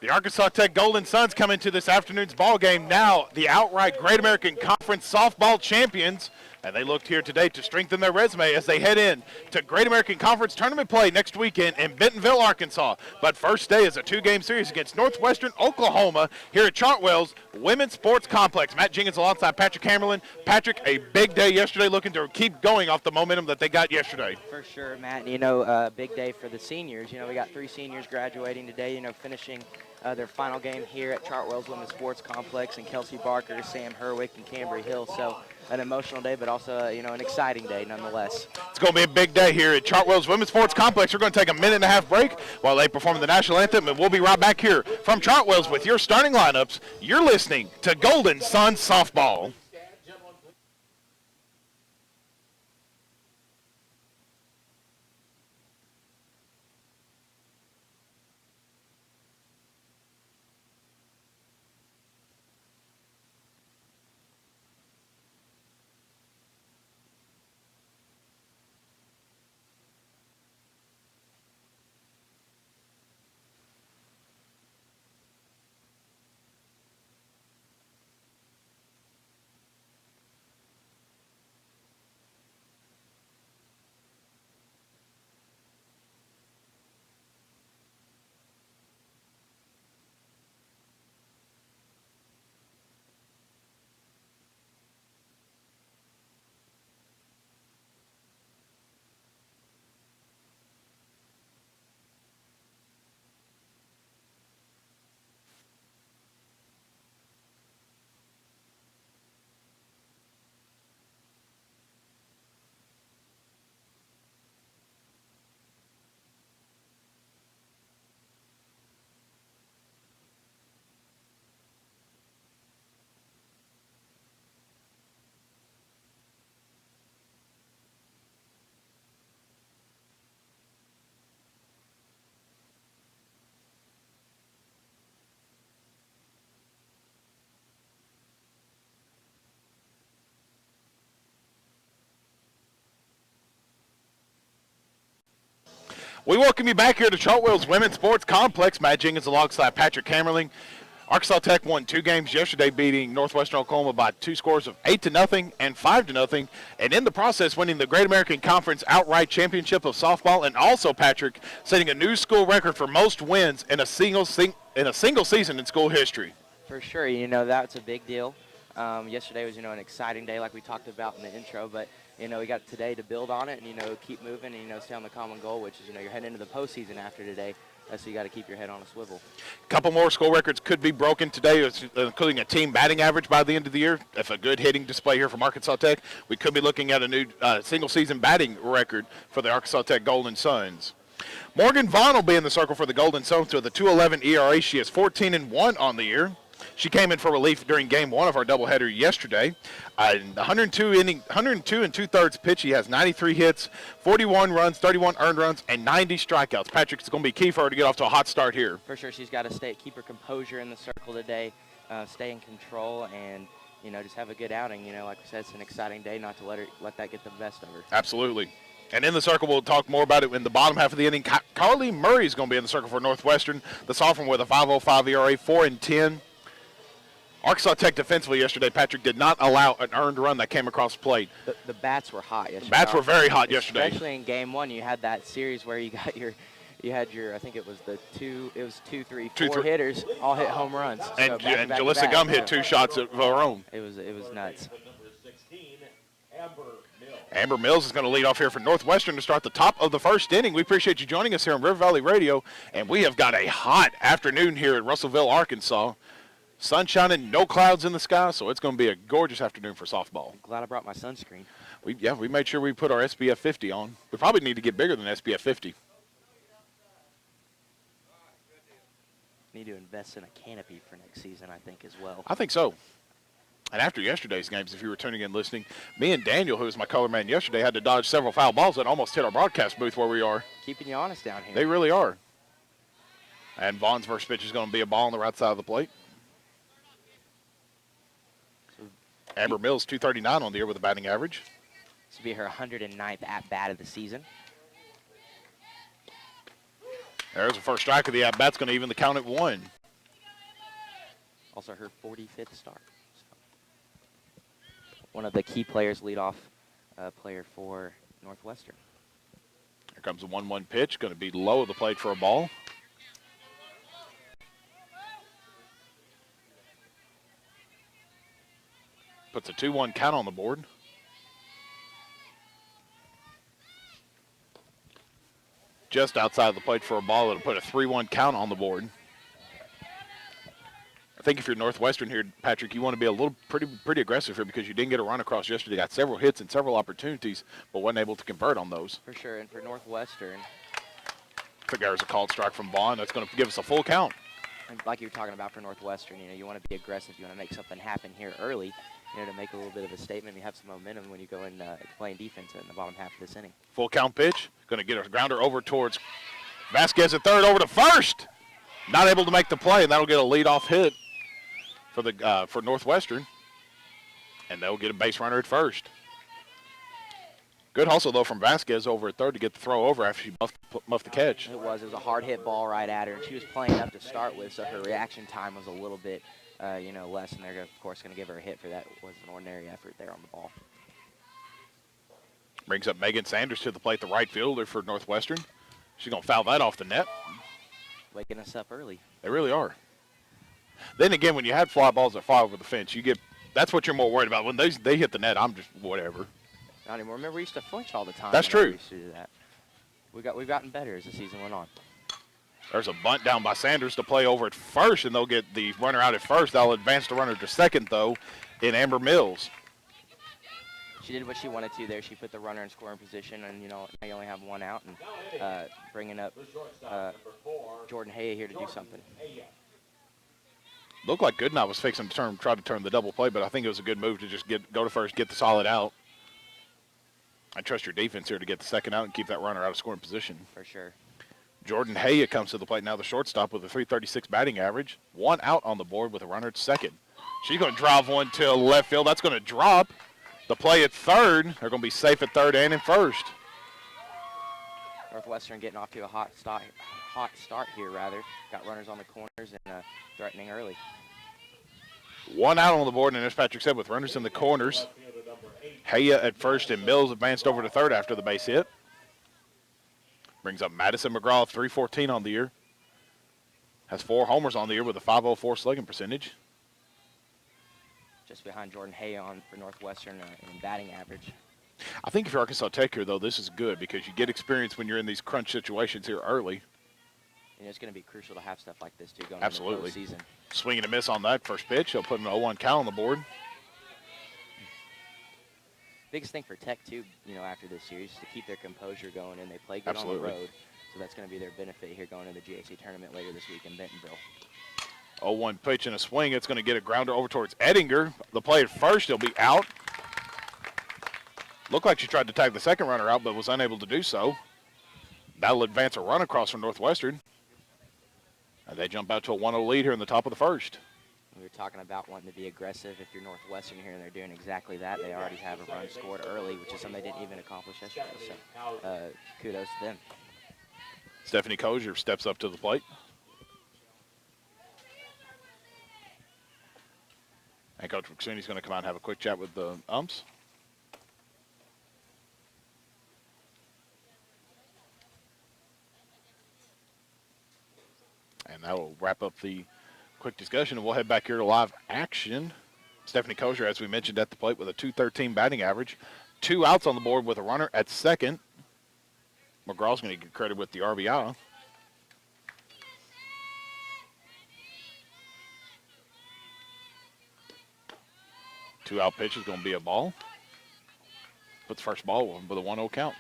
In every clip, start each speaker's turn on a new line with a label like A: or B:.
A: The Arkansas Tech Golden Suns come into this afternoon's ball game now the outright Great American Conference softball champions, and they looked here today to strengthen their resume as they head in to Great American Conference tournament play next weekend in Bentonville, Arkansas. But first day is a two-game series against Northwestern Oklahoma here at Chartwell's Women's Sports Complex. Matt Jenkins alongside Patrick Hammerlin. Patrick, a big day yesterday, looking to keep going off the momentum that they got yesterday.
B: For sure, Matt. You know, big day for the seniors. You know, we got 3 seniors graduating today, you know, finishing their final game here at Chartwell's Women's Sports Complex, and Kelsey Barker, Sam Herwick, and Cambry Hill. So an emotional day, but also, you know, an exciting day nonetheless.
A: It's going to be a big day here at Chartwell's Women's Sports Complex. We're going to take a minute-and-a-half break while they perform the national anthem, and we'll be right back here from Chartwell's with your starting lineups. You're listening to Golden Suns Softball. We welcome you back here to Chartwell's Women's Sports Complex. Matt Jenkins alongside Patrick Hammerling. Arkansas Tech won 2 games yesterday, beating Northwestern Oklahoma by 2 scores of 8-0 and 5-0, and in the process winning the Great American Conference outright championship of softball, and also, Patrick, setting a new school record for most wins in a single season in school history.
B: For sure, you know, that's a big deal. Yesterday was, you know, an exciting day like we talked about in the intro, but you know, we got today to build on it and, you know, keep moving and, you know, stay on the common goal, which is, you know, you're heading into the postseason after today. So you got to keep your head on a swivel.
A: A couple more school records could be broken today, including a team batting average by the end of the year. If a good hitting display here from Arkansas Tech, we could be looking at a new single-season batting record for the Arkansas Tech Golden Suns. Morgan Vaughn will be in the circle for the Golden Suns with a 2.11 ERA. She is 14-1 on the year. She came in for relief during Game 1 of our doubleheader yesterday. 102 and 2/3 pitch. He has 93 hits, 41 runs, 31 earned runs, and 90 strikeouts. Patrick, it's going to be key for her to get off to a hot start here.
B: For sure, she's got to keep her composure in the circle today, stay in control, and, you know, just have a good outing. You know, like I said, it's an exciting day, not to let that get the best of her.
A: Absolutely. And in the circle, we'll talk more about it in the bottom half of the inning. Carly Murray is going to be in the circle for Northwestern. The sophomore with a 5.05 ERA, 4-10. Arkansas Tech defensively yesterday, Patrick, did not allow an earned run that came across the plate.
B: The bats were hot yesterday.
A: The bats were very hot yesterday.
B: Especially in Game 1, you had that series where you had your, I think it was 2, 3, 4 hitters all hit home runs.
A: And Jalissa Gum hit 2 shots of her own.
B: It was nuts.
A: Amber Mills is going to lead off here for Northwestern to start the top of the first inning. We appreciate you joining us here on River Valley Radio, and we have got a hot afternoon here at Russellville, Arkansas. Sun shining, no clouds in the sky, so it's going to be a gorgeous afternoon for softball.
B: I'm glad I brought my sunscreen.
A: We made sure we put our SPF 50 on. We probably need to get bigger than SPF 50.
B: Need to invest in a canopy for next season, I think, as well.
A: I think so. And after yesterday's games, if you were tuning in listening, me and Daniel, who was my color man yesterday, had to dodge several foul balls that almost hit our broadcast booth where we are.
B: Keeping you honest down here.
A: They really are. And Vaughn's first pitch is going to be a ball on the right side of the plate. Amber Mills, 239 on the year with a batting average.
B: This will be her 109th at-bat of the season.
A: There's the first strike of the at-bat's going to even the count at 1.
B: Also her 45th start. So one of the key players, leadoff player for Northwestern.
A: Here comes the 1-1 pitch, going to be low of the plate for a ball. Puts a 2-1 count on the board. Just outside the plate for a ball. It'll put a 3-1 count on the board. I think if you're Northwestern here, Patrick, you want to be a little pretty aggressive here because you didn't get a run across yesterday. Got several hits and several opportunities, but wasn't able to convert on those.
B: For sure, and for Northwestern.
A: I think there's a called strike from Bond. That's going to give us a full count.
B: And like you were talking about for Northwestern, you want to be aggressive. You want to make something happen here early, to make a little bit of a statement. You have some momentum when you go in playing defense in the bottom half of this inning.
A: Full count pitch. Going to get a grounder over towards Vasquez at third, over to first. Not able to make the play, and that'll get a leadoff hit for Northwestern, and they'll get a base runner at first. Good hustle, though, from Vasquez over at third to get the throw over after she muffed the catch.
B: It was a hard hit ball right at her, and she was playing up to start with, so her reaction time was a little bit, less, and they're, of course, going to give her a hit for that. It was an ordinary effort there on the ball.
A: Brings up Megan Sanders to the plate, the right fielder for Northwestern. She's going to foul that off the net.
B: Waking us up early.
A: They really are. Then again, when you had fly balls that fly over the fence, that's what you're more worried about. When they hit the net, I'm just whatever.
B: Not anymore. Remember, we used to flinch all the time.
A: That's true.
B: We used to do that. We've gotten better as the season went on.
A: There's a bunt down by Sanders to play over at first, and they'll get the runner out at first. They'll advance the runner to second, though, in Amber Mills.
B: She did what she wanted to there. She put the runner in scoring position, and, now you only have one out, and bringing up Jordan Hay here to do something.
A: Looked like Goodnight was fixing to try to turn the double play, but I think it was a good move to just go to first, get the solid out. I trust your defense here to get the second out and keep that runner out of scoring position.
B: For sure.
A: Jordan Hay comes to the plate now, the shortstop, with a .336 batting average. One out on the board with a runner at second. She's going to drive one to left field. That's going to drop. The play at third. They're going to be safe at third and in first.
B: Northwestern getting off to a hot start here, rather. Got runners on the corners and threatening early.
A: One out on the board, and as Patrick said, with runners in the corners. Haya at first, and Mills advanced over to third after the base hit. Brings up Madison McGraw, .314 on the year. Has 4 homers on the year with a .504 slugging percentage.
B: Just behind Jordan Hay for Northwestern in batting average.
A: I think if you're Arkansas Tech here, though, this is good because you get experience when you're in these crunch situations here early.
B: And it's going to be crucial to have stuff like this, too, going
A: Absolutely.
B: into the season.
A: Swing and a miss on that first pitch. He'll put an 0-1 count on the board.
B: Biggest thing for Tech, too, after this series is to keep their composure going, and they play good
A: Absolutely.
B: on the road. So that's going to be their benefit here going into the GAC tournament later this week in Bentonville.
A: 0-1 pitch and a swing. It's going to get a grounder over towards Ettinger. The play at first, he'll be out. Looked like she tried to tag the second runner out, but was unable to do so. That'll advance a run across from Northwestern. And they jump out to a 1-0 lead here in the top of the first.
B: We were talking about wanting to be aggressive. If you're Northwestern here and they're doing exactly that, they already have a run scored early, which is something they didn't even accomplish yesterday. So kudos to them.
A: Stephanie Kozier steps up to the plate. And Coach McSweeney's going to come out and have a quick chat with the umps. And that will wrap up the quick discussion, and we'll head back here to live action. Stephanie Kozier, as we mentioned, at the plate with a .213 batting average. 2 outs on the board with a runner at second. McGraw's going to get credit with the RBI. Two-out pitch is going to be a ball. Puts the first ball with a 1-0 count.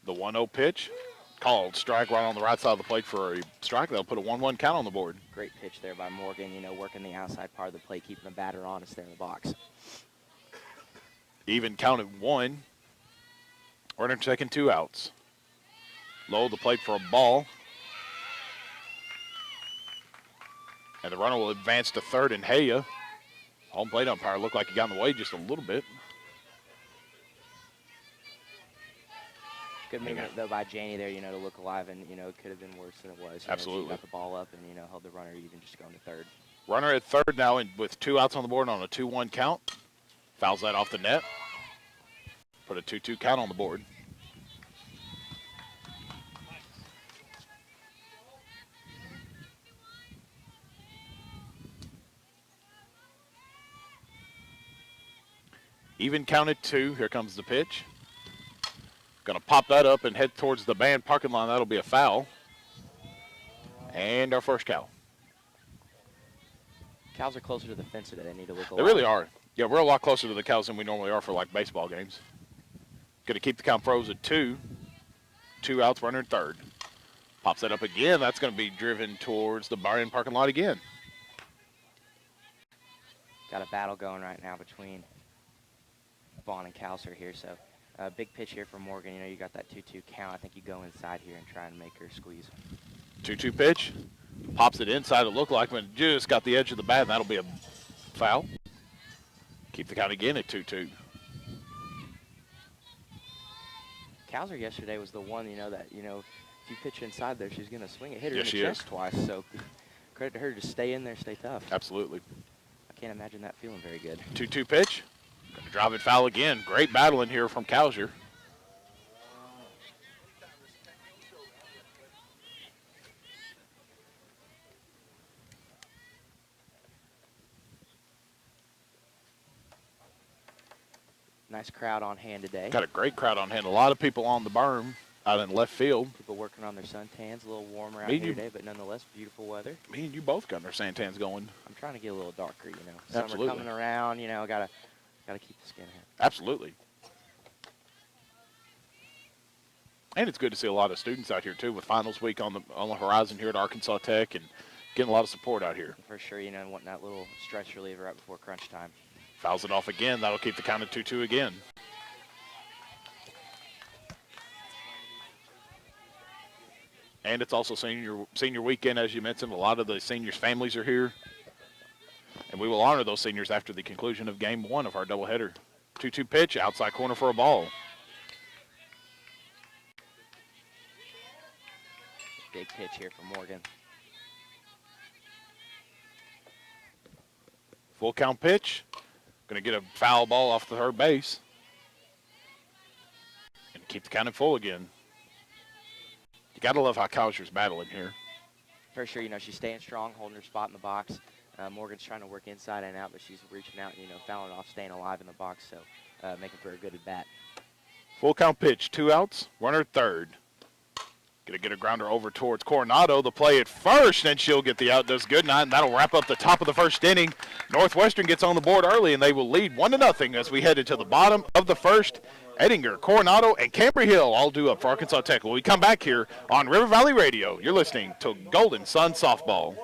A: The 1-0 pitch, called strike right on the right side of the plate for a strike. They'll put a 1-1 count on the board.
B: Great pitch there by Morgan, working the outside part of the plate, keeping the batter honest there in the box.
A: Even counted 1. Runner second, 2 outs. Low the plate for a ball. And the runner will advance to third in Haya. Home plate umpire looked like he got in the way just a little bit.
B: Good movement, though, by Janie there, to look alive, and, it could have been worse than it was.
A: Absolutely.
B: She got the ball up and, held the runner even just going to third.
A: Runner at third now with 2 outs on the board on a 2-1 count. Fouls that off the net. Put a 2-2 count on the board. Even counted 2. Here comes the pitch. Going to pop that up and head towards the band parking lot. That'll be a foul. And our first cow.
B: Cows are closer to the fence today. They need to look alive.
A: They really are. Yeah, we're a lot closer to the cows than we normally are for, like, baseball games. Going to keep the count froze at 2. 2 outs, runner at third. Pops that up again. That's going to be driven towards the bar end parking lot again.
B: Got a battle going right now between Vaughn and Kouser here, so big pitch here for Morgan. You got that 2-2 count. I think you go inside here and try and make her squeeze.
A: 2-2 pitch. Pops it inside. It looked like when it just got the edge of the bat, and that'll be a foul. Keep the count again at 2-2.
B: Kouser yesterday was the one, that, if you pitch inside there, she's going to swing it. Hit her
A: Yes,
B: in the chest twice, so credit to her to stay in there, stay tough.
A: Absolutely.
B: I can't imagine that feeling very good.
A: 2-2 pitch. Gonna drive it foul again. Great battle in here from Kouser.
B: Nice crowd on hand today.
A: Got a great crowd on hand. A lot of people on the berm out in left field.
B: People working on their suntans. A little warmer out
A: Me
B: here
A: and
B: today, but nonetheless, beautiful weather.
A: Me and you both got our santans going.
B: I'm trying to get a little darker,
A: Absolutely.
B: Summer coming around, gotta keep the skin hair.
A: Absolutely. And it's good to see a lot of students out here too, with finals week on the horizon here at Arkansas Tech, and getting a lot of support out here.
B: For sure, and wanting that little stress reliever right before crunch time.
A: Fouls it off again. That'll keep the count at 2-2 again. And it's also senior weekend, as you mentioned. A lot of the seniors' families are here. And we will honor those seniors after the conclusion of game 1 of our doubleheader. 2-2 pitch, outside corner for a ball.
B: Big pitch here for Morgan.
A: Full count pitch. Going to get a foul ball off the third base. And keep the count at full again. You got to love how Kouser's battling here.
B: For sure, she's staying strong, holding her spot in the box. Morgan's trying to work inside and out, but she's reaching out, fouling off, staying alive in the box, so making for a good at bat.
A: Full count pitch, 2 outs, runner at third. Going to get a grounder over towards Coronado. The play at first, and she'll get the out. Does good night, and that'll wrap up the top of the first inning. Northwestern gets on the board early, and they will lead 1-0 as we head into the bottom of the first. Edinger, Coronado, and Cambry Hill all due up for Arkansas Tech. When we come back here on River Valley Radio, you're listening to Golden Sun Softball.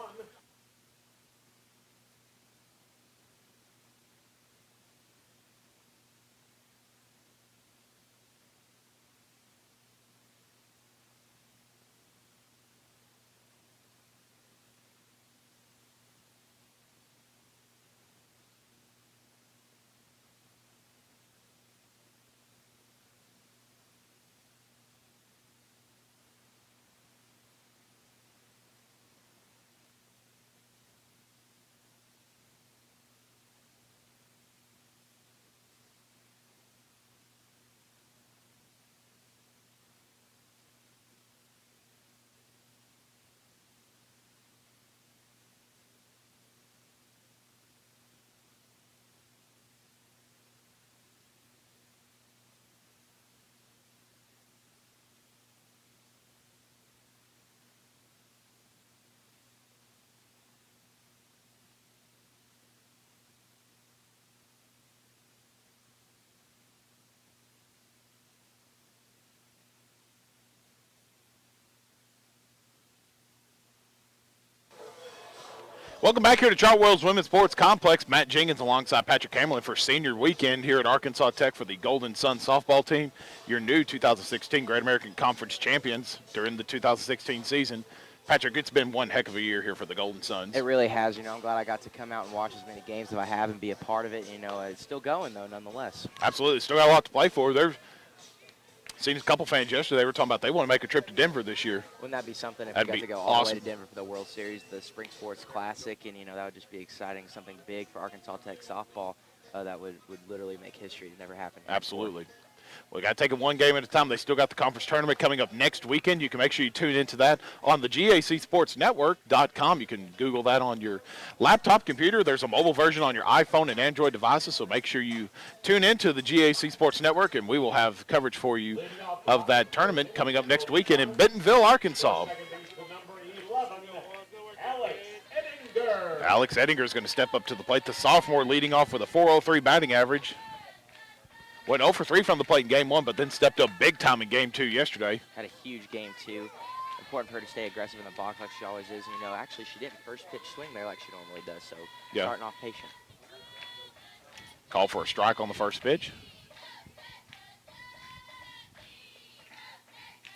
A: Welcome back here to Chartwell's Women's Sports Complex. Matt Jenkins alongside Patrick Camerlin for senior weekend here at Arkansas Tech for the Golden Sun softball team, your new 2016 Great American Conference champions during the 2016 season. Patrick, it's been one heck of a year here for the Golden Suns.
B: It really has. I'm glad I got to come out and watch as many games as I have and be a part of it. It's still going, though, nonetheless.
A: Absolutely. Still got a lot to play for. There's Seen a couple fans yesterday. They were talking about they want to make a trip to Denver this year.
B: Wouldn't that be something if
A: That'd
B: you got
A: be
B: to go all the way
A: awesome.
B: to Denver for the World Series, the Spring Sports Classic, and that would just be exciting, something big for Arkansas Tech softball that would literally make history. It never happened here
A: Absolutely.
B: before.
A: We got to take it one game at a time. They still got the conference tournament coming up next weekend. You can make sure you tune into that on the GACSportsNetwork.com. You can Google that on your laptop computer. There's a mobile version on your iPhone and Android devices, so make sure you tune into the GAC Sports Network, and we will have coverage for you of that tournament coming up next weekend in Bentonville, Arkansas. Alex Ettinger is going to step up to the plate. The sophomore leading off with a .403 batting average. Went 0 for 3 from the plate in game 1, but then stepped up big time in game 2 yesterday.
B: Had a huge game 2. Important for her to stay aggressive in the box like she always is. Actually, she didn't first pitch swing there like she normally does, so starting off patient.
A: Call for a strike on the first pitch.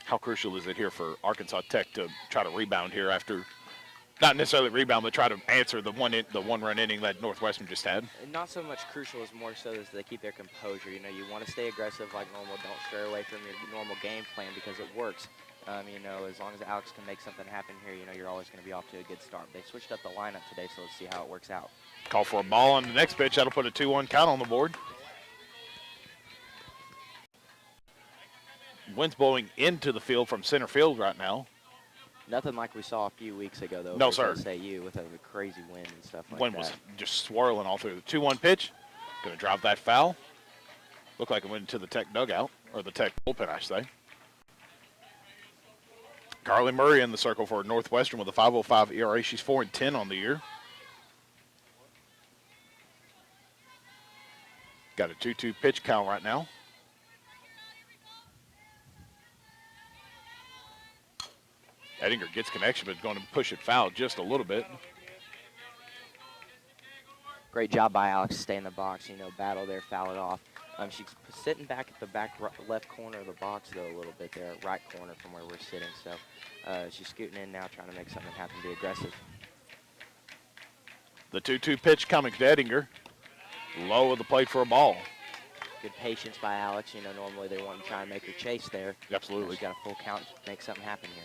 A: How crucial is it here for Arkansas Tech to try to rebound here after, not necessarily rebound, but try to answer the one-run inning that Northwestern just had?
B: Not so much crucial as more so as they keep their composure. You want to stay aggressive like normal. Don't stray away from your normal game plan because it works. As long as Alex can make something happen here, you're always going to be off to a good start. They switched up the lineup today, so let's see how it works out.
A: Call for a ball on the next pitch. That'll put a 2-1 count on the board. Wind's blowing into the field from center field right now.
B: Nothing like we saw a few weeks ago, though.
A: No, sir.
B: SAU with a crazy wind and stuff like
A: Wind
B: that.
A: was just swirling all through. The 2-1 pitch. Going to drop that foul. Looked like it went into the Tech dugout, or the Tech bullpen, I should say. Carly Murray in the circle for Northwestern with a 5.05 ERA. She's 4-10 on the year. Got a 2-2 pitch count right now. Ettinger gets connection, but going to push it foul just a little bit.
B: Great job by Alex to stay in the box, battle there, foul it off. She's sitting back at the left corner of the box, though, a little bit there, right corner from where we're sitting. So she's scooting in now, trying to make something happen, be aggressive.
A: The 2-2 pitch coming to Ettinger. Low of the plate for a ball.
B: Good patience by Alex. Normally they want to try and make her chase there.
A: Absolutely.
B: She's got a full count to make something happen here.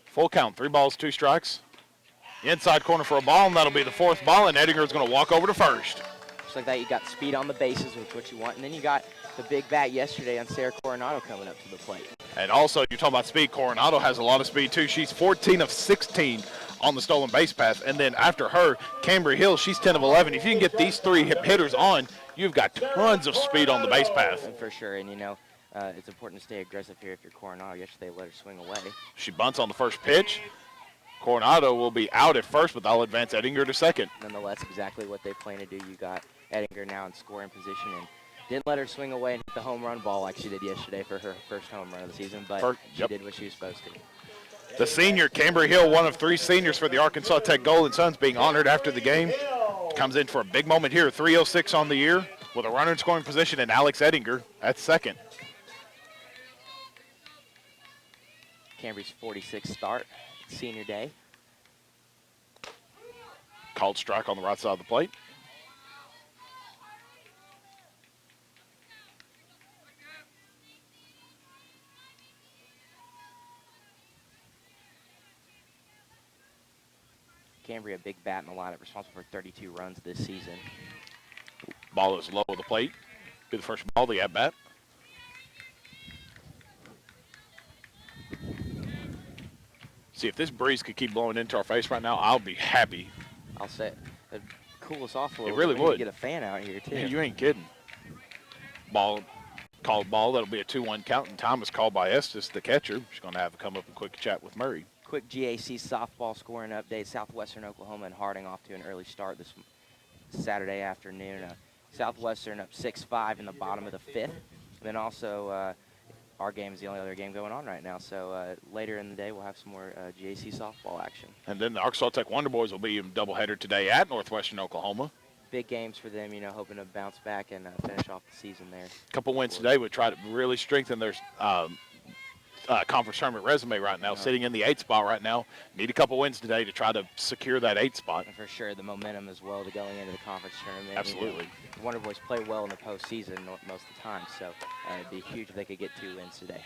A: Full count, 3 balls, 2 strikes. Inside corner for a ball, and that'll be the 4th ball, and Ettinger is going to walk over to first.
B: Just like that, you got speed on the bases, which is what you want. And then you got the big bat yesterday on Sarah Coronado coming up to the plate.
A: And also, you're talking about speed. Coronado has a lot of speed, too. She's 14 of 16 on the stolen base path. And then after her, Cambry Hill, she's 10 of 11. If you can get these 3 hitters on, you've got tons of speed on the base path.
B: And for sure. And, it's important to stay aggressive here if you're Coronado. Yesterday, let her swing away.
A: She bunts on the first pitch. Coronado will be out at first, but they'll advance Ettinger to second.
B: Nonetheless, exactly what they plan to do. You got Ettinger now in scoring position and didn't let her swing away and hit the home run ball like she did yesterday for her first home run of the season, but she did what she was supposed to.
A: The senior, Cambry Hill, one of 3 seniors for the Arkansas Tech Golden Suns, being honored after the game. Comes in for a big moment here, 3:06 on the year, with a runner in scoring position and Alex Ettinger at second.
B: Cambry's 46th start, senior day.
A: Called strike on the right side of the plate.
B: Cambry, a big bat in the lineup, responsible for 32 runs this season.
A: Ball is low of the plate. Be the first ball, the at-bat. See, if this breeze could keep blowing into our face right now, I'll be happy.
B: I'll say it'd cool us off a little
A: bit. It really would.
B: Get a fan out here, too.
A: Yeah, you ain't kidding. Ball, called ball. That'll be a 2-1 count, and time is called by Estes, the catcher. She's going to have to come up and quick chat with Murray.
B: Quick GAC softball scoring update. Southwestern Oklahoma and Harding off to an early start this Saturday afternoon. Southwestern up 6-5 in the bottom of the 5th. And then also our game is the only other game going on right now. So later in the day, we'll have some more GAC softball action.
A: And then the Arkansas Tech Wonder Boys will be in doubleheader today at Northwestern Oklahoma.
B: Big games for them, hoping to bounce back and finish off the season there.
A: A couple wins today would try to really strengthen their conference tournament resume right now, sitting in the 8th spot right now. Need a couple wins today to try to secure that 8th spot.
B: And for sure, the momentum as well to going into the conference tournament.
A: Absolutely.
B: The Wonder Boys play well in the postseason most of the time, so it'd be huge if they could get 2 wins today.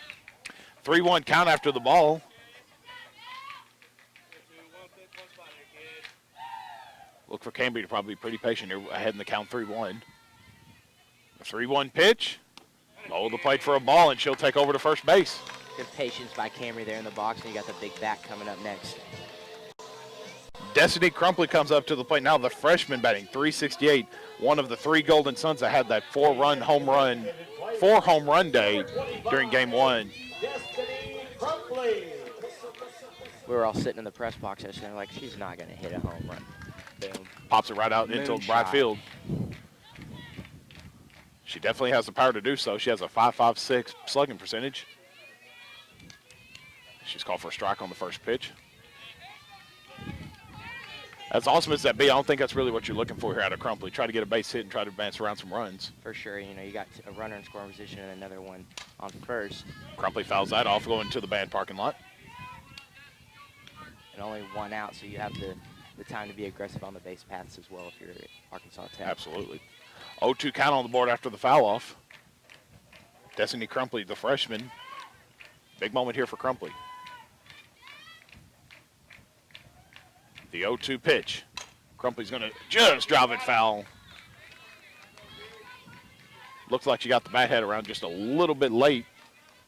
A: 3-1 count after the ball. Look for Cambry to probably be pretty patient here ahead in the count 3-1. The 3-1 pitch. Low of the plate for a ball, and she'll take over to first base.
B: Good patience by Cambry there in the box, and you got the big bat coming up next.
A: Destiny Crumpley comes up to the plate now, the freshman batting .368. One of the 3 Golden Suns that had that 4 home run day during game 1.
B: We were all sitting in the press box yesterday, like, she's not going to hit a home run. Boom.
A: Pops it right out into right field. She definitely has the power to do so. She has a .556 slugging percentage. She's called for a strike on the first pitch. As awesome as that be, I don't think that's really what you're looking for here out of Crumpley. Try to get a base hit and try to advance around some runs.
B: For sure, you got a runner in scoring position and another one on first.
A: Crumpley fouls that off, going to the band parking lot.
B: And only 1 out, so you have the time to be aggressive on the base paths as well if you're Arkansas Tech.
A: Absolutely. 0-2 count on the board after the foul off. Destiny Crumpley, the freshman. Big moment here for Crumpley. The 0-2 pitch. Crumpley's going to just drive it foul. Looks like she got the bat head around just a little bit late,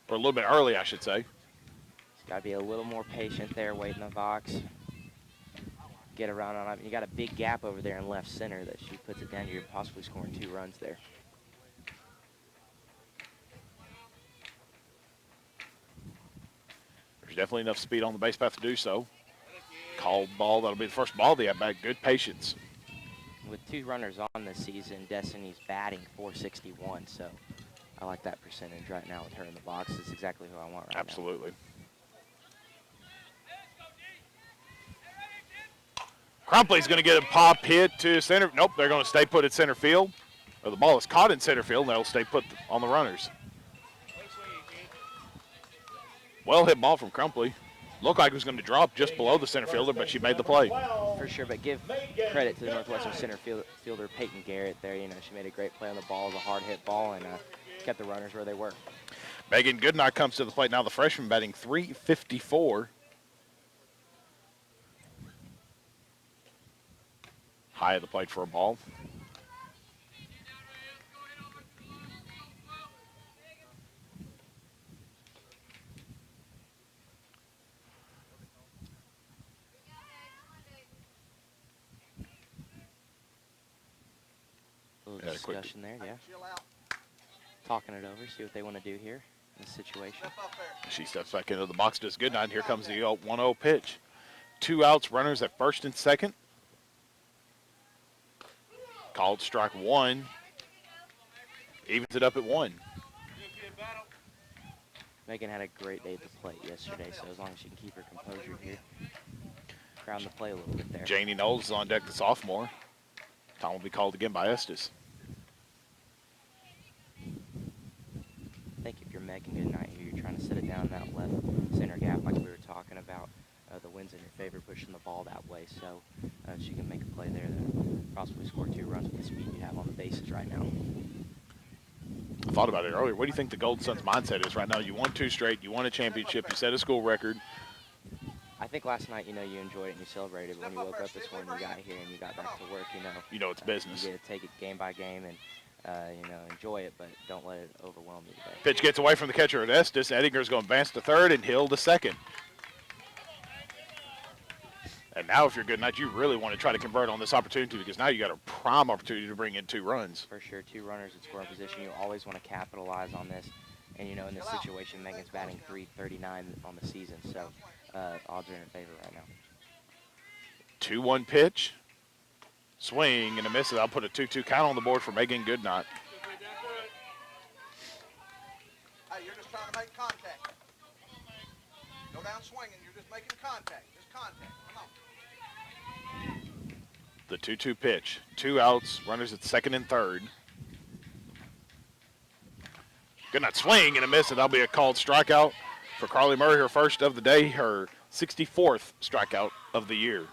A: or a little bit early, I should say.
B: She's got to be a little more patient there, wait in the box. Get around on it. You got a big gap over there in left center that she puts it down. You're possibly scoring 2 runs there.
A: There's definitely enough speed on the base path to do so. Called ball. That'll be the first ball they have back. Good patience.
B: With 2 runners on this season, Destiny's batting .461, so I like that percentage right now with her in the box. It's exactly who I want right now.
A: Absolutely. Crumpley's going to get a pop hit to center. Nope, they're going to stay put at center field. Or the ball is caught in center field, and they'll stay put on the runners. Well hit ball from Crumpley. Looked like it was going to drop just below the center fielder, but she made the play.
B: For sure, but give credit to the Northwestern center fielder, Peyton Garrett there. She made a great play on the ball. It was a hard hit ball and kept the runners where they were.
A: Megan Goodnight comes to the plate now, the freshman batting .354. High at the plate for a ball.
B: A little discussion there, yeah. Talking it over, see what they want to do here in this situation.
A: She steps back into the box, does Goodnight, and here comes the 1-0 pitch. 2 outs, runners at first and second. Called strike 1. Evens it up at 1.
B: Megan had a great day at the plate yesterday, so as long as she can keep her composure here, crown the play a little bit there.
A: Janie Knowles is on deck, the sophomore. Time will be called again by Estes.
B: I think if you're Megan Goodnight here, you're trying to set it down that left center gap like we were talking about. The wind's in your favor, pushing the ball that way, so she can make a play there that possibly score 2 runs with the speed you have on the bases right now.
A: I thought about it earlier. What do you think the Golden Suns' mindset is right now? You won 2 straight. You won a championship. You set a school record.
B: I think last night, you enjoyed it and you celebrated. But when you woke up this morning, you got here and you got back to work,
A: You know it's business.
B: You get to take it game by game and, enjoy it, but don't let it overwhelm you today.
A: Pitch gets away from the catcher at Estes. Edinger's going to advance to third and Hill to second. And now if you're Goodnight, you really want to try to convert on this opportunity because now you got a prime opportunity to bring in 2 runs.
B: For sure, 2 runners in scoring position. You always want to capitalize on this. And, in this situation, Megan's batting .339 on the season, so odds are in her favor right now.
A: 2-1 pitch. Swing and a miss. I'll put a 2-2 count on the board for Megan Goodnight.
C: Hey, you're just trying to make contact. Go down swinging. You're just making contact. Just contact. Come on.
A: The 2-2 pitch. 2 outs. Runners at second and third. Goodnight swing and a miss. And that'll be a called strikeout For Carly Murray, her first of the day, her 64th strikeout of the year.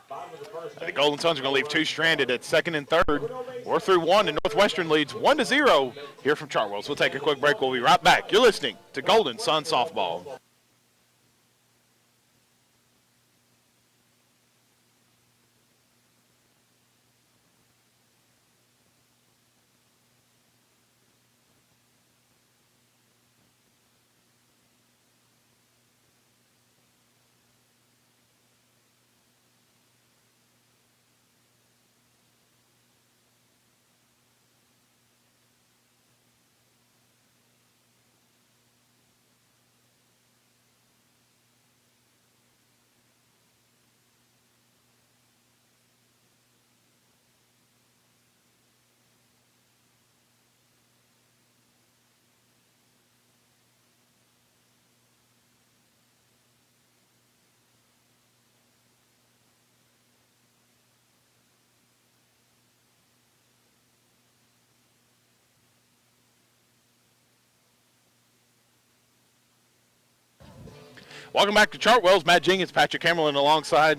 A: The Golden Suns are going to leave two stranded at second and third. We're through one, and Northwestern leads 1-0 here from Chartwells. We'll take a quick break. We'll be right back. You're listening to Golden Sun Softball. Welcome back to Chartwells. Matt Jenkins, Patrick Camerlin alongside.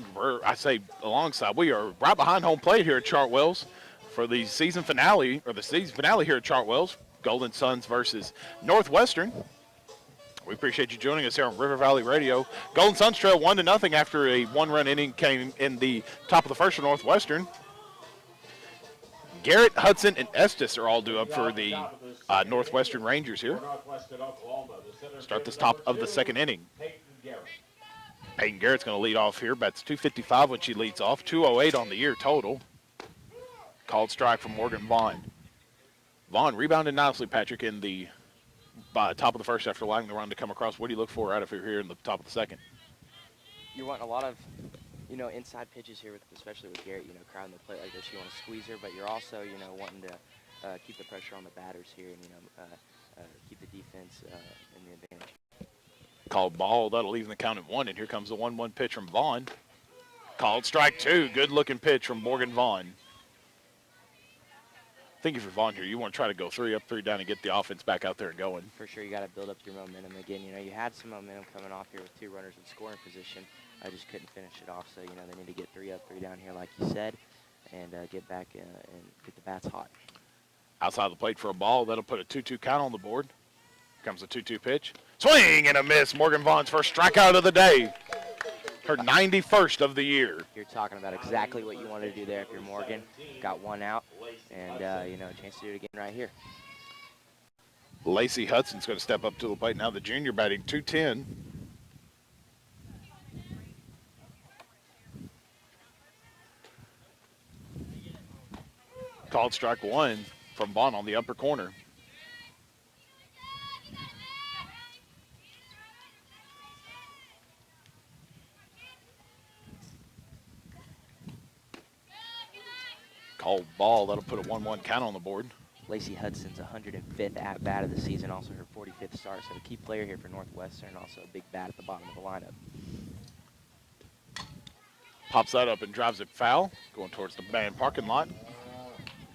A: We are right behind home plate here at Chartwells for the season finale, here at Chartwells. Golden Suns versus Northwestern. We appreciate you joining us here on River Valley Radio. Golden Suns trail 1-0 after a one-run inning came in the top of the first for Northwestern. Garrett, Hudson, and Estes are all due up for the Northwestern Rangers here. Start this top of the second inning. Peyton Garrett's going to lead off here. Bats .255 when she leads off. .208 on the year total. Called strike from Morgan Vaughn. Vaughn rebounded nicely, Patrick, in the top of the first after allowing the run to come across. What do you look for out of here in the top of the second?
B: You're wanting a lot of, inside pitches here, especially with Garrett, crowding the plate like this. You want to squeeze her, but you're also, wanting to keep the pressure on the batters here and, keep the defense in the advantage.
A: Called ball. That'll leave the count at 1, and here comes the 1-1 pitch from Vaughn. Called strike 2. Good-looking pitch from Morgan Vaughn. I think if you're Vaughn here, you want to try to go 3 up, 3 down, and get the offense back out there and going.
B: For sure, you got to build up your momentum again. You had some momentum coming off here with 2 runners in scoring position. I just couldn't finish it off, so, they need to get 3 up, 3 down here, like you said, and get back and get the bats hot.
A: Outside the plate for a ball. That'll put a 2-2 count on the board. Here comes a 2-2 pitch. Swing and a miss. Morgan Vaughn's first strikeout of the day. Her 91st of the year.
B: You're talking about exactly what you wanted to do there if you're Morgan. Got 1 out, and, a chance to do it again right here.
A: Lacey Hudson's going to step up to the plate now. The junior batting .210. Called strike 1 from Vaughn on the upper corner. Called ball. That'll put a 1-1 count on the board.
B: Lacey Hudson's 105th at-bat of the season, also her 45th start, so a key player here for Northwestern, also a big bat at the bottom of the lineup.
A: Pops that up and drives it foul, going towards the band parking lot.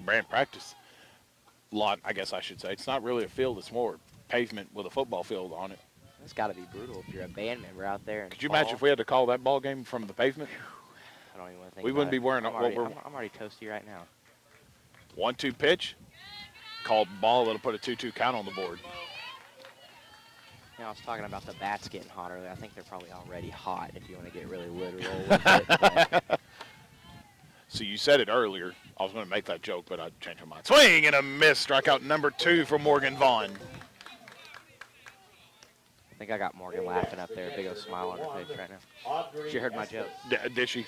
A: Brand practice lot, I guess I should say. It's not really a field, it's more pavement with a football field on it.
B: It's got to be brutal if you're a band member out there.
A: Could you imagine if we had to call that ball game from the pavement?
B: I don't even want to think
A: we wouldn't be wearing
B: I'm already toasty right now.
A: 1-2 pitch. Called ball. That'll put a 2-2 count on the board.
B: I was talking about the bats getting hot earlier. I think they're probably already hot if you want to get really literal with it.
A: So you said it earlier. I was going to make that joke, but I changed my mind. Swing and a miss. Strikeout number 2 for Morgan Vaughn.
B: I think I got Morgan laughing up there. Big old smile on her face right now. She heard my joke.
A: Did she?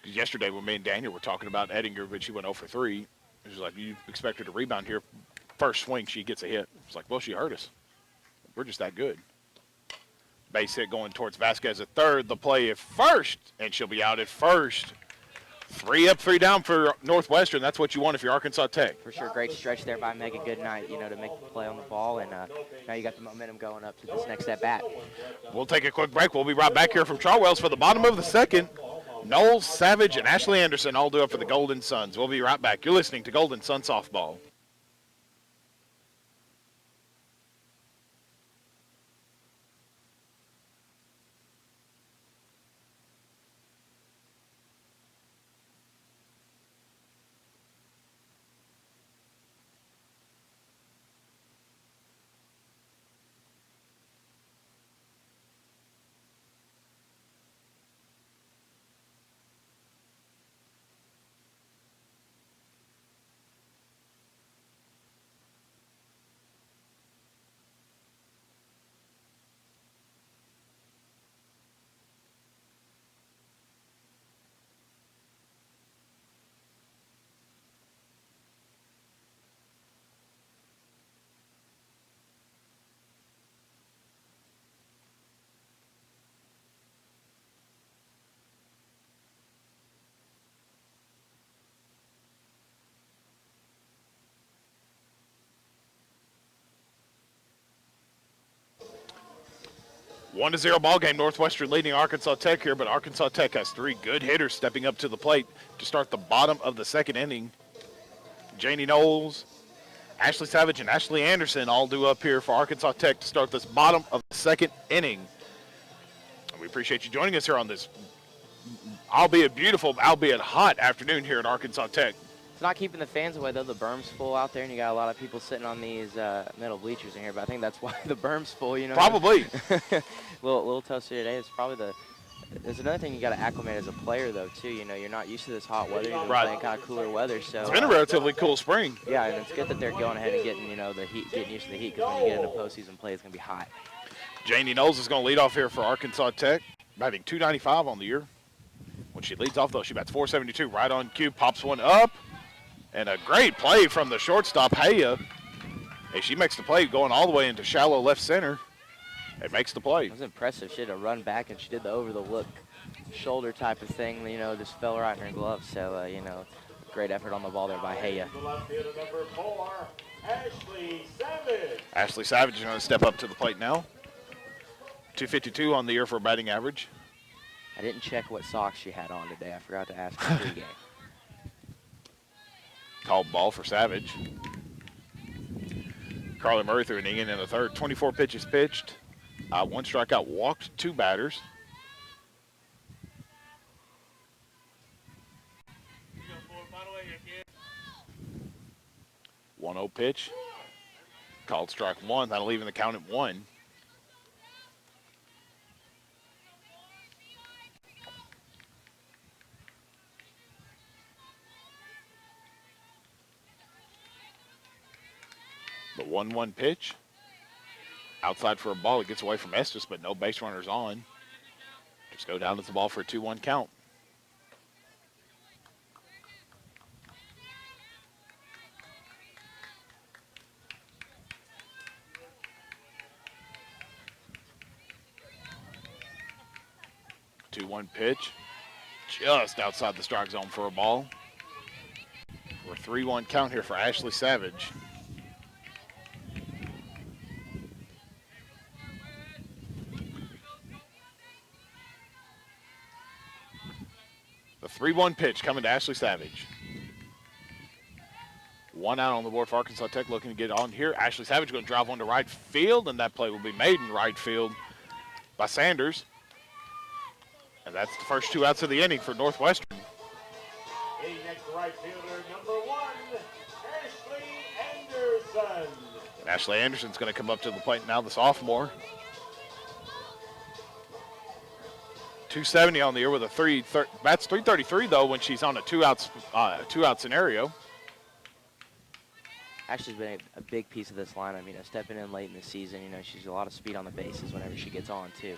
A: Yesterday when me and Daniel were talking about Ettinger, but she went 0 for 3. It was like, you expect her to rebound here. First swing, she gets a hit. It's like, well, she hurt us. We're just that good. Base hit going towards Vasquez at third. The play at first, and she'll be out at first. 3 up, 3 down for Northwestern. That's what you want if you're Arkansas Tech.
B: For sure, great stretch there by Megan Goodnight, to make the play on the ball, and now you got the momentum going up to this next at bat.
A: We'll take a quick break. We'll be right back here from Chartwells for the bottom of the second. Knowles, Savage, and Ashley Anderson all do it for the Golden Suns. We'll be right back. You're listening to Golden Sun Softball. 1-0 ball game. Northwestern leading Arkansas Tech here, but Arkansas Tech has 3 good hitters stepping up to the plate to start the bottom of the second inning. Janie Knowles, Ashley Savage, and Ashley Anderson all due up here for Arkansas Tech to start this bottom of the second inning. And we appreciate you joining us here on this, albeit beautiful, albeit hot afternoon here at Arkansas Tech.
B: It's not keeping the fans away, though. The berm's full out there, and you got a lot of people sitting on these metal bleachers in here. But I think that's why the berm's full, you know.
A: Probably.
B: little toaster today. It's probably there's another thing you got to acclimate as a player, though, too. You know, you're not used to this hot weather. You're
A: Right.
B: playing kind of cooler weather. So
A: It's been a relatively cool spring.
B: yeah, and it's good that they're going ahead and getting, the heat, getting used to the heat, because when you get into postseason play, it's going to be hot.
A: Janie Knowles is going to lead off here for Arkansas Tech, batting .295 on the year. When she leads off, though, she bats .472, right on cue, pops one up. And a great play from the shortstop, Haya. Hey, she makes the play going all the way into shallow left center. It makes the play.
B: It was impressive. She had to run back, and she did the over-the-look shoulder type of thing, just fell right in her glove. So, great effort on the ball there by Haya.
D: The left fielder, number 4, Ashley Savage.
A: Ashley Savage is going to step up to the plate now. .252 on the year for batting average.
B: I didn't check what socks she had on today. I forgot to ask her pregame.
A: Called ball for Savage. Carly Murray threw an inning in the third. 24 pitches pitched. 1 strikeout, walked 2 batters. One 1-0 pitch. Called strike 1. That'll even the count at 1. The 1-1 pitch. Outside for a ball. It gets away from Estes, but no base runners on. Just go down to the ball for a 2-1 count. Two-one pitch. Just outside the strike zone for a ball. We're 3-1 count here for Ashley Savage. The 3-1 pitch coming to Ashley Savage. 1 out on the board for Arkansas Tech, looking to get on here. Ashley Savage going to drive one to right field, and that play will be made in right field by Sanders. And that's the first 2 outs of the inning for Northwestern.
D: Hitting next to right fielder, number 1, Ashley Anderson.
A: And Ashley Anderson's going to come up to the plate now, the sophomore. .270 on the year with a bats .333 though when she's on a 2-out scenario.
B: Ashley's been a big piece of this lineup, stepping in late in the season. She's a lot of speed on the bases whenever she gets on, too.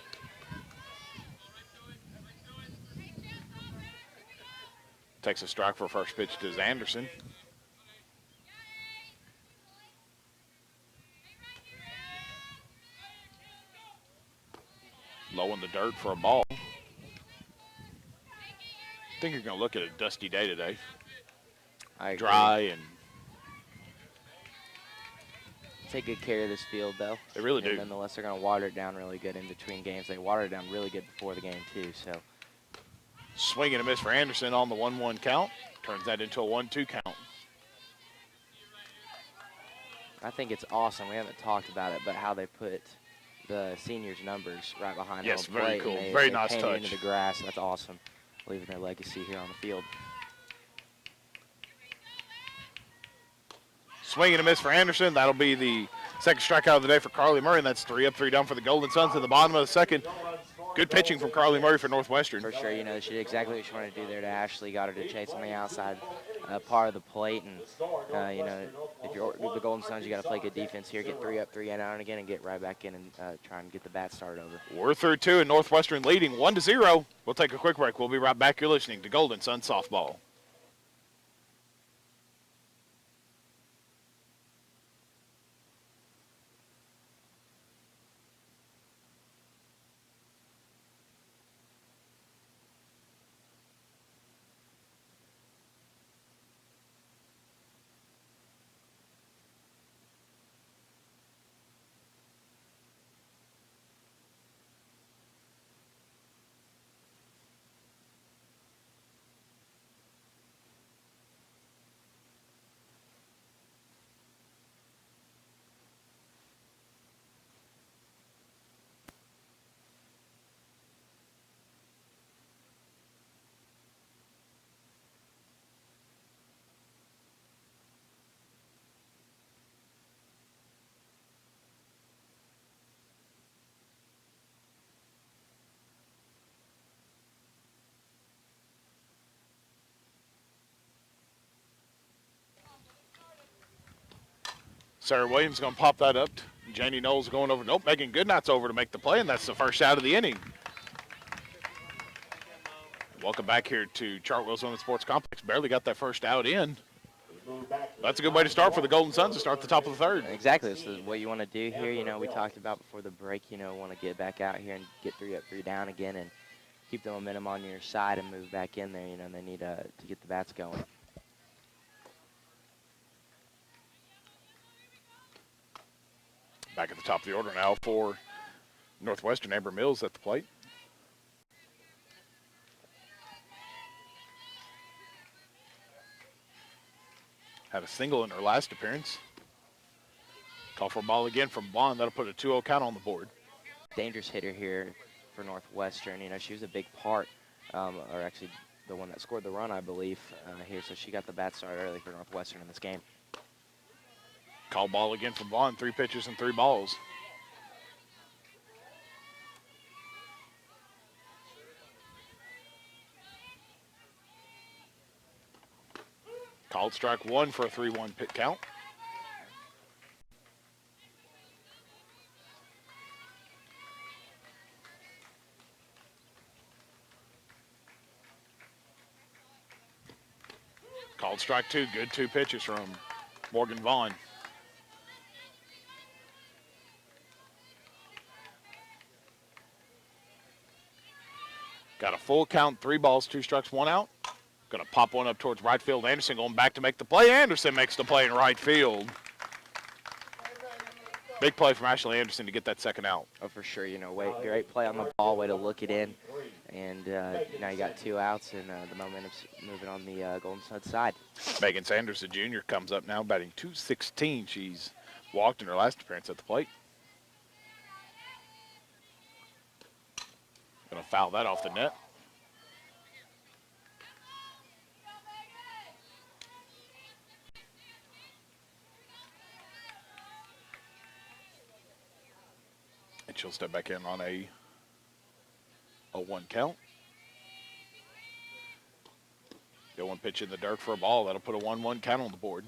A: Takes a strike for first pitch to Anderson. Low in the dirt for a ball. I think you're going to look at a dusty day today.
B: I agree.
A: Dry and
B: take good care of this field, though.
A: They really do.
B: Nonetheless, they're going to water it down really good in between games. They watered it down really good before the game, too. So
A: swing and a miss for Anderson on the 1-1 count. Turns that into a 1-2 count.
B: I think it's awesome. We haven't talked about it, but how they put the seniors' numbers right behind
A: Yes,
B: home
A: very
B: plate.
A: cool.
B: They
A: Very nice
B: paint it
A: touch.
B: into the grass. That's awesome. Leaving their legacy here on the field.
A: Swing and a miss for Anderson. That'll be the second strikeout of the day for Carly Murray, and that's 3 up, 3 down for the Golden Suns in the bottom of the second. Good pitching from Carly Murray for Northwestern.
B: For sure, she did exactly what she wanted to do there to Ashley. Got her to chase on the outside part of the plate. And, if you're the Golden Suns, you got to play good defense here. Get 3 up, 3 down again, and get right back in and try and get the bat started over.
A: We're through 2, and Northwestern leading 1-0. We'll take a quick break. We'll be right back. You're listening to Golden Suns Softball. Sarah Williams going to pop that up. Janie Knowles going over. Nope, Megan Goodnight's over to make the play, and that's the first out of the inning. Welcome back here to Chartwell's Women's Sports Complex. Barely got that first out in. That's a good way to start for the Golden Suns to start the top of the third.
B: Exactly. This is what you want to do here. You know, we talked about before the break, you know, want to get back out here and get 3 up, 3 down again and keep the momentum on your side and move back in there. You know, they need to get the bats going.
A: Back at the top of the order now for Northwestern, Amber Mills at the plate. Had a single in her last appearance. Call for a ball again from Vaughn. That'll put a 2-0 count on the board.
B: Dangerous hitter here for Northwestern. You know, she was a big part, or actually the one that scored the run, I believe, here. So she got the bat start early for Northwestern in this game.
A: Call ball again from Vaughn. 3 pitches and 3 balls. Called strike 1 for a 3-1 pit count. Called strike 2. Good 2 pitches from Morgan Vaughn. Got a full count, 3 balls, 2 strikes, 1 out. Going to pop one up towards right field. Anderson going back to make the play. Anderson makes the play in right field. Big play from Ashley Anderson to get that second out.
B: Oh, for sure. You know, great play on the ball, way to look it in. And now you got 2 outs, and the momentum's moving on the Golden Suns side.
A: Megan Sanders, the junior, comes up now batting .216. She's walked in her last appearance at the plate. Going to foul that off the net. And she'll step back in on a 0-1 count. The 0-1 pitch in the dirt for a ball. That'll put a 1-1 count on the board.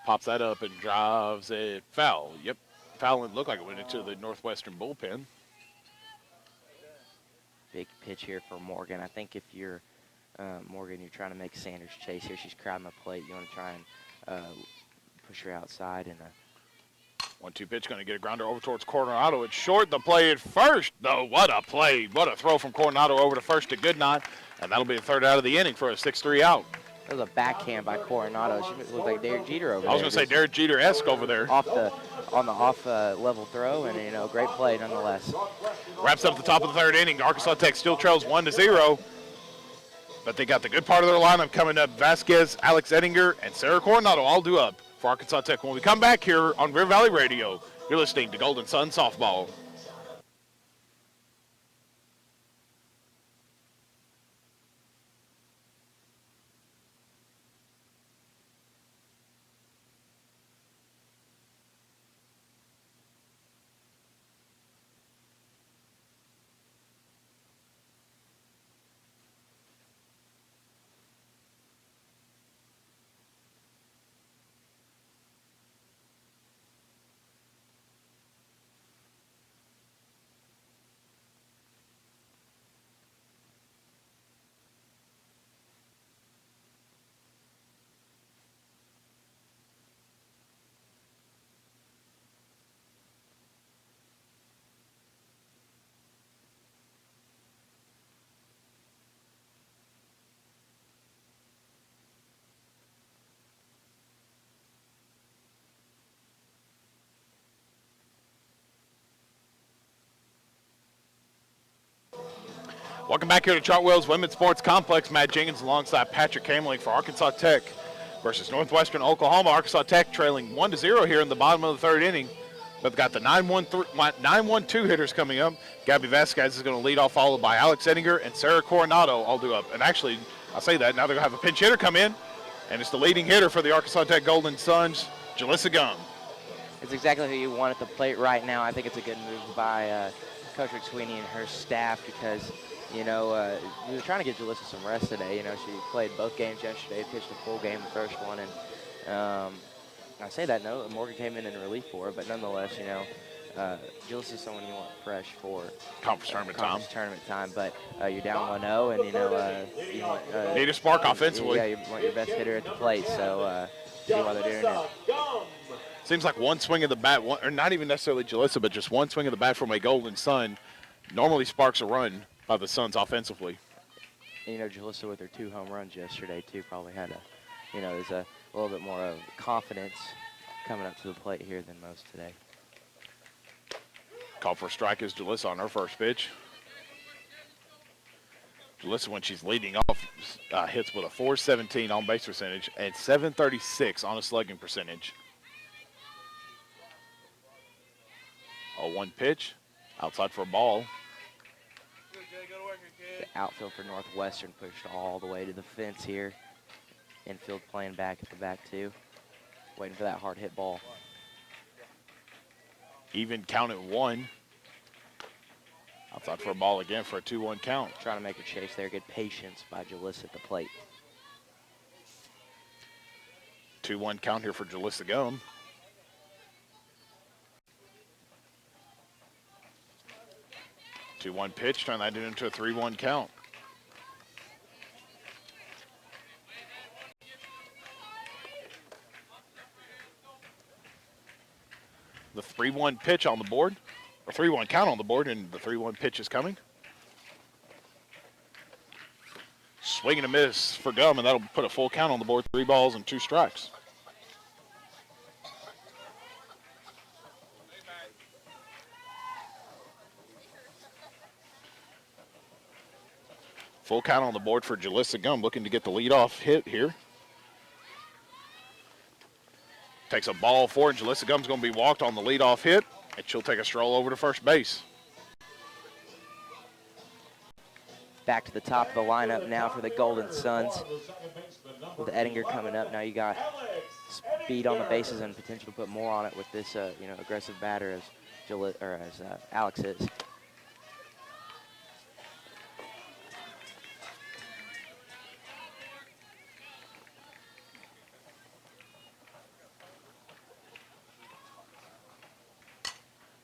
A: Pops that up and drives it foul. Yep, foul. It looked like it went into the Northwestern bullpen.
B: Big pitch here for Morgan. I think if you're Morgan, you're trying to make Sanders chase here. She's crowding the plate. You want to try and push her outside. And
A: 1-2 pitch, going to get a grounder over towards Coronado. It's short. The play at first, though. What a play. What a throw from Coronado over to first to Goodnight. And that'll be the third out of the inning for a 6-3 out.
B: that was a backhand by Coronado. She looked like Derek Jeter over there.
A: I was going to say Derek Jeter-esque over there.
B: On the off level throw, and, you know, great play nonetheless.
A: Wraps up the top of the third inning. Arkansas Tech still trails 1-0. But they got the good part of their lineup coming up. Vasquez, Alex Ettinger, and Sarah Coronado all due up for Arkansas Tech. When we come back here on River Valley Radio, you're listening to Golden Sun Softball. Welcome back here to Chartwell's Women's Sports Complex. Matt Jenkins alongside Patrick Kamerling for Arkansas Tech versus Northwestern Oklahoma. Arkansas Tech trailing 1-0 here in the bottom of the third inning. But they've got the 9-1-2 hitters coming up. Gabby Vasquez is going to lead off, followed by Alex Ettinger and Sarah Coronado all due up. And actually, I say that, now they're going to have a pinch hitter come in, and it's the leading hitter for the Arkansas Tech Golden Suns, Jalissa Gum.
B: It's exactly who you want at the plate right now. I think it's a good move by Coach McSweeney and her staff because, we were trying to give Jalissa some rest today. She played both games yesterday, pitched a full game the first one, and I say that note, Morgan came in relief for her, but nonetheless, Jalissa's someone you want fresh for
A: Conference
B: tournament time. But you're down 1-0, and you want
A: need a spark offensively.
B: Yeah, you want your best hitter at the plate. So see what they're doing.
A: Seems like one swing of the bat, or not even necessarily Jalissa, but just one swing of the bat from a Golden Sun normally sparks a run by the Suns offensively.
B: And, Jalissa with her 2 home runs yesterday too probably had there's a little bit more of confidence coming up to the plate here than most today.
A: Call for a strike is Jalissa on her first pitch. Jalissa, when she's leading off, hits with a .417 on base percentage and .736 on a slugging percentage. 0-1 pitch, outside for a ball.
B: The outfield for Northwestern pushed all the way to the fence here. Infield playing back at the back too, waiting for that hard hit ball.
A: Even count at 1. Outside for a ball again for a 2-1 count.
B: Trying to make a chase there. Good patience by Jalissa at the plate.
A: 2-1 count here for Jalissa Gum. Two-one pitch, turn that into a 3-1 count. The 3-1 pitch on the board, or 3-1 count on the board, and the 3-1 pitch is coming. Swing and a miss for Gum, and that'll put a full count on the board, 3 balls and 2 strikes. Full count on the board for Jalissa Gum, looking to get the leadoff hit here. Takes a ball forward. Jalissa Gum's going to be walked on the leadoff hit, and she'll take a stroll over to first base.
B: Back to the top of the lineup now for the Golden Suns. With Ettinger coming up, now you got speed on the bases and potential to put more on it with this, aggressive batter as Alex is.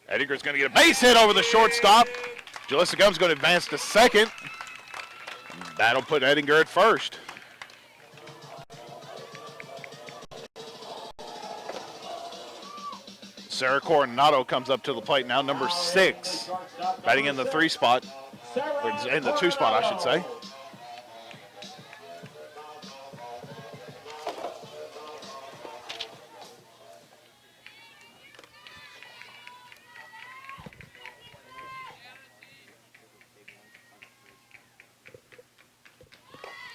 A: Ettinger's going to get a base hit over the shortstop. Jalissa Gum's going to advance to second. That'll put Ettinger at first. Sarah Coronado comes up to the plate now, number 6, batting in the 3 spot, or in the 2 spot, I should say.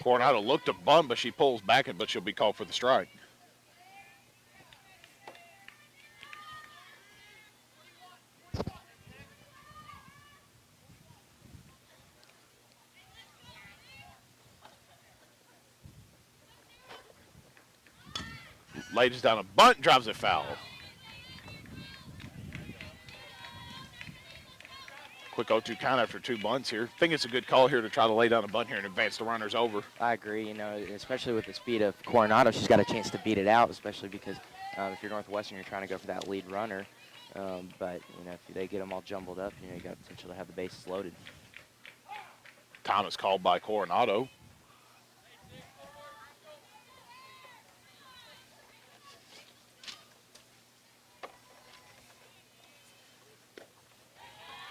A: Coronado looked to bunt, but she pulls back, but she'll be called for the strike. Lays down a bunt, drives it foul. Quick 0-2 count after 2 bunts here. I think it's a good call here to try to lay down a bunt here and advance the runners over.
B: I agree, especially with the speed of Coronado, she's got a chance to beat it out, especially because if you're Northwestern, you're trying to go for that lead runner. But, if they get them all jumbled up, you got potential to have the bases loaded.
A: Time is called by Coronado.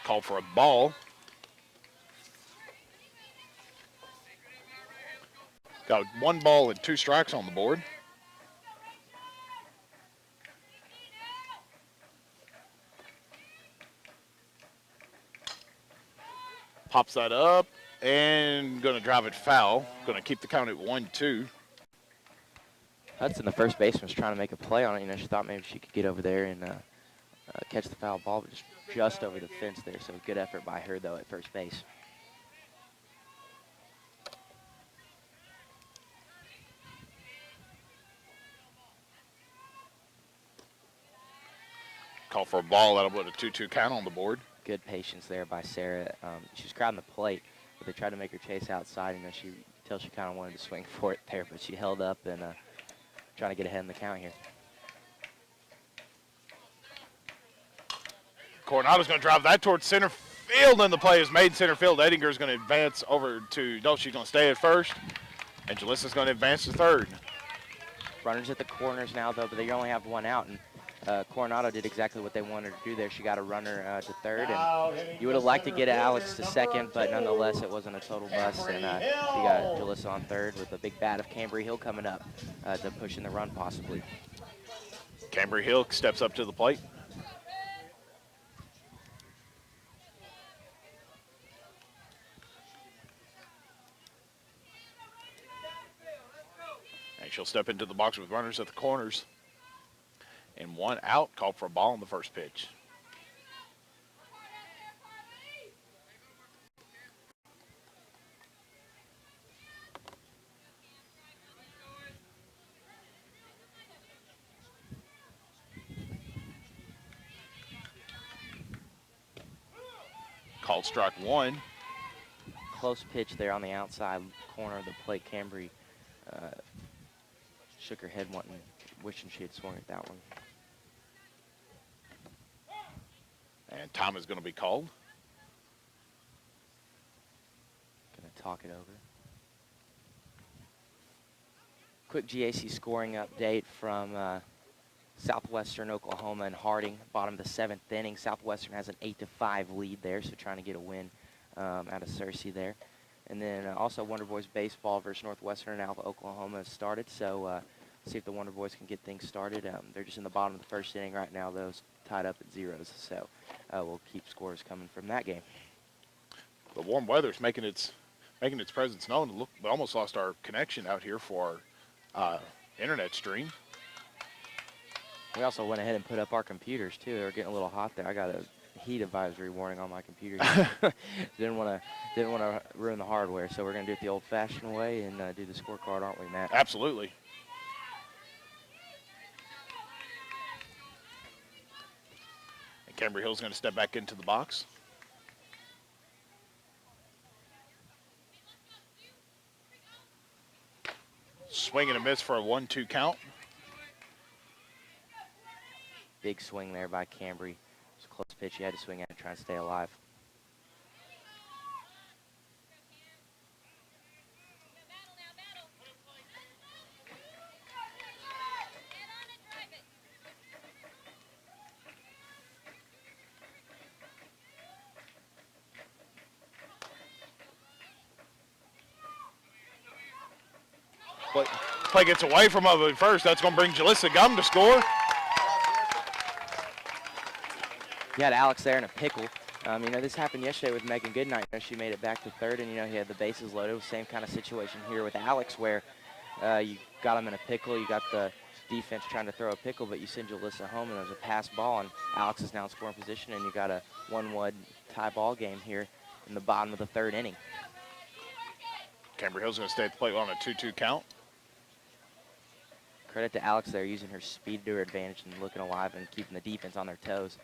A: Called for a ball. Got 1 ball and 2 strikes on the board. Pops that up and going to drive it foul. Going to keep the count at 1-2.
B: Hudson, the first baseman, was trying to make a play on it. She thought maybe she could get over there and catch the foul ball, but just over the fence there. So good effort by her, though, at first base.
A: Call for a ball. That'll put a 2-2 count on the board.
B: Good patience there by Sarah. She was crowding the plate, but they tried to make her chase outside. You know, she kind of wanted to swing for it there, but she held up and trying to get ahead in the count here.
A: Coronado's going to drive that towards center field, and the play is made center field. Edinger's going to advance over to, no, she's going to stay at first, and Jalissa's going to advance to third.
B: Runners at the corners now, though, but they only have one out, and Coronado did exactly what they wanted to do there. She got a runner to third, and you would have liked to get Alex to second, but nonetheless, it wasn't a total bust, and you got Jalissa on third with a big bat of Cambry Hill coming up to push in the run possibly.
A: Cambry Hill steps up to the plate. And she'll step into the box with runners at the corners. And one out, called for a ball on the first pitch. Called strike one.
B: Close pitch there on the outside corner of the plate. Cambry shook her head wishing she had swung at that one.
A: And time is going to be called.
B: Going to talk it over. Quick GAC scoring update from Southwestern Oklahoma and Harding. Bottom of the 7th inning. Southwestern has an 8-5 lead there, so trying to get a win out of Searcy there. And then also Wonder Boys baseball versus Northwestern and Alpha Oklahoma has started, so see if the Wonder Boys can get things started. They're just in the bottom of the 1st inning right now, those tied up at zeros, so we'll keep scores coming from that game.
A: The warm weather's making its presence known. Look, we almost lost our connection out here for our internet stream.
B: We also went ahead and put up our computers too. They were getting a little hot there. I got a heat advisory warning on my computer. didn't want to ruin the hardware, so we're gonna do it the old-fashioned way and do the scorecard, aren't we, Matt?
A: Absolutely. And Cambry Hill's going to step back into the box. Swing and a miss for a 1-2 count.
B: Big swing there by Cambry. It was a close pitch. He had to swing at it, trying to stay alive.
A: Play gets away from him at first. That's going to bring Jalissa Gum to score.
B: You had Alex there in a pickle. You know, this happened yesterday with Megan Goodnight. You know, she made it back to third, and, you know, he had the bases loaded. Same kind of situation here with Alex where you got him in a pickle. You got the defense trying to throw a pickle, but you send Jalissa home, and there's a pass ball, and Alex is now in scoring position, and you got a 1-1 tie ball game here in the bottom of the 3rd inning.
A: Cambry Hill's going to stay at the plate on a 2-2 count.
B: Credit to Alex there, using her speed to her advantage and looking alive and keeping the defense on their toes.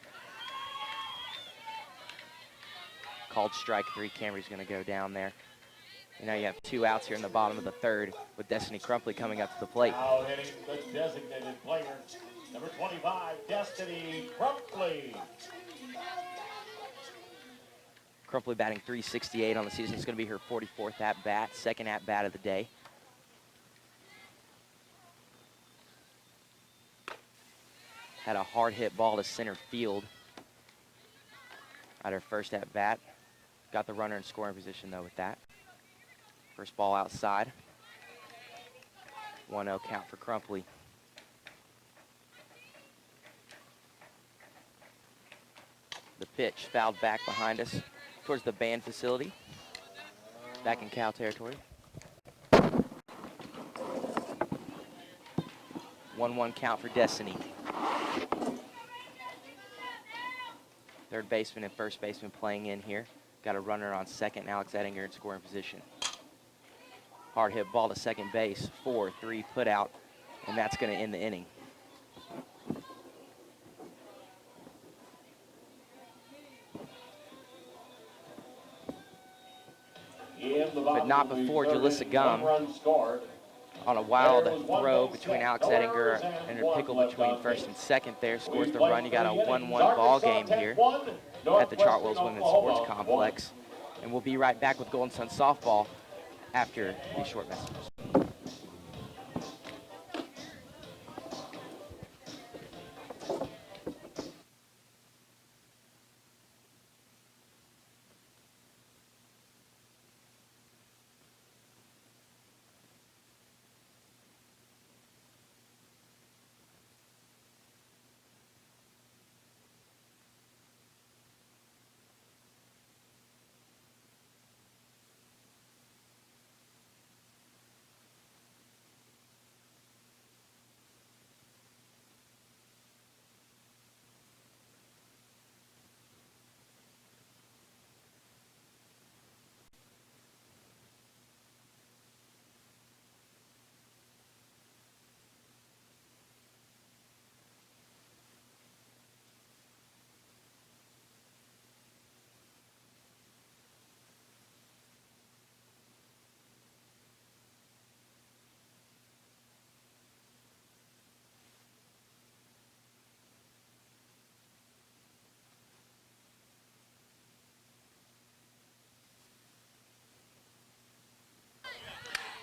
B: Called strike 3. Cambry's going to go down there. You know, you have 2 outs here in the bottom of the 3rd with Destiny Crumpley coming up to the plate.
D: Now hitting the designated player, number 25, Destiny Crumpley.
B: Crumpley batting .368 on the season. It's going to be her 44th at-bat, 2nd at-bat of the day. Had a hard hit ball to center field at her first at-bat. Got the runner in scoring position, though, with that. First ball outside. 1-0 count for Crumpley. The pitch fouled back behind us towards the band facility. Back in Cal territory. 1-1 count for Destiny. Third baseman and first baseman playing in here. Got a runner on second, Alex Ettinger in scoring position. Hard hit ball to second base, 4-3 put out, and that's going to end the inning. not before Jalissa Gum
D: One run scored.
B: on a wild throw between Alex Ettinger and a pickle between first and second there. Scores the run. You got a 1-1 ball game here at the Chartwells Women's Sports Complex. And we'll be right back with Golden Sun softball after these short messages.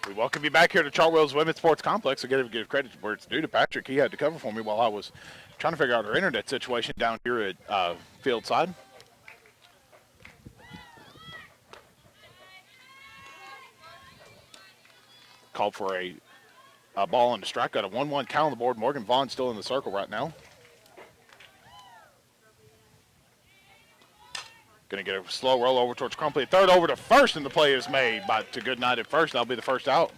A: We welcome you back here to Chartwells Women's Sports Complex. I got to give credit where it's due to Patrick. He had to cover for me while I was trying to figure out our internet situation down here at field side. Called for a ball on the strike. Got a 1-1 count on the board. Morgan Vaughn still in the circle right now. Going to get a slow roll over towards Crumpley. Third over to first, and the play is made to Goodnight at first. That'll be the first out.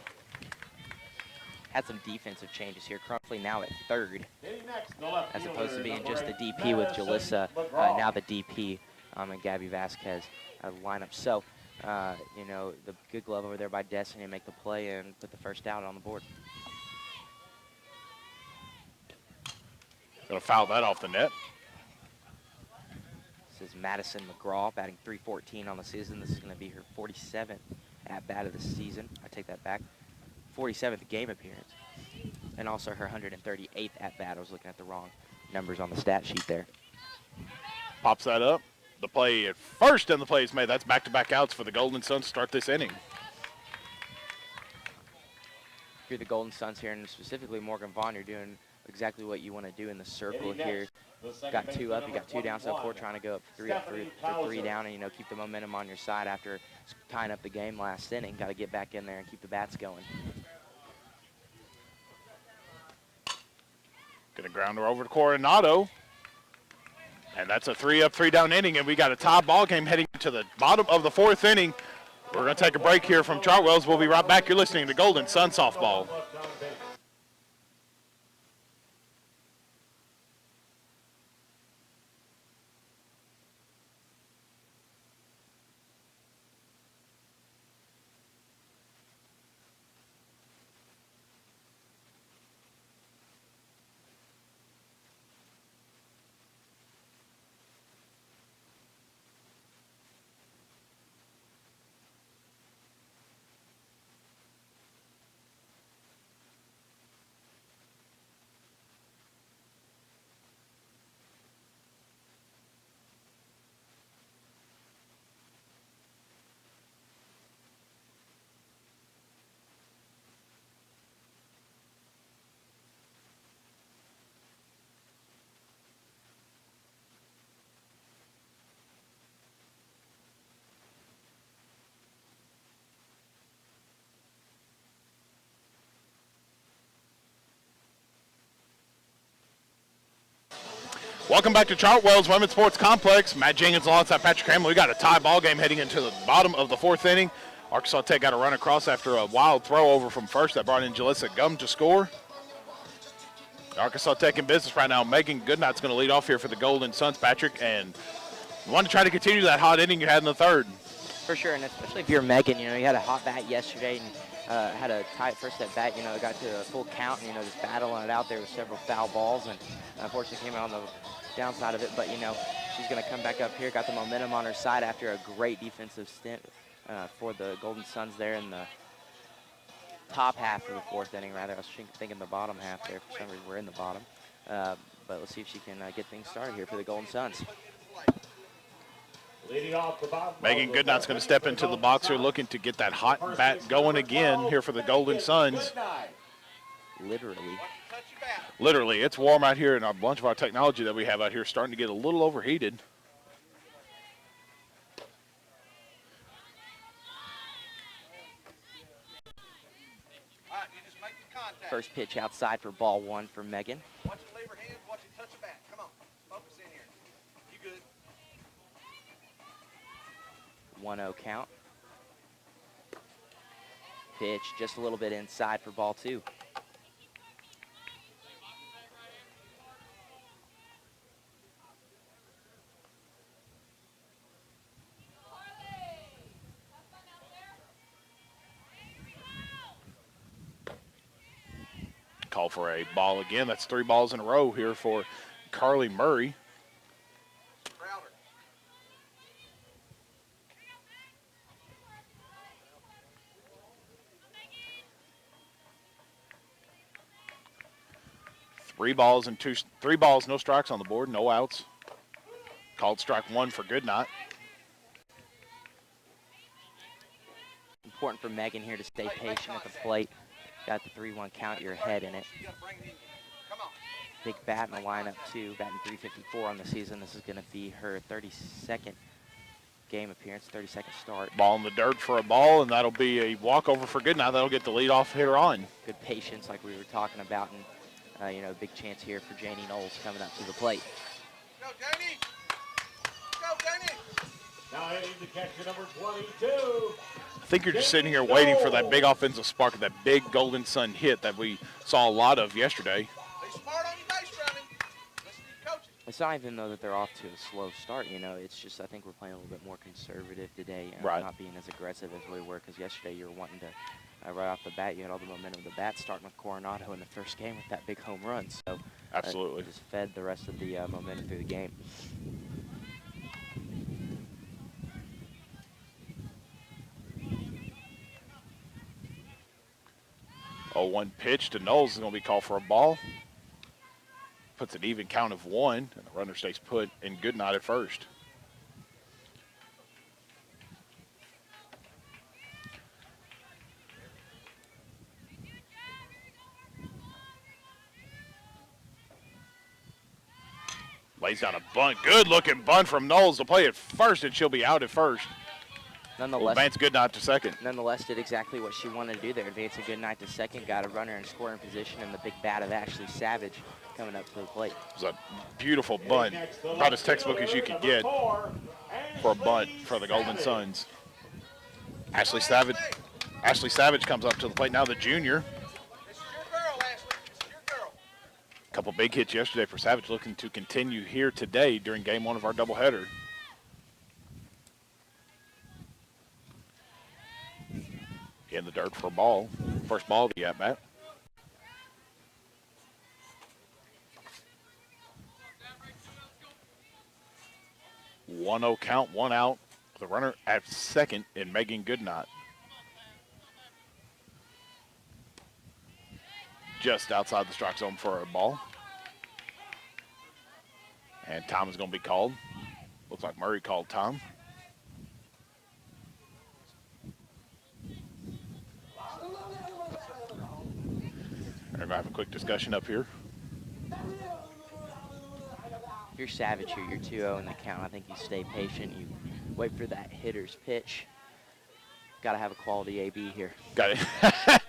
B: Had some defensive changes here. Crumpley now at third, as opposed to being just the DP with Jalissa. Now the DP and Gabby Vasquez line up. So, you know, the good glove over there by Destiny to make the play and put the first out on the board.
A: Going to foul that off the net.
B: This is Madison McGraw batting .314 on the season. This is going to be her 47th at-bat of the season. I take that back. 47th game appearance. And also her 138th at-bat. I was looking at the wrong numbers on the stat sheet there.
A: Pops that up. The play at first, and the play is made. That's back-to-back outs for the Golden Suns to start this inning.
B: If you're the Golden Suns here, and specifically Morgan Vaughn, you're doing exactly what you want to do in the circle here. Got two up, you got two down, so four trying to go up three down, and, you know, keep the momentum on your side after tying up the game last inning. Got to get back in there and keep the bats going.
A: Going to ground her over to Coronado. And that's a 3-up, 3-down inning, and we got a tie ball game heading to the bottom of the fourth inning. We're going to take a break here from Chartwells. We'll be right back. You're listening to Golden Sun Softball. Welcome back to Chartwells Women's Sports Complex. Matt Jenkins alongside Patrick Hamill. We got a tie ball game heading into the bottom of the fourth inning. Arkansas Tech got a run across after a wild throw over from first that brought in Jalissa Gum to score. Arkansas Tech in business right now. Megan Goodnight's going to lead off here for the Golden Suns, Patrick, and you want to try to continue that hot inning you had in the third.
B: For sure, and especially if you're Megan, you know, you had a hot bat yesterday and had a tight first at bat, you know, got to a full count and, you know, just battling it out there with several foul balls and unfortunately came out on the downside of it, but, you know, she's going to come back up here, got the momentum on her side after a great defensive stint for the Golden Suns there in the top half of the fourth inning, rather. I was thinking the bottom half there. For some reason, we're in the bottom. But let's see if she can get things started here for the Golden Suns.
D: Leading off the bottom.
A: Megan Goodnight's going to step into the box here, looking to get that hot bat going again here for the Golden Suns.
B: Literally,
A: it's warm out here, and a bunch of our technology that we have out here is starting to get a little overheated.
B: First pitch outside for ball one for Megan.
C: Watch it leave her hands, watch it touch the bat. Come on, focus in here. You good.
B: 1-0 count. Pitch just a little bit inside for ball two.
A: Call for a ball again. That's 3 balls in a row here for Carly Murray.
C: Crowder.
A: Three balls, no strikes on the board, no outs. Called strike one for Goodnight.
B: Important for Megan here to stay patient at the plate. Got the 3-1 count, you're ahead in it. Big bat in the lineup too, batting .354 on the season. This is going to be her 32nd game appearance, 32nd start.
A: Ball in the dirt for a ball, and that'll be a walkover for Goodnight. That'll get the leadoff hitter on.
B: Good patience like we were talking about, and you know, big chance here for Janie Knowles coming up to the plate.
C: Go, Janie! Go, Janie!
D: Now hitting the catcher number 22.
A: I think you're just sitting here waiting for that big offensive spark, that big Golden Sun hit that we saw a lot of yesterday.
C: Be smart on your base running. Listen to your coaches.
B: It's not even though that they're off to a slow start, you know, it's just I think we're playing a little bit more conservative today,
A: Right.
B: Not being as aggressive as we were, because yesterday you were wanting to, right off the bat, you had all the momentum of the bat starting with Coronado in the first game with that big home run. So
A: Absolutely.
B: just fed the rest of the momentum through the game.
A: Oh, 1 pitch to Knowles is going to be called for a ball. Puts an even count of 1, and the runner stays put in Goodnight at first. Lays down a bunt. Good-looking bunt from Knowles to play at first, and she'll be out at first.
B: Nonetheless,
A: Advance Goodnight to second.
B: Nonetheless, did exactly what she wanted to do there. Advancing Goodnight to second, got a runner in scoring position, and the big bat of Ashley Savage coming up to the plate.
A: It was a beautiful bunt, about as textbook as you could get for a bunt for the Golden Suns. Ashley Savage comes up to the plate now, the junior.
C: This is your girl, Ashley. This is your girl.
A: Couple big hits yesterday for Savage, looking to continue here today during game 1 of our doubleheader. In the dirt for a ball. First ball of the at-bat. One 0 count, 1 out. The runner at second in Megan Goodnight. Just outside the strike zone for a ball. And time is going to be called. Looks like Murray called time. We're going to have a quick discussion up here.
B: If you're Savage here, you're 2-0 in the count. I think you stay patient. You wait for that hitter's pitch. Got to have a quality AB here.
A: Got it.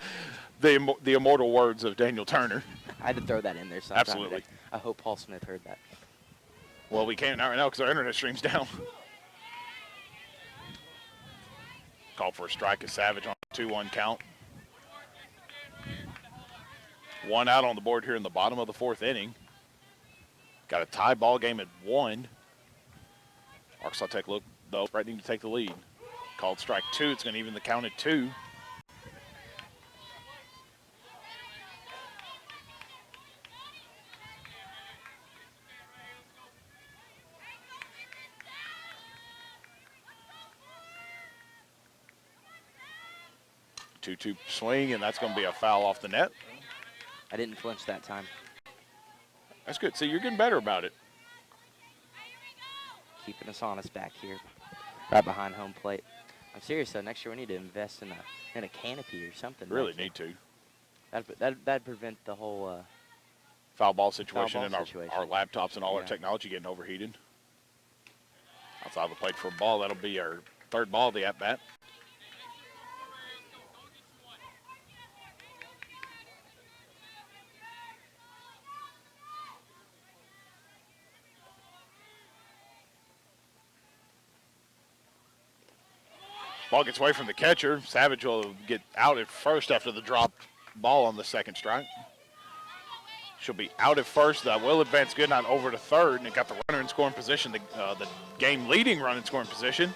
A: The immortal words of Daniel Turner.
B: I had to throw that in there sometime.
A: Absolutely.
B: Today. I hope Paul Smith heard that.
A: Well, we can't right now because our internet stream's down. Call for a strike is Savage on a 2-1 count. 1 out on the board here in the bottom of the 4th inning. Got a tie ball game at 1. Arkansas Tech look, though, threatening to take the lead. Called strike 2. It's going to even the count at 2. 2-2 swing, and that's going to be a foul off the net.
B: I didn't flinch that time.
A: That's good. See, you're getting better about it.
B: Keeping us honest back here, right behind home plate. I'm serious though. Next year we need to invest in a canopy or something.
A: Really need to.
B: That'd prevent the whole
A: Foul ball situation and
B: situation.
A: our laptops and all our technology getting overheated. Outside the plate for a ball. That'll be our third ball of the at-bat. Ball gets away from the catcher. Savage will get out at first after the dropped ball on the second strike. She'll be out at first. That will advance Goodnight over to third, and it got the runner in scoring position, the game-leading run in scoring position.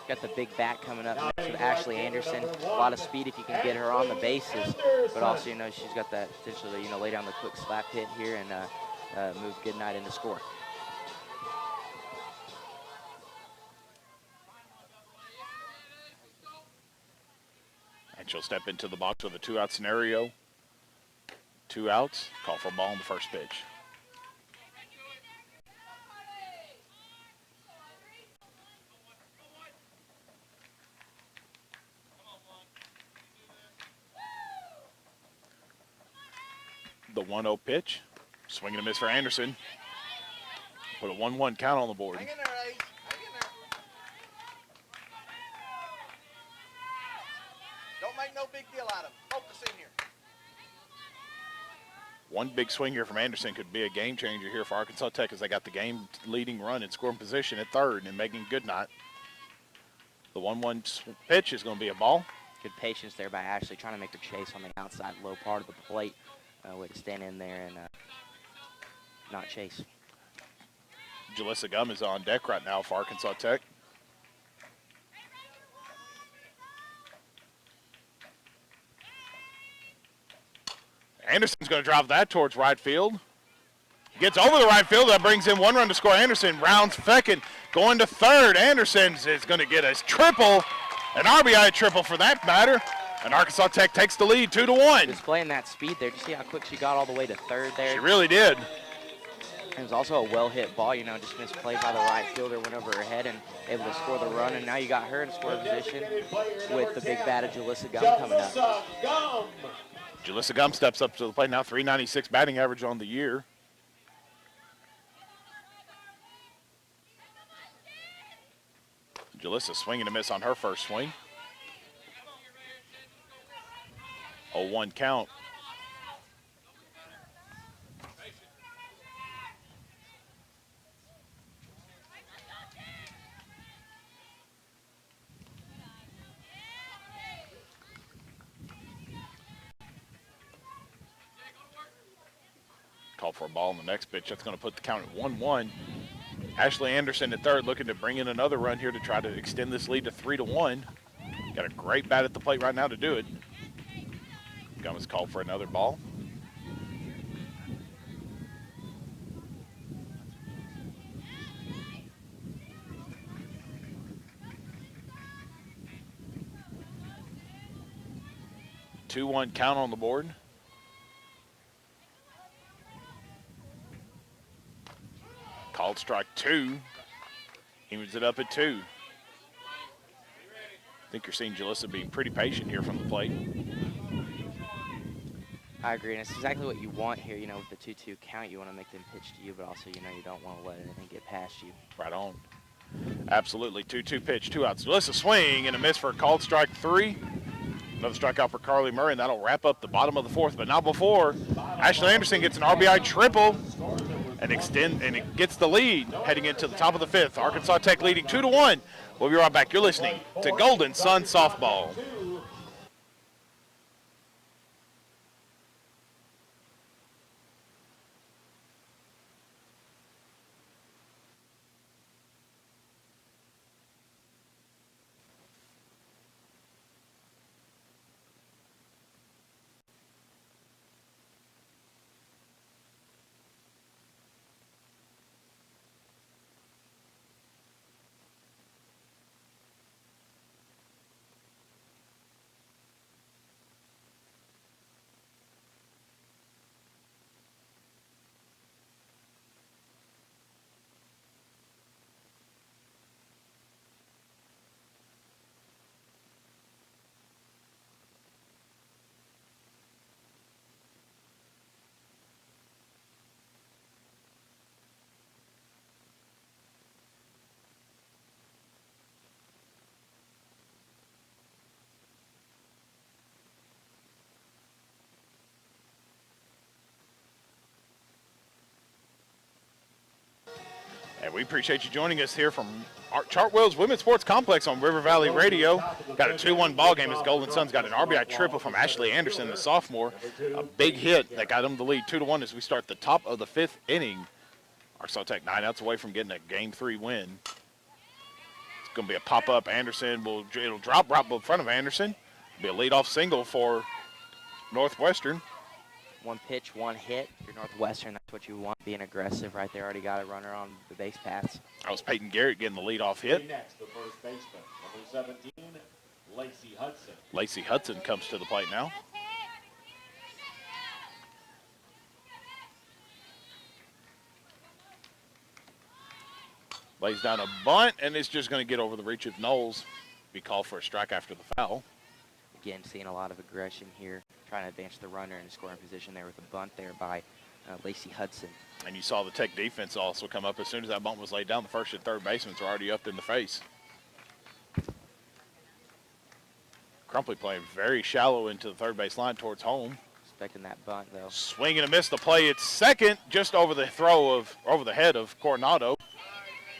B: Got the big bat coming up next with Ashley Anderson. A lot of speed if you can get her on the bases, but also, you know, she's got that potential to, you know, lay down the quick slap hit here and move Goodnight into score.
A: And she'll step into the box with a 2-out scenario. 2 outs. Call for a ball on the first pitch. The 1-0 pitch. Swing and a miss for Anderson. Put a 1-1 count on the board.
C: Hang in there, Ace. Hang in there. Don't make no big deal out of it. Focus in here.
A: One big swing here from Anderson could be a game changer here for Arkansas Tech as they got the game leading run in scoring position at third and making Goodnight. The 1-1 pitch is going to be a ball.
B: Good patience there by Ashley, trying to make her chase on the outside low part of the plate. Way to stand in there and not chase.
A: Jalissa Gum is on deck right now for Arkansas Tech. Anderson's going to drive that towards right field. Gets over the right field. That brings in 1 run to score. Anderson rounds second, going to third. Anderson is going to get a triple, an RBI triple for that matter. And Arkansas Tech takes the lead 2-1.
B: Displaying that speed there. Did you see how quick she got all the way to third there?
A: She really did.
B: It was also a well-hit ball, you know, just misplayed by the right fielder, went over her head and able to score the run. And now you got her in scoring position with the big bat of Jalissa Gum coming up.
A: Jalissa Gum steps up to the plate now, 396 batting average on the year. Jalissa swinging a miss on her first swing. 0-1 count. Call for a ball on the next pitch. That's going to put the count at 1-1. Ashley Anderson at third, looking to bring in another run here to try to extend this lead to 3-1. Got a great bat at the plate right now to do it. Gum is called for another ball. A 2-1 count on the board. Called strike 2. He moves it up at 2. I think you're seeing Jalissa being pretty patient here from the plate.
B: I agree, and it's exactly what you want here. You know, with the 2-2 count, you want to make them pitch to you, but also, you know, you don't want to let anything get past you.
A: Right on. Absolutely. 2-2 pitch, 2 outs. Jalissa swing and a miss for a called strike 3. Another strikeout for Carly Murray, and that'll wrap up the bottom of the fourth. But not before Ashley Anderson gets an RBI triple and it gets the lead heading into the top of the fifth. Arkansas Tech leading 2-1. We'll be right back. You're listening to Golden Sun Softball. And we appreciate you joining us here from our Chartwell's Women's Sports Complex on River Valley Radio. Got a 2-1 ball game as Golden Suns got an RBI triple from Ashley Anderson, the sophomore. A big hit that got them the lead 2-1 as we start the top of the 5th inning. Arkansas Tech 9 outs away from getting a Game 3 win. It's going to be a pop-up. Anderson it'll drop right in front of Anderson. It'll be a leadoff single for Northwestern.
B: One pitch, one hit. If you're Northwestern, that's what you want, being aggressive right there. Already got a runner on the base paths.
A: That was Peyton Garrett getting the leadoff hit.
D: Next, the first baseman, number 17, Lacey Hudson.
A: Lacey Hudson comes to the plate now. Lays down a bunt, and it's just going to get over the reach of Knowles. Be called for a strike after the foul.
B: Again, seeing a lot of aggression here, trying to advance the runner in a scoring position there with a bunt there by Lacey Hudson.
A: And you saw the Tech defense also come up. As soon as that bunt was laid down, the first and third basemen were already up in the face. Crumpley playing very shallow into the third base line towards home.
B: Expecting that bunt, though.
A: Swing and a miss. The play at second, just over the head of Coronado.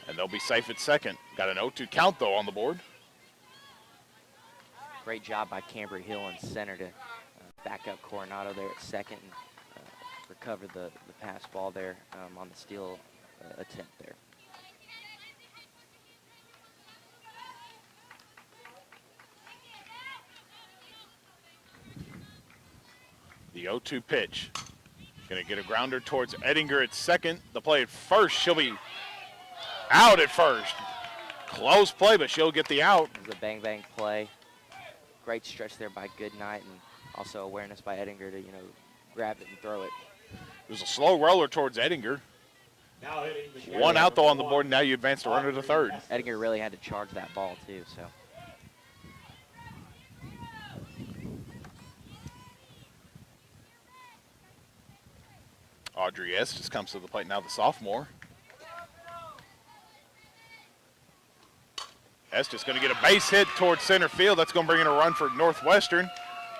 A: And they'll be safe at second. Got an 0-2 count, though, on the board.
B: Great job by Cambry Hill in center to back up Coronado there at second and recover the pass ball there on the steal attempt there.
A: The 0-2 pitch. Going to get a grounder towards Ettinger at second. The play at first. She'll be out at first. Close play, but she'll get the out.
B: It was a bang-bang play. Great stretch there by Goodnight, and also awareness by Ettinger to, grab it and throw it.
A: It was a slow roller towards Ettinger.
D: Now hitting the
A: One out, though, on the board, and now you advance the runner to third.
B: Ettinger really had to charge that ball, too, so.
A: Audrey Estes comes to the plate now, the sophomore. Estes going to get a base hit towards center field. That's going to bring in a run for Northwestern.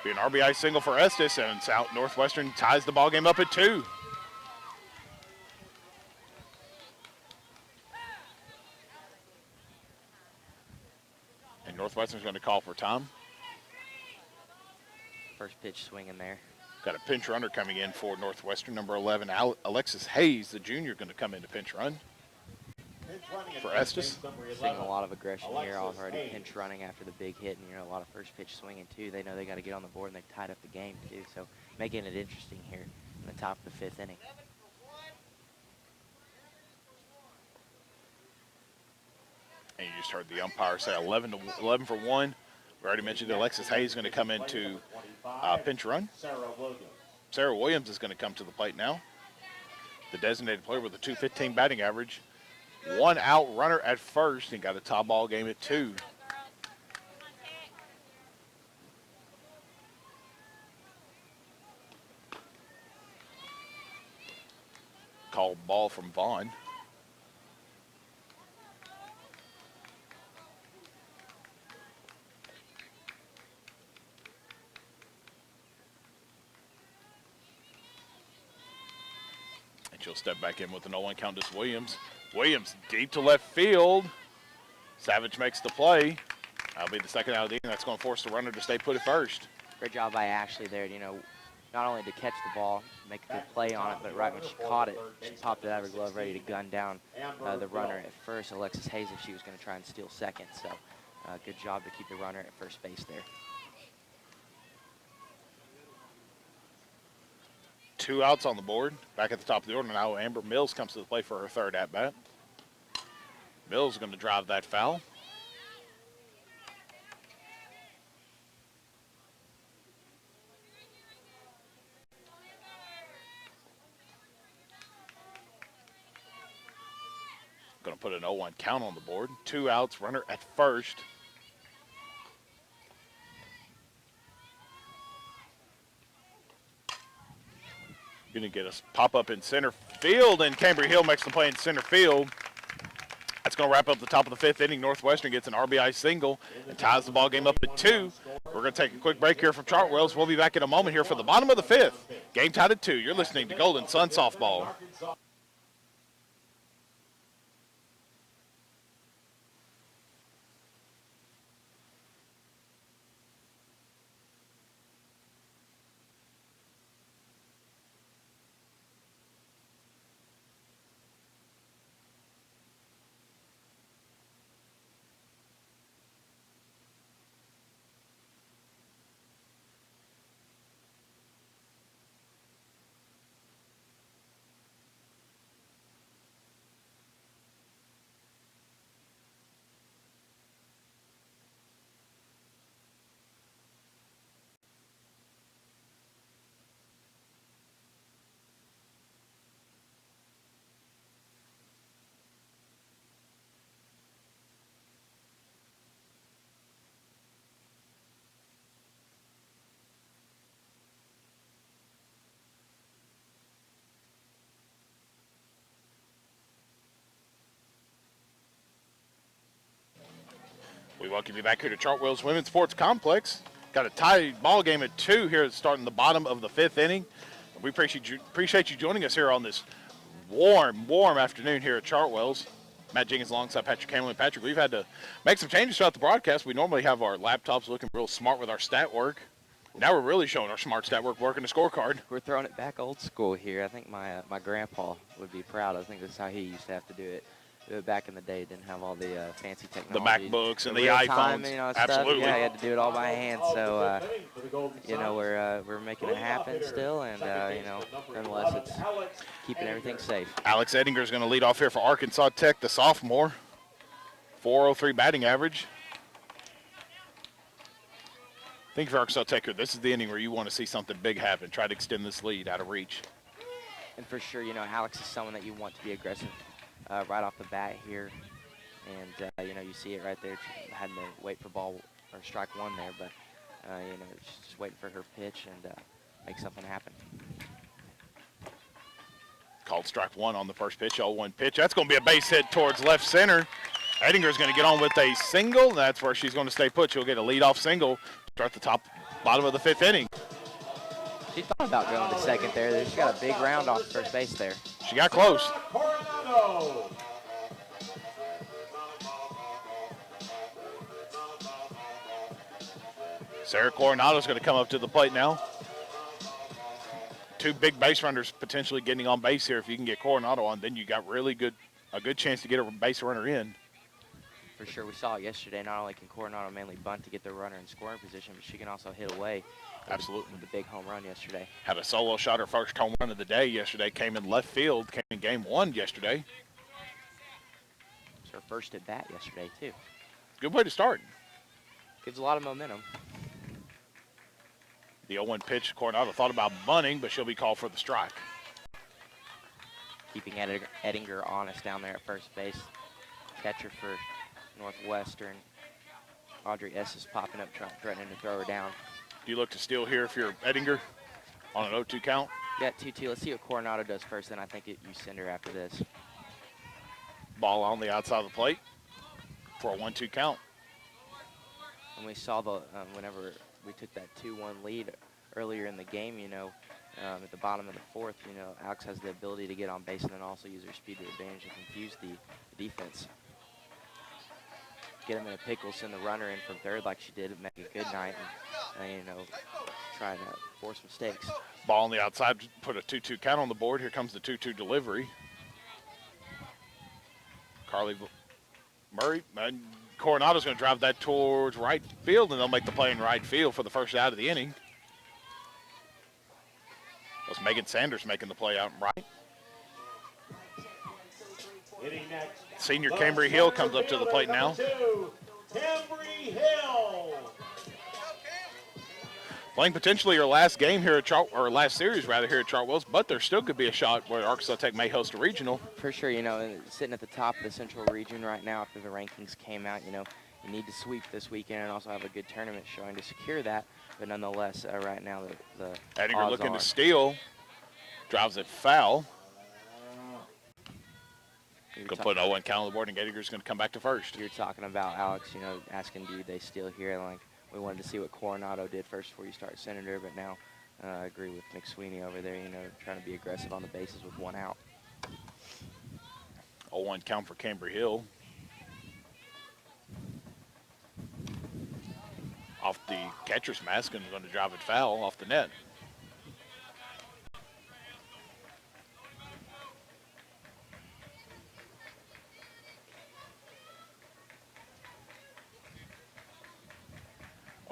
A: Be an RBI single for Estes, and Northwestern ties the ball game up at 2. And Northwestern's going to call for time.
B: First pitch swinging there.
A: Got a pinch runner coming in for Northwestern, number 11, Alexis Hayes, the junior, going to come in to pinch run for Estes.
B: Seeing a lot of aggression here, already pinch running after the big hit, and a lot of first pitch swinging too. They know they got to get on the board, and they've tied up the game too. So making it interesting here in the top of the 5th inning.
A: And you just heard the umpire say 11 for 1. We already mentioned that Alexis Hayes is going to come into pinch run. Sarah Williams is going to come to the plate now. The designated player with a .215 batting average. 1 out runner at first, and got a tie ball game at 2. Called ball from Vaughn. And she'll step back in with an 0-1 count to Williams. Williams deep to left field. Savage makes the play. That'll be the second out of the inning. That's going to force the runner to stay put at first.
B: Great job by Ashley there, not only to catch the ball, make a good play on it, but right when she caught it, she popped it out of her glove ready to gun down the runner at first, Alexis Hayes, if she was going to try and steal second. So good job to keep the runner at first base there.
A: 2 outs on the board. Back at the top of the order now, Amber Mills comes to the plate for her third at-bat. Mills is going to drive that foul. Going to put an 0-1 count on the board. 2 outs, runner at first. Going to get a pop-up in center field, and Cambry Hill makes the play in center field. That's going to wrap up the top of the 5th inning. Northwestern gets an RBI single and ties the ball game up at 2. We're going to take a quick break here from Chartwell's. We'll be back in a moment here for the bottom of the 5th. Game tied at 2. You're listening to Golden Sun Softball. welcome you back here to Chartwell's Women's Sports Complex. Got a tied ball game at 2 here starting the bottom of the 5th inning. We appreciate you joining us here on this warm afternoon here at Chartwell's. Matt Jenkins alongside Patrick Cameron. Patrick, we've had to make some changes throughout the broadcast. We normally have our laptops looking real smart with our stat work. Now we're really showing our smart stat work working the scorecard.
B: We're throwing it back old school here. I think my grandpa would be proud. I think this is how he used to have to do it. Back in the day, didn't have all the fancy technology.
A: The MacBooks and the
B: real
A: iPhones.
B: Time,
A: Absolutely.
B: Stuff. Yeah, you had to do it all by hand. So, we're making it happen still, and nonetheless, it's keeping everything safe.
A: Alex Edinger is going to lead off here for Arkansas Tech, the sophomore. 403 batting average. I think for Arkansas Tech here, this is the inning where you want to see something big happen. Try to extend this lead out of reach.
B: And for sure, Alex is someone that you want to be aggressive right off the bat here. And, you see it right there. She had to wait for ball or strike one there, but, she's just waiting for her pitch and make something happen.
A: Called strike one on the first pitch, 0-1 pitch. That's going to be a base hit towards left center. Edinger is going to get on with a single. That's where she's going to stay put. She'll get a leadoff single, start the bottom of the 5th inning.
B: She thought about going to second there. She got a big round off first base there.
A: She got close.
D: Coronado.
A: Sarah Coronado's going to come up to the plate now. 2 big base runners potentially getting on base here. If you can get Coronado on, then you got a good chance to get a base runner in.
B: For sure, we saw it yesterday. Not only can Coronado mainly bunt to get the runner in scoring position, but she can also hit away.
A: Absolutely.
B: With the big home run yesterday.
A: Had a solo shot, her first home run of the day yesterday. Came in left field, came in game 1 yesterday.
B: It's her first at bat yesterday, too.
A: Good way to start.
B: Gives a lot of momentum.
A: The 0-1 pitch, Coronado thought about bunting, but she'll be called for the strike.
B: Keeping Edinger honest down there at first base. Catcher for Northwestern. Audrey S. is popping up, threatening to throw her down.
A: Do you look to steal here if you're Edinger on an 0-2 count?
B: Yeah, 2-2. Let's see what Coronado does first, then I think you send her after this.
A: Ball on the outside of the plate for a 1-2 count.
B: And we saw whenever we took that 2-1 lead earlier in the game, at the bottom of the 4th, Alex has the ability to get on base and then also use her speed to advantage and confuse the defense. Get him in a pickle, send the runner in from third like she did, and make a good night, and try to force mistakes.
A: Ball on the outside, put a 2-2 count on the board. Here comes the 2-2 delivery. Carly Murray, Coronado's going to drive that towards right field, and they'll make the play in right field for the first out of the inning. That's Megan Sanders making the play out in right.
D: Hitting next.
A: Senior Cambry Hill comes up to the plate now.
D: Cambry Hill.
A: Playing potentially her last game here at last series rather here at Chartwell's, but there still could be a shot where Arkansas Tech may host a regional.
B: For sure, sitting at the top of the Central region right now after the rankings came out, you need to sweep this weekend and also have a good tournament showing to secure that. But nonetheless, right now the
A: Edinger
B: odds
A: looking
B: are.
A: to steal, drives it foul. Going to put an 0-1 count on the board, and Edinger's going to come back to first.
B: You're talking about Alex, asking do they steal here? Like we wanted to see what Coronado did first before you start sending her, but now I agree with McSweeney over there. Trying to be aggressive on the bases with 1 out.
A: 0-1 count for Cambry Hill. Off the catcher's mask and going to drive it foul off the net.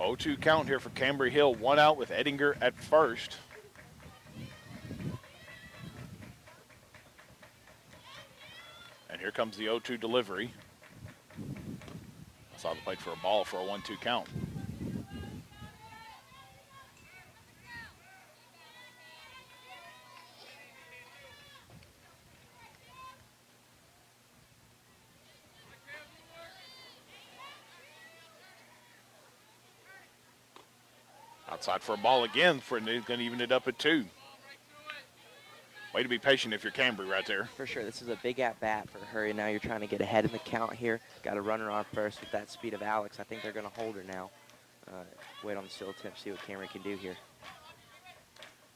A: Oh, 0-2 count here for Cambry Hill. 1 out with Edinger at first. And here comes the 0-2 delivery. Saw the plate for a ball for a 1-2 count. Outside for a ball again, he's going to even it up at 2. Way to be patient if you're Cambry right there.
B: For sure, this is a big at-bat for her, and now you're trying to get ahead in the count here. Got a runner on first with that speed of Alex. I think they're going to hold her now. Wait on the still attempt, see what Cambry can do here.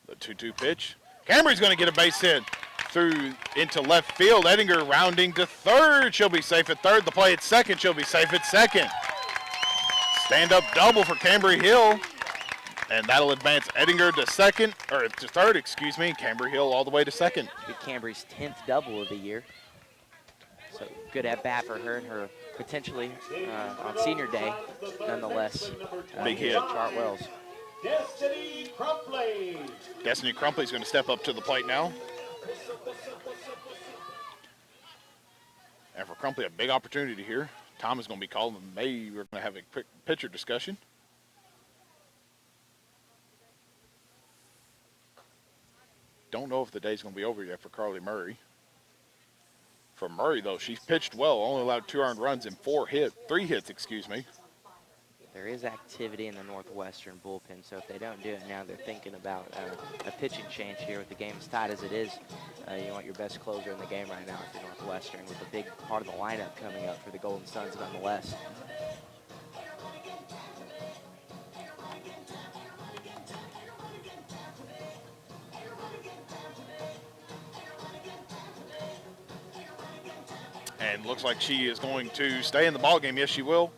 A: The 2-2 pitch. Cambry's going to get a base hit through into left field. Ettinger rounding to third. She'll be safe at third. The play at second. She'll be safe at second. Stand-up double for Cambry Hill. And that'll advance Ettinger to second, or to third, excuse me. Cambry Hill all the way to second.
B: Be Cambry's 10th double of the year. So good at bat for her and her potentially on senior day, nonetheless.
A: Big hit.
B: Chartwell's.
D: Destiny Crumpley.
A: Destiny Crumpley's going to step up to the plate now. And for Crumpley, a big opportunity here. Tom is going to be called, and we're going to have a quick pitcher discussion. Don't know if the day's going to be over yet for Carly Murray. For Murray, though, she's pitched well. Only allowed 2 earned runs and 3 hits, excuse me.
B: There is activity in the Northwestern bullpen, so if they don't do it now, they're thinking about a pitching change here with the game as tight as it is. You want your best closer in the game right now for Northwestern with a big part of the lineup coming up for the Golden Suns nonetheless.
A: And looks like she is going to stay in the ballgame. Yes, she will.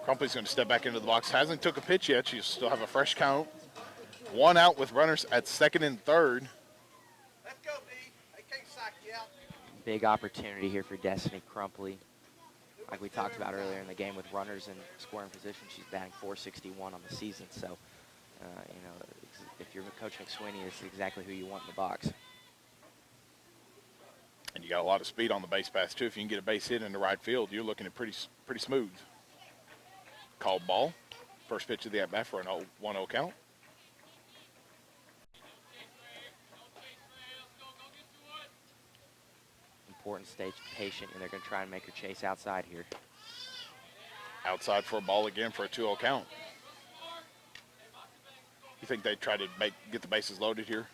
A: Crumpley's going to step back into the box. Hasn't took a pitch yet. She'll still have a fresh count. 1 out with runners at second and third.
C: Let's go, B. They can't psych you out.
B: Big opportunity here for Destiny Crumpley. Like we talked about earlier in the game with runners in scoring position, she's batting .461 on the season. So, you know, if you're Coach McSweeney, it's exactly who you want in the box.
A: And you got a lot of speed on the base pass, too. If you can get a base hit in the right field, you're looking at pretty smooth. Called ball. First pitch of the at-bat for an 1-0 count.
B: Important to stay patient, and they're going to try and make her chase outside here.
A: Outside for a ball again for a 2-0 count. You think they try to get the bases loaded here?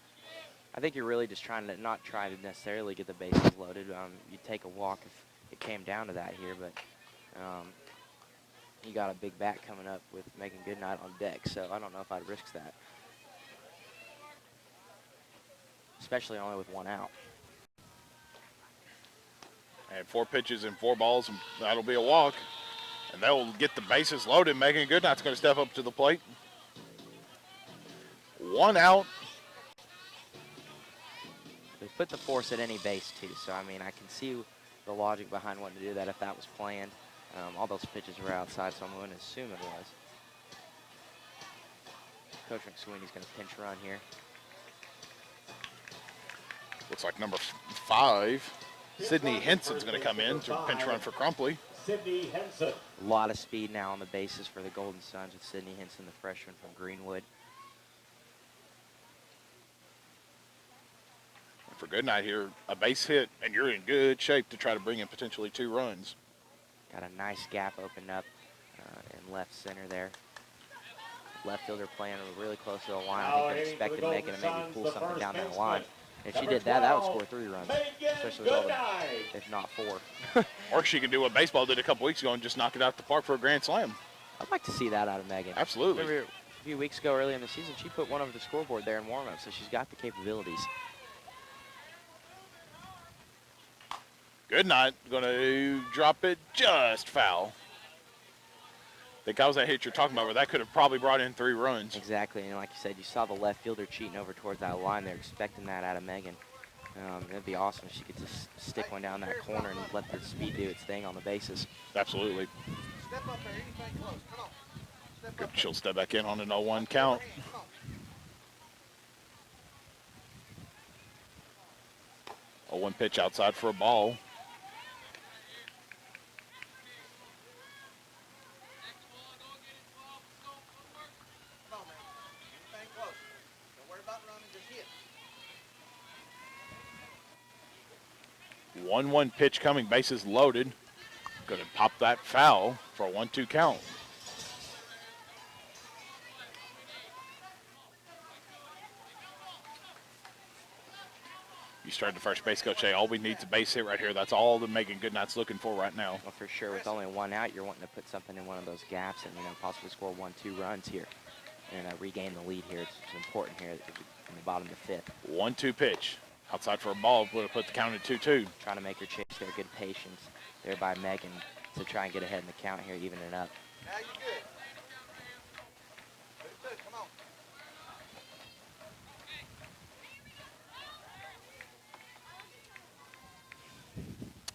B: I think you're really just trying to not try to necessarily get the bases loaded. You'd take a walk if it came down to that here, but you got a big bat coming up with Megan Goodnight on deck, so I don't know if I'd risk that. Especially only with 1 out.
A: And 4 pitches and 4 balls, and that'll be a walk. And they'll get the bases loaded. Megan Goodnight's going to step up to the plate. 1 out.
B: They put the force at any base, too, so, I mean, I can see the logic behind wanting to do that if that was planned. All those pitches were outside, so I'm going to assume it was. Coach McSweeney's going to pinch run here.
A: Looks like number 5, Sydney Henson's going to come in to pinch run for Crumpley.
D: Sydney Henson.
B: A lot of speed now on the bases for the Golden Suns with Sydney Henson, the freshman from Greenwood.
A: For Goodnight here, a base hit, and you're in good shape to try to bring in potentially 2 runs.
B: Got a nice gap opened up in left center there. Left fielder playing really close to the line. I think they expected Megan to maybe pull something down that line. If she did that, that would score 3 runs, especially with all the, if not 4.
A: Or she could do what baseball did a couple weeks ago and just knock it out the park for a grand slam.
B: I'd like to see that out of Megan.
A: Absolutely.
B: Remember a few weeks ago early in the season, she put one over the scoreboard there in warm-up, so she's got the capabilities.
A: Goodnight going to drop it just foul. I think that was that hit you're talking about where that could have probably brought in 3 runs.
B: Exactly, and like you said, you saw the left fielder cheating over towards that line. They're expecting that out of Megan. It'd be awesome if she could just stick one down that corner and let the speed do its thing on the bases.
A: Absolutely.
C: Step up there, anything close. Come on. Step up.
A: She'll step back in on an 0-1 count.
C: Come on.
A: 0-1 pitch outside for a ball.
C: Come on, man. Anything close. Don't worry about running, just hit.
A: 1-1 pitch coming, bases loaded. Going to pop that foul for a 1-2 count. You started the first base coach say, all we need is a base hit right here. That's all that Megan Goodnight's looking for right now.
B: Well, for sure, with only one out, you're wanting to put something in one of those gaps and, possibly score 1-2 runs here and regain the lead here. It's important here in the bottom of the fifth.
A: 1-2 pitch. Outside for a ball, would have put the count at 2-2.
B: Trying to make her chase there. Good patience there by Megan to try and get ahead in the count here, even it up.
C: Now you're good. 2-2, come on.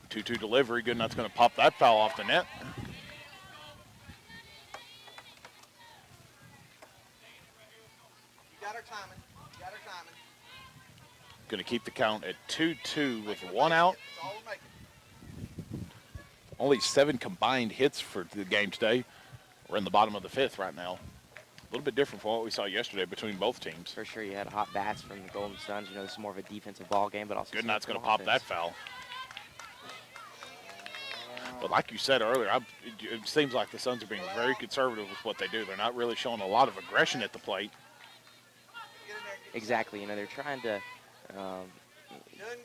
A: 2-2 delivery. Goodnight's going to pop that foul off the net.
C: You got her timing. You got her timing.
A: Going to keep the count at 2-2 with one out.
C: That's all we're making.
A: Only 7 combined hits for the game today. We're in the bottom of the fifth right now. A little bit different from what we saw yesterday between both teams.
B: For sure, you had hot bats from the Golden Suns. This is more of a defensive ball game, but also
A: Goodnight's going to
B: some
A: pop that foul. But like you said earlier, it seems like the Suns are being very conservative with what they do. They're not really showing a lot of aggression at the plate.
B: Exactly. They're trying to,
C: Doing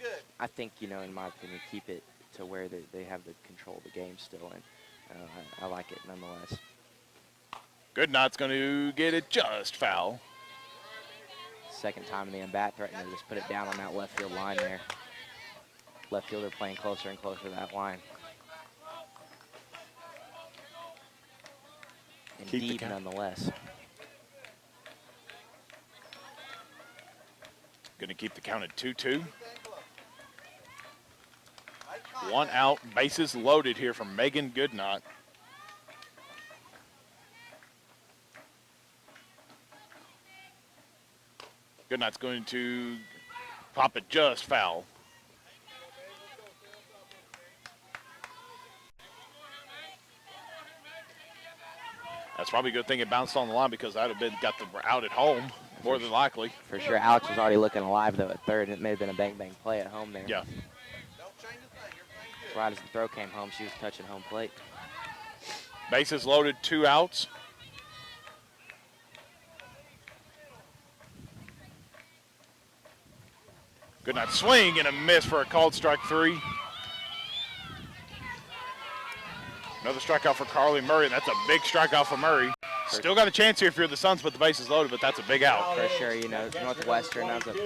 C: good.
B: I think, in my opinion, keep it to where they have the control of the game still, and I like it nonetheless.
A: Goodnight's going to get it just foul.
B: Second time in the at-bat, threatening to just put it down on that left field line there. Left fielder playing closer and closer to that line. And
A: Keep the
B: deep
A: count.
B: nonetheless.
A: Going to keep the count at 2-2. One out, bases loaded here from Megan Goodnight. Goodnight's going to pop it just foul. That's probably a good thing it bounced on the line because that would have got the out at home, more than likely.
B: For sure, Alex was already looking alive, though, at third. It may have been a bang-bang play at home there.
A: Yeah.
C: Don't change a thing. Everything's good.
B: Right as the throw came home, she was touching home plate.
A: Bases loaded, 2 outs. Goodnight swing and a miss for a called strike 3. Another strikeout for Carly Murray, and that's a big strikeout for Murray. Still got a chance here if you're the Suns, but the base is loaded, but that's a big out.
B: For sure, Northwestern, that was,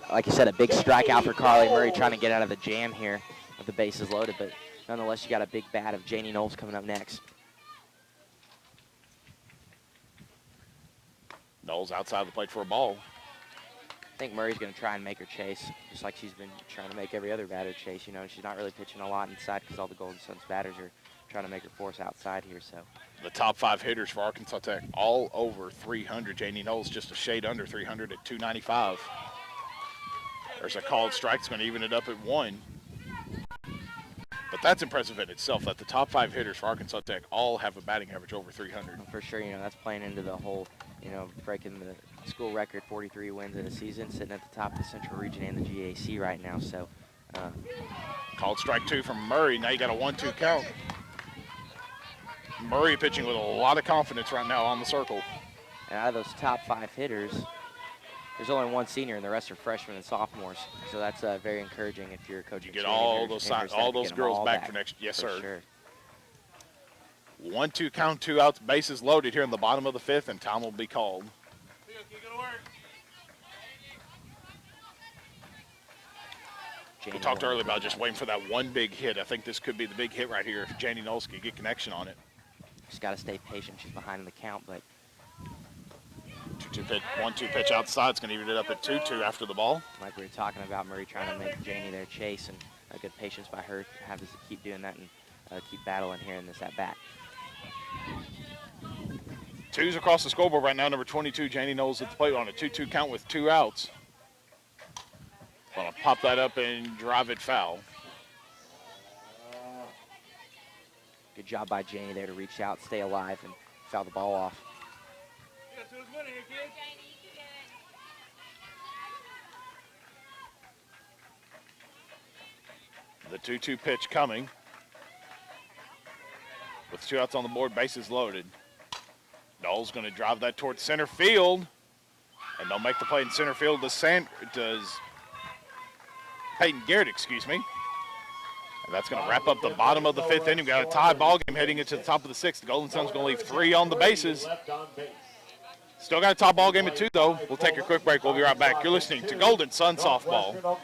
B: like you said, a big strikeout for Carly Murray trying to get out of the jam here with the bases loaded, but nonetheless, you got a big bat of Janie Knowles coming up next.
A: Knowles outside the plate for a ball.
B: I think Murray's going to try and make her chase, just like she's been trying to make every other batter chase. She's not really pitching a lot inside because all the Golden Suns batters are trying to make her force outside here. So
A: The top 5 hitters for Arkansas Tech, all over 300. Janie Knowles just a shade under 300 at 295. There's a called strike. It's going to even it up at 1. But that's impressive in itself that the top 5 hitters for Arkansas Tech all have a batting average over 300.
B: for sure, that's playing into the whole, breaking the school record, 43 wins in a season, sitting at the top of the Central Region and the GAC right now. So
A: Called strike 2 from Murray. Now you got a 1-2 count. Murray pitching with a lot of confidence right now on the circle.
B: and out of those top 5 hitters, there's only one senior, and the rest are freshmen and sophomores. So that's very encouraging if you're coaching.
A: You get all those girls back for next. Yes,
B: for
A: sir.
B: Sure.
A: 1-2 count, 2 outs, bases loaded here in the bottom of the 5th, and time will be called. We talked earlier about just waiting for that one big hit. I think this could be the big hit right here if Janie Knowles can get connection on it.
B: She's got to stay patient. She's behind in the count, but
A: 2-2 pitch, 1-2 pitch outside. It's going to even it up at 2-2 after the ball.
B: like we were talking about, Murray trying to make Janie there chase, and good patience by her. Have to keep doing that and keep battling here in this at-bat.
A: 2's across the scoreboard right now. Number 22, Janie Knowles at the plate on a 2-2 count with 2 outs. Gonna pop that up and drive it foul.
B: Good job by Janie there to reach out, stay alive, and foul the ball off.
A: The 2-2 pitch coming. With 2 outs on the board, bases loaded. Knowles going to drive that towards center field. And they'll make the play in center field. Peyton Garrett, excuse me. And that's going to wrap up the bottom of the 5th inning. We've got a tie ball game heading into the top of the 6th. The Golden Sun's going to leave 3 on the bases. Still got a tie ball game at 2, though. We'll take a quick break. We'll be right back. You're listening to Golden Sun Softball.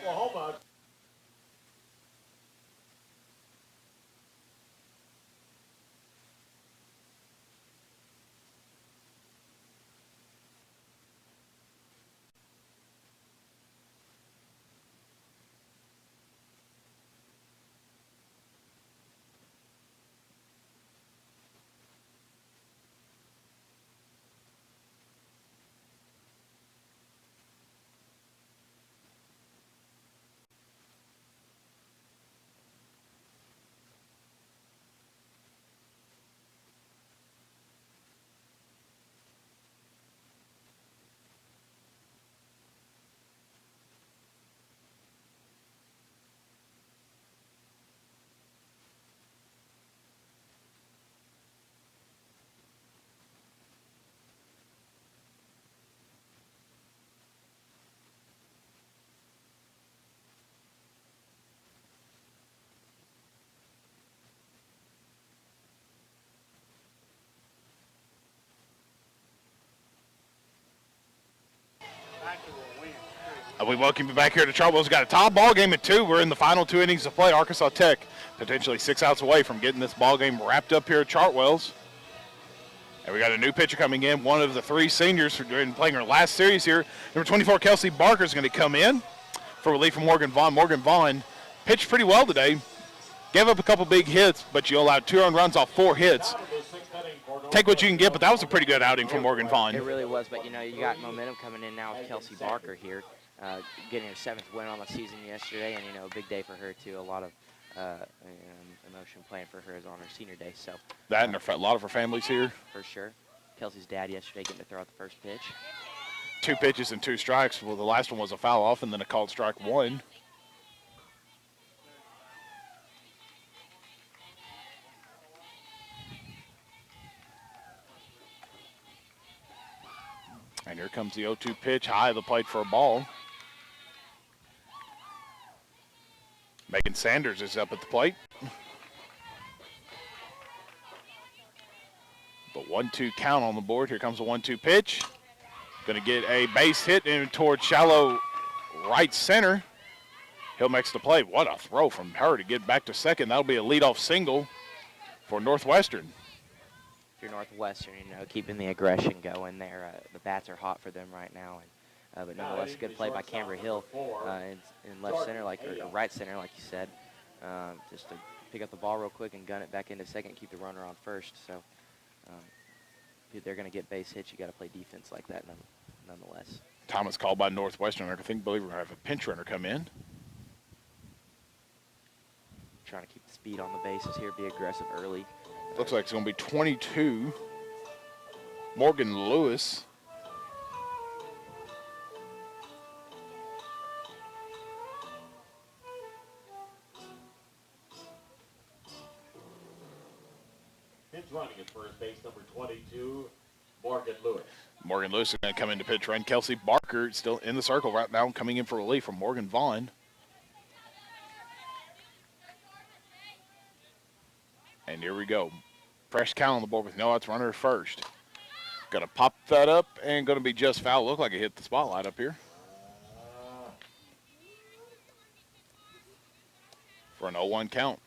A: We welcome you back here to Chartwell's. Got a tie ball game at 2. We're in the final 2 innings of play. Arkansas Tech potentially 6 outs away from getting this ball game wrapped up here at Chartwell's. And we got a new pitcher coming in, one of the 3 seniors who have been playing her last series here. Number 24, Kelsey Barker, is going to come in for relief from Morgan Vaughn. Morgan Vaughn pitched pretty well today. Gave up a couple big hits, but you allowed 2 earned runs off 4 hits. Take what you can get, but that was a pretty good outing from Morgan Vaughn.
B: It really was, but, you know, you got momentum coming in now with Kelsey Barker here. Getting her 7th win on the season yesterday, and, you know, a big day for her, too. A lot of emotion playing for her is on her senior day. So
A: that and a lot of her family's here.
B: For sure. Kelsey's dad yesterday getting to throw out the first pitch.
A: 2 pitches and 2 strikes. Well, the last one was a foul off and then a called strike 1. And here comes the 0-2 pitch, high of the plate for a ball. Megan Sanders is up at the plate. The 1-2 count on the board. Here comes the 1-2 pitch. Going to get a base hit in towards shallow right center. Hill makes the play. What a throw from her to get back to second. That'll be a leadoff single for Northwestern.
B: If you're Northwestern, you know, keeping the aggression going there. The bats are hot for them right now. But nonetheless, a good play by Cambry Hill in left center, or right center, like you said, just to pick up the ball real quick and gun it back into second, keep the runner on first. So if they're going to get base hits, you got to play defense like that nonetheless.
A: Thomas called by Northwestern. I believe we're going to have a pinch runner come in.
B: Trying to keep the speed on the bases here, be aggressive early.
A: Looks like it's going to be 22. Morgan Lewis.
D: Pitch running at first base, number 22, Morgan Lewis.
A: Morgan Lewis is going to come in to pitch run. Kelsey Barker still in the circle right now, coming in for relief from Morgan Vaughn. And here we go. Fresh count on the board with no outs, runner at first. Going to pop that up and going to be just foul. Looked like it hit the spotlight up here. For an 0-1 count.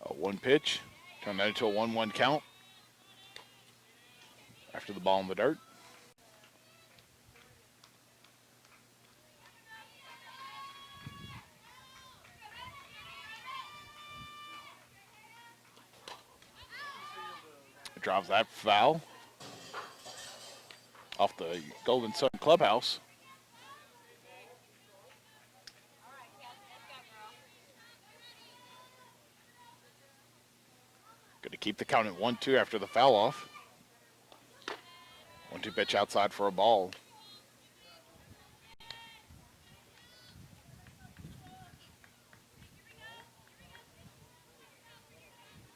A: A 1 pitch. Turn that into a 1-1 count. After the ball in the dirt. Drives that foul off the Golden Sun clubhouse. Going to keep the count at 1-2 after the foul off. 1-2 pitch outside for a ball.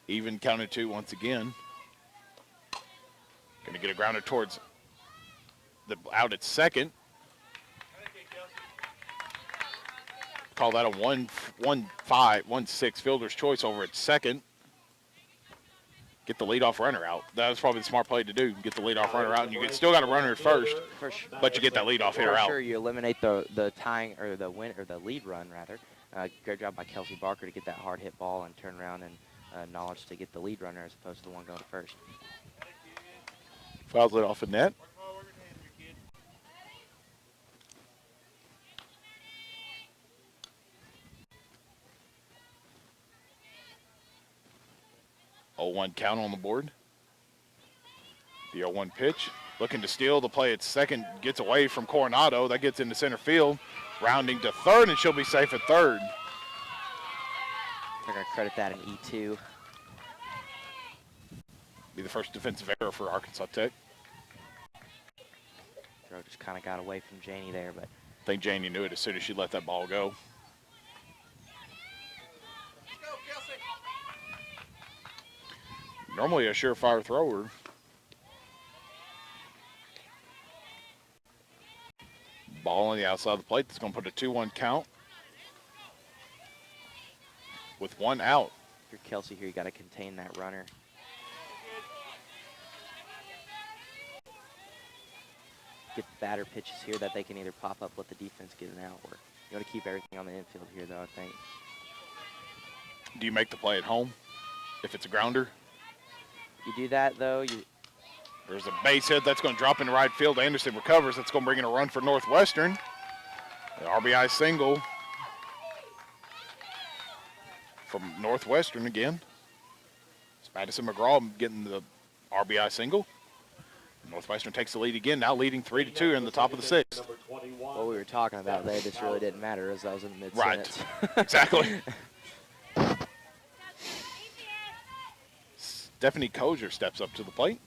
A: Even counted 2 once again. Going to get a grounder towards the out at second. Call that a 1-5-1-6 fielder's choice over at second. Get the leadoff runner out. That was probably the smart play to do. Get the leadoff runner out, and you still got a runner at first, but you get that leadoff hitter out.
B: For sure, you eliminate the tying or the win or the lead run rather. Great job by Kelsey Barker to get that hard hit ball and turn around and knowledge to get the lead runner as opposed to the one going to first.
A: Fouls it off the net. Oh, 0-1 count on the board. The 0-1 pitch. Looking to steal the play at second. Gets away from Coronado. That gets into center field. Rounding to third, and she'll be safe at third.
B: They're going to credit that an E2.
A: Be the first defensive error for Arkansas Tech.
B: Throw just kind of got away from Janie there, but
A: I think Janie knew it as soon as she let that ball go.
C: Let's go, Kelsey.
A: Normally a surefire thrower. Ball on the outside of the plate. That's going to put a 2-1 count with one out.
B: if you're Kelsey here, you got to contain that runner. Get the batter pitches here that they can either pop up, let the defense get an out, or you want to keep everything on the infield here, though, I think.
A: Do you make the play at home if it's a grounder?
B: You do that, though,
A: There's a base hit that's going to drop into right field. Anderson recovers. That's going to bring in a run for Northwestern. The RBI single from Northwestern again. It's Madison McGraw getting the RBI single. Northwestern takes the lead again, now leading 3-2 in the top of the sixth.
B: what we were talking about there, this really didn't matter as I was in the mid-sentence.
A: Right, exactly. Stephanie Kozier steps up to the plate,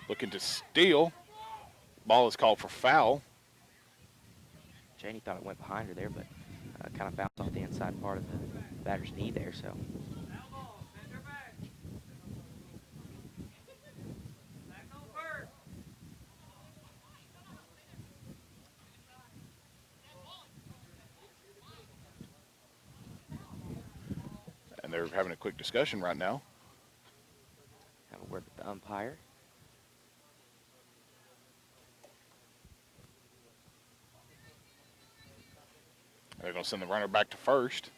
A: looking to steal. Ball is called for foul.
B: Janie thought it went behind her there, but kind of bounced off the inside part of the batter's knee there, so.
A: And they're having a quick discussion right now.
B: Have a word with the umpire.
A: They're going to send the runner back to first.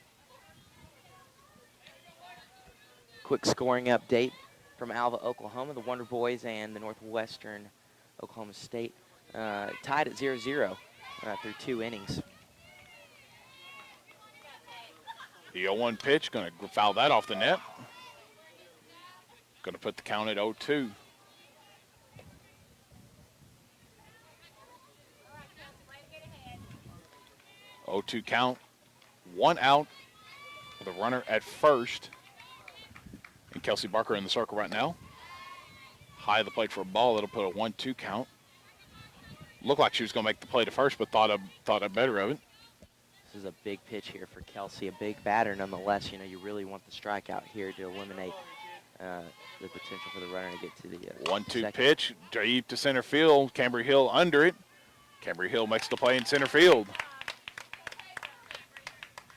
B: Quick scoring update from Alva, Oklahoma. The Wonder Boys and the Northwestern Oklahoma State tied at 0-0 through 2 innings.
A: The 0-1 pitch, going to foul that off the net. Going to put the count at 0-2. Oh-2 count, 1 out with a runner at first. And Kelsey Barker in the circle right now. High of the plate for a ball, it'll put a 1-2 count. Looked like she was going to make the play to first, but thought better of it.
B: This is a big pitch here for Kelsey, a big batter nonetheless. You know, you really want the strikeout here to eliminate the potential for the runner to get to the
A: 1-2 pitch, deep to center field. Cambry Hill under it. Cambry Hill makes the play in center field.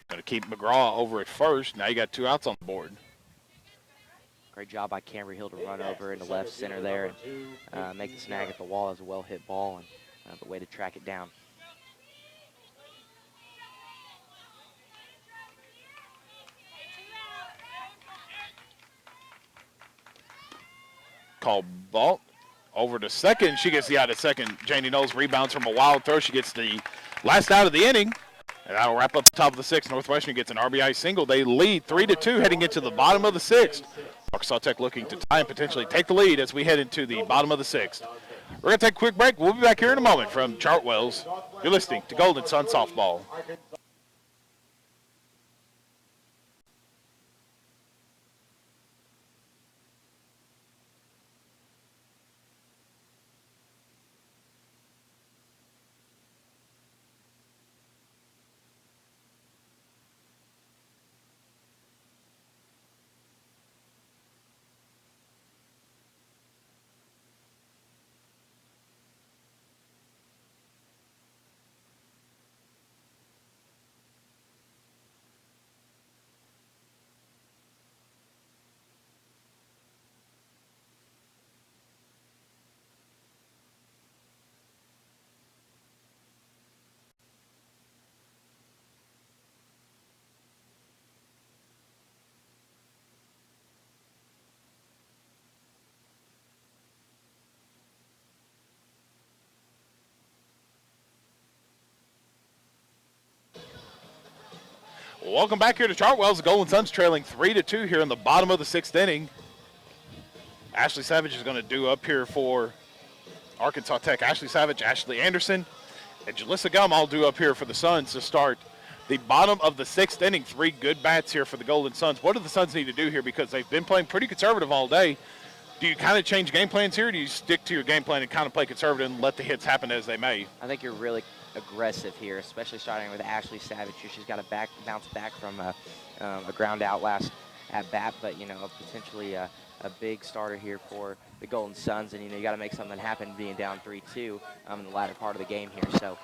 A: Going to keep McGraw over at first. Now you got 2 outs on the board.
B: Great job by Cambry Hill to run over into left center there and make the snag at the wall as a well-hit ball and the way to track it down.
A: Called ball over to second. She gets the out at second. Janie Knowles rebounds from a wild throw. She gets the last out of the inning. And that'll wrap up the top of the sixth. Northwestern gets an RBI single. They lead 3-2 heading into the bottom of the sixth. Arkansas Tech looking to tie and potentially take the lead as we head into the bottom of the sixth. We're going to take a quick break. We'll be back here in a moment from Chartwells. You're listening to Golden Sun Softball. Welcome back here to Chartwell's. The Golden Suns trailing 3-2 here in the bottom of the 6th inning. Ashley Savage is going to do up here for Arkansas Tech. Ashley Savage, Ashley Anderson, and Jalissa Gum all do up here for the Suns to start the bottom of the 6th inning. 3 good bats here for the Golden Suns. What do the Suns need to do here? Because they've been playing pretty conservative all day. Do you kind of change game plans here, or do you stick to your game plan and kind of play conservative and let the hits happen as they may?
B: I think you're really aggressive here, especially starting with Ashley Savage. She's got to bounce back from a ground out last at bat, but potentially a big starter here for the Golden Suns, and you got to make something happen being down 3-2 in the latter part of the game here. So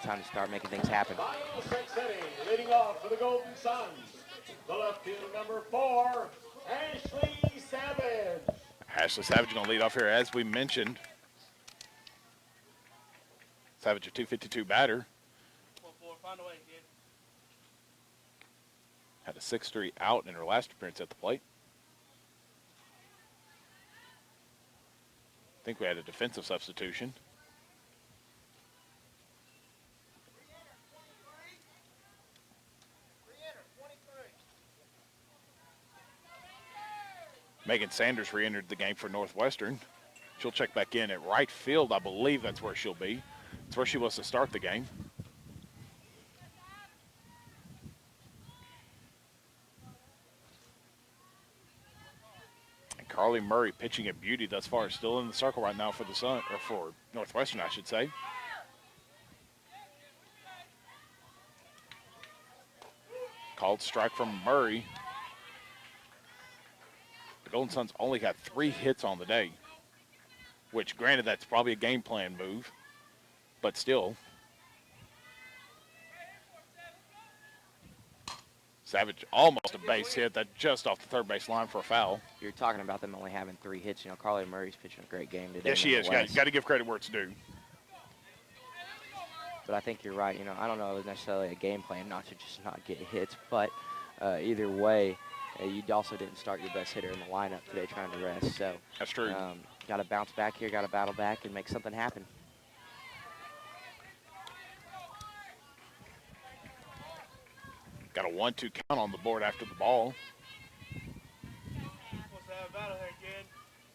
B: time to start making things happen.
D: Final 6th inning, leading off for the Golden Suns, the left fielder number 4, Ashley Savage.
A: Ashley Savage going to lead off here, as we mentioned. Savage, a .252 batter.
C: Find a way, kid.
A: Had a 6-3 out in her last appearance at the plate. I think we had a defensive substitution. Megan Sanders re-entered the game for Northwestern. She'll check back in at right field. I believe that's where she'll be. It's where she was to start the game. And Carly Murray pitching at beauty thus far, still in the circle right now for the Sun, or for Northwestern, I should say. Called strike from Murray. The Golden Suns only got 3 hits on the day, which, granted, that's probably a game plan move, but still. Savage almost a base hit, that just off the third base line for a foul.
B: You're talking about them only having 3 hits. Carly Murray's pitching a great game today.
A: Yes, she is. You got to give credit where it's due.
B: But I think you're right. I don't know if it was necessarily a game plan not to just not get hits, but either way, you also didn't start your best hitter in the lineup today trying to rest. So
A: that's true.
B: Got to bounce back here, got to battle back and make something happen.
A: Got a 1-2 count on the board after the ball.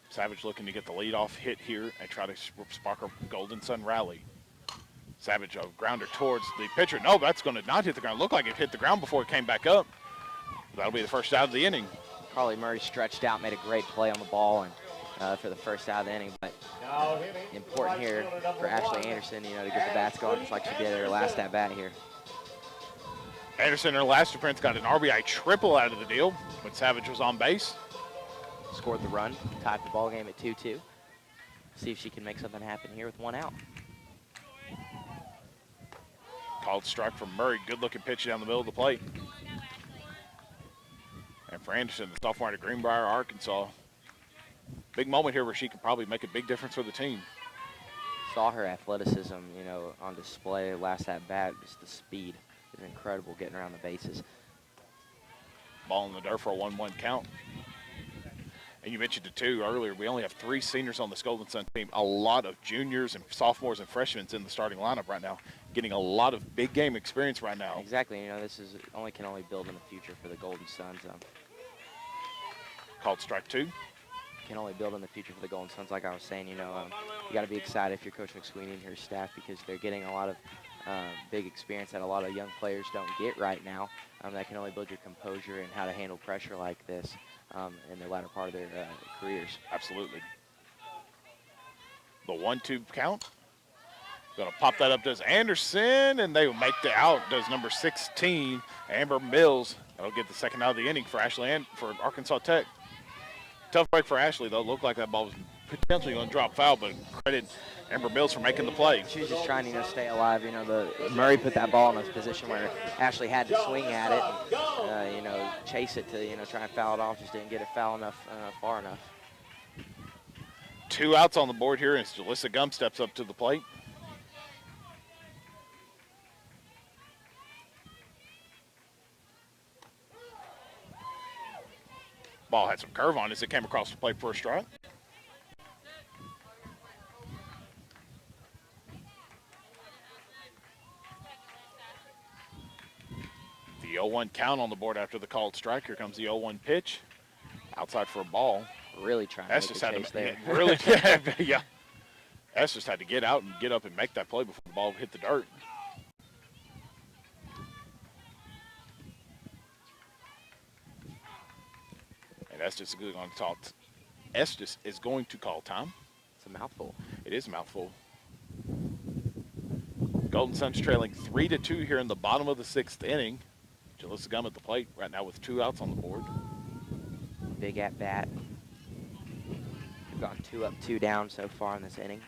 A: Savage looking to get the leadoff hit here and try to spark a Golden Sun rally. Savage a grounder towards the pitcher. No, that's going to not hit the ground. Looked like it hit the ground before it came back up. That'll be the first out of the inning.
B: Carly Murray stretched out, made a great play on the ball and for the first out of the inning. But important here for Ashley Anderson, to get the bats going just like she did her last at bat here.
A: Anderson in her last appearance got an RBI triple out of the deal when Savage was on base.
B: Scored the run, tied the ball game at 2-2. See if she can make something happen here with 1 out.
A: Called strike from Murray. Good looking pitch down the middle of the plate. And for Anderson, the sophomore out of Greenbrier, Arkansas. Big moment here where she could probably make a big difference for the team.
B: Saw her athleticism, on display last at bat. Just the speed is incredible getting around the bases.
A: Ball in the dirt for a 1-1 count. And you mentioned it too earlier, we only have 3 seniors on this Golden Sun team. A lot of juniors and sophomores and freshmen in the starting lineup right now, getting a lot of big game experience right now.
B: Exactly. This is can only build in the future for the Golden Suns.
A: Called strike 2.
B: Can only build in the future for the Golden Suns. Like I was saying, you got to be excited if you're Coach McSweeney and her staff because they're getting a lot of big experience that a lot of young players don't get right now. That can only build your composure and how to handle pressure like this in the latter part of their careers.
A: Absolutely. The 1-2 count. Going to pop that up, does Anderson, and they will make the out, does number 16, Amber Mills. That'll get the second out of the inning for Ashley and for Arkansas Tech. Tough break for Ashley, though. Looked like that ball was potentially going to drop foul, but credit Amber Mills for making the play.
B: She was just trying to stay alive. Murray put that ball in a position where Ashley had to swing at it and, chase it to, try and foul it off. Just didn't get it foul enough, far enough.
A: 2 outs on the board here as Jalissa Gum steps up to the plate. Ball had some curve on it as it came across the plate for a strike. The The 0-1 count on the board after the called strike. Here comes the 0-1 pitch. Outside for a ball.
B: Really trying to
A: Estes
B: make a
A: had
B: chase
A: to
B: there.
A: really, yeah. Estes had to get out and get up and make that play before the ball hit the dirt. And Estes is going to call time.
B: It's a mouthful.
A: It is a mouthful. Golden Suns trailing 3-2 here in the bottom of the 6th inning. Jalissa Gum at the plate right now with 2 outs on the board.
B: Big at bat. We've gone 2 up, 2 down so far in this inning.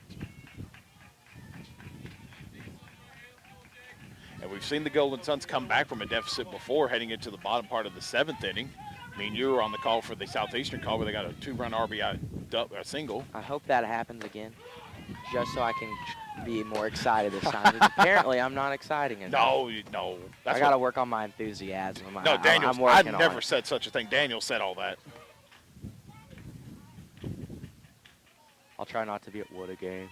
A: And we've seen the Golden Suns come back from a deficit before, heading into the bottom part of the 7th inning. I mean, you were on the call for the Southeastern call where they got a 2-run RBI single.
B: I hope that happens again, just so I can be more excited this time. Because apparently, I'm not exciting enough.
A: No.
B: I got to work on my enthusiasm.
A: No, Daniel,
B: I'm working
A: I've
B: on
A: never
B: it.
A: said such a thing. Daniel said all that.
B: I'll try not to be at what a game.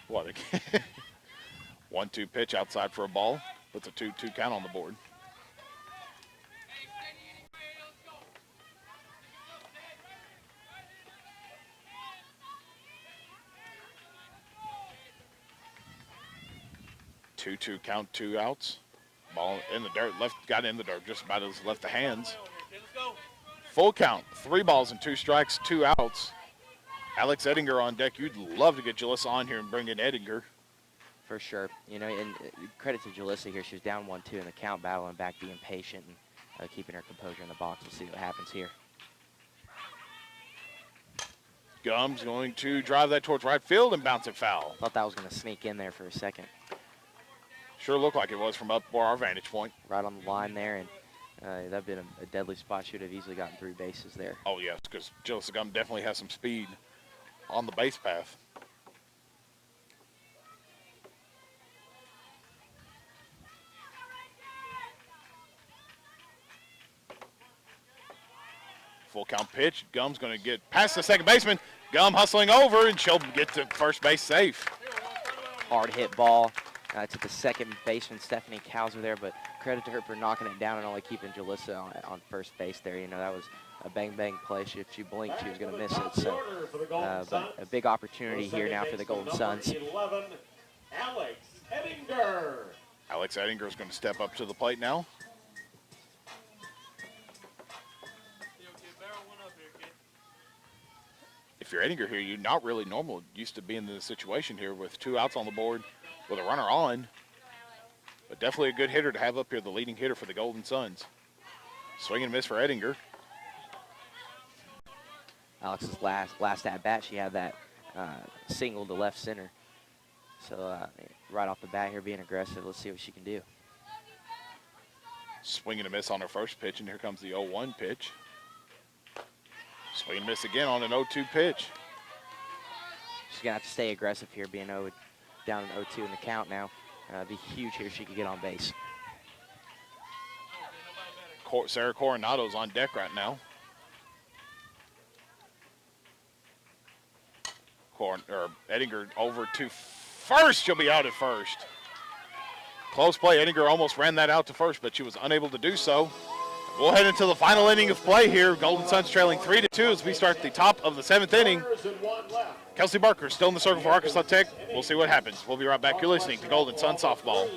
A: What a 1-2 pitch outside for a ball. Puts a 2-2 count on the board. Two count, 2 outs. Ball in the dirt, got in the dirt, just about as left the hands. Full count, 3 balls and 2 strikes, 2 outs. Alex Ettinger on deck. You'd love to get Jalissa on here and bring in Ettinger.
B: For sure. You know, and credit to Jalissa here. She was down 1-2 in the count, battling back, being patient, and keeping her composure in the box. We'll see what happens here.
A: Gum's going to drive that towards right field and bounce it foul.
B: Thought that was going to sneak in there for a second.
A: Sure looked like it was from up where our vantage point.
B: Right on the line there, and that'd been a deadly spot. Should have easily gotten 3 bases there.
A: Oh, yes, because Jalissa Gum definitely has some speed on the base path. Full count pitch. Gum's going to get past the second baseman. Gum hustling over, and she'll get to first base safe.
B: Hard hit ball to the second baseman, Stephanie Kauser there, but credit to her for knocking it down and only keeping Jalissa on first base there. You know, that was a bang-bang play. If she blinked, she was going to miss it. So, but a big opportunity here now for the Golden Suns.
D: 11, Alex Ettinger.
A: Alex Ettinger is going to step up to the plate now. If you're Ettinger here, you're not really normal. Used to be in this situation here with 2 outs on the board with a runner on. But definitely a good hitter to have up here, the leading hitter for the Golden Suns. Swing and miss for Ettinger.
B: Alex's last at bat, she had that single to left center. So right off the bat here, being aggressive. Let's see what she can do.
A: Swing and a miss on her first pitch, and here comes the 0-1 pitch. Swing and miss again on an 0-2 pitch.
B: She's gonna have to stay aggressive here, being down an 0-2 in the count now. It'd be huge here if she could get on base.
A: Sarah Coronado's on deck right now. Ettinger over to first. She'll be out at first. Close play. Ettinger almost ran that out to first, but she was unable to do so. We'll head into the final inning of play here. Golden Suns trailing 3-2 as we start the top of the 7th inning. Kelsey Barker still in the circle for Arkansas Tech. We'll see what happens. We'll be right back. You're listening to Golden Sun Softball.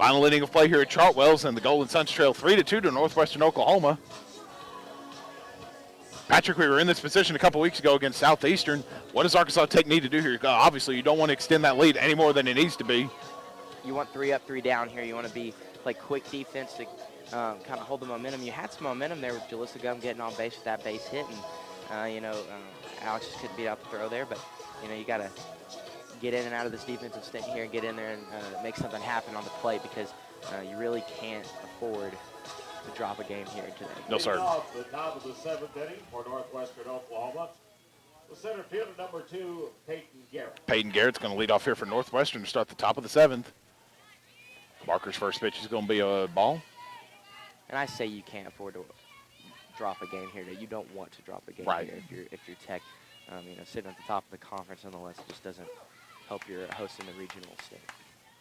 A: Final inning of play here at Chartwells, and the Golden Suns trail 3-2 to Northwestern Oklahoma. Patrick, we were in this position a couple weeks ago against Southeastern. What does Arkansas Tech need to do here? Obviously, you don't want to extend that lead any more than it needs to be.
B: You want 3 up, 3 down here. You want to play quick defense to kind of hold the momentum. You had some momentum there with Jalissa Gum getting on base with that base hit, and Alex just couldn't beat out the throw there. But you got to get in and out of this defensive stint here and get in there and make something happen on the plate, because you really can't afford to drop a game here today.
A: No, sir.
D: Off the top of the 7th inning for Northwestern Oklahoma, the center fielder number 2, Peyton Garrett.
A: Peyton Garrett's going to lead off here for Northwestern to start the top of the 7th. Barker's first pitch is going to be a ball.
B: And I say you can't afford to drop a game here. You don't want to drop a game
A: right
B: here if you're Tech. Sitting at the top of the conference, nonetheless, it just doesn't help your host in the regional state.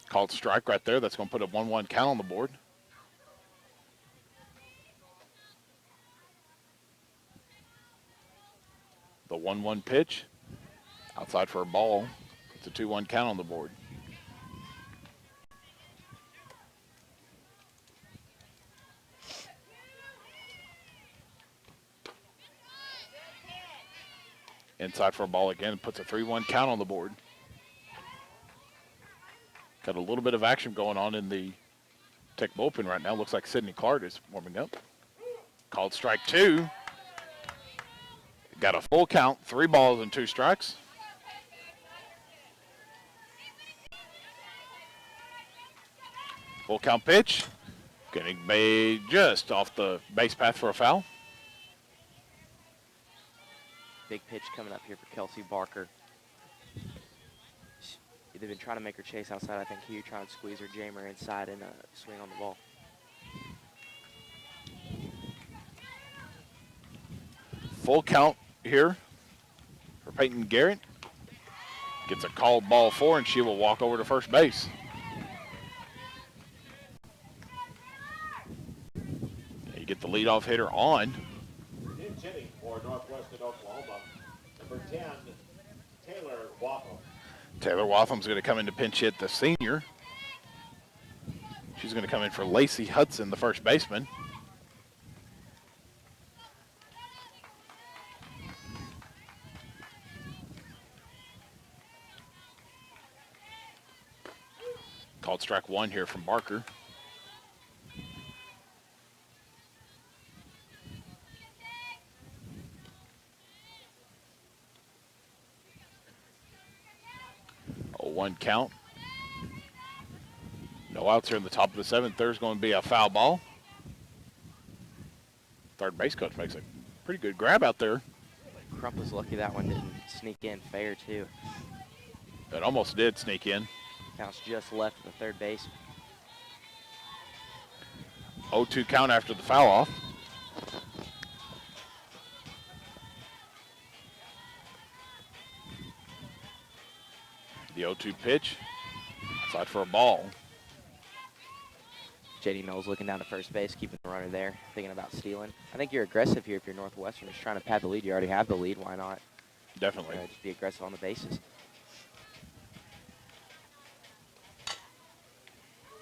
A: Called strike right there. That's going to put a 1-1 count on the board. The 1-1 pitch. Outside for a ball. It's a 2-1 count on the board. Inside for a ball again. Puts a 3-1 count on the board. Got a little bit of action going on in the Tech bullpen right now. Looks like Sidney Clark is warming up. Called strike 2. Got a full count, 3 balls and 2 strikes. Full count pitch. Getting made just off the base path for a foul.
B: Big pitch coming up here for Kelsey Barker. They've been trying to make her chase outside. I think here trying to squeeze her jammer inside and swing on the ball.
A: Full count here for Peyton Garrett. Gets a called ball 4, and she will walk over to first base. You get the leadoff hitter on.
D: Pinch hitting for Northwestern Oklahoma, number 10, Taylor Waffle.
A: Taylor Watham's going to come in to pinch hit the senior. She's going to come in for Lacey Hudson, the first baseman. Called strike 1 here from Barker. A 1 count. No outs here in the top of the 7th. There's going to be a foul ball. Third base coach makes a pretty good grab out there.
B: Crump was lucky that one didn't sneak in fair, too.
A: It almost did sneak in.
B: Counts just left of the third base.
A: 0-2 count after the foul off. The 0-2 pitch. Outside for a ball.
B: JD Knowles looking down to first base, keeping the runner there, thinking about stealing. I think you're aggressive here if you're Northwestern. Just trying to pad the lead. You already have the lead. Why not?
A: Definitely.
B: Just be aggressive on the bases.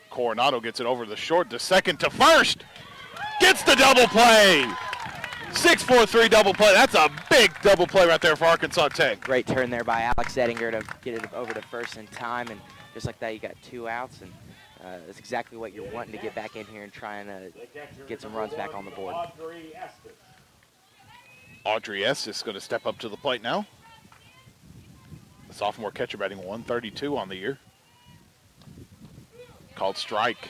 A: Coronado gets it over the short to second to first. Gets the double play. 6-4-3 double play. That's a big double play right there for Arkansas Tech.
B: Great turn there by Alex Ettinger to get it over to first in time. And just like that, you got 2 outs. And that's exactly what you're wanting to get back in here and trying to get some runs back on the board.
A: Audrey Estes is going to step up to the plate now. The sophomore catcher batting 132 on the year. Called strike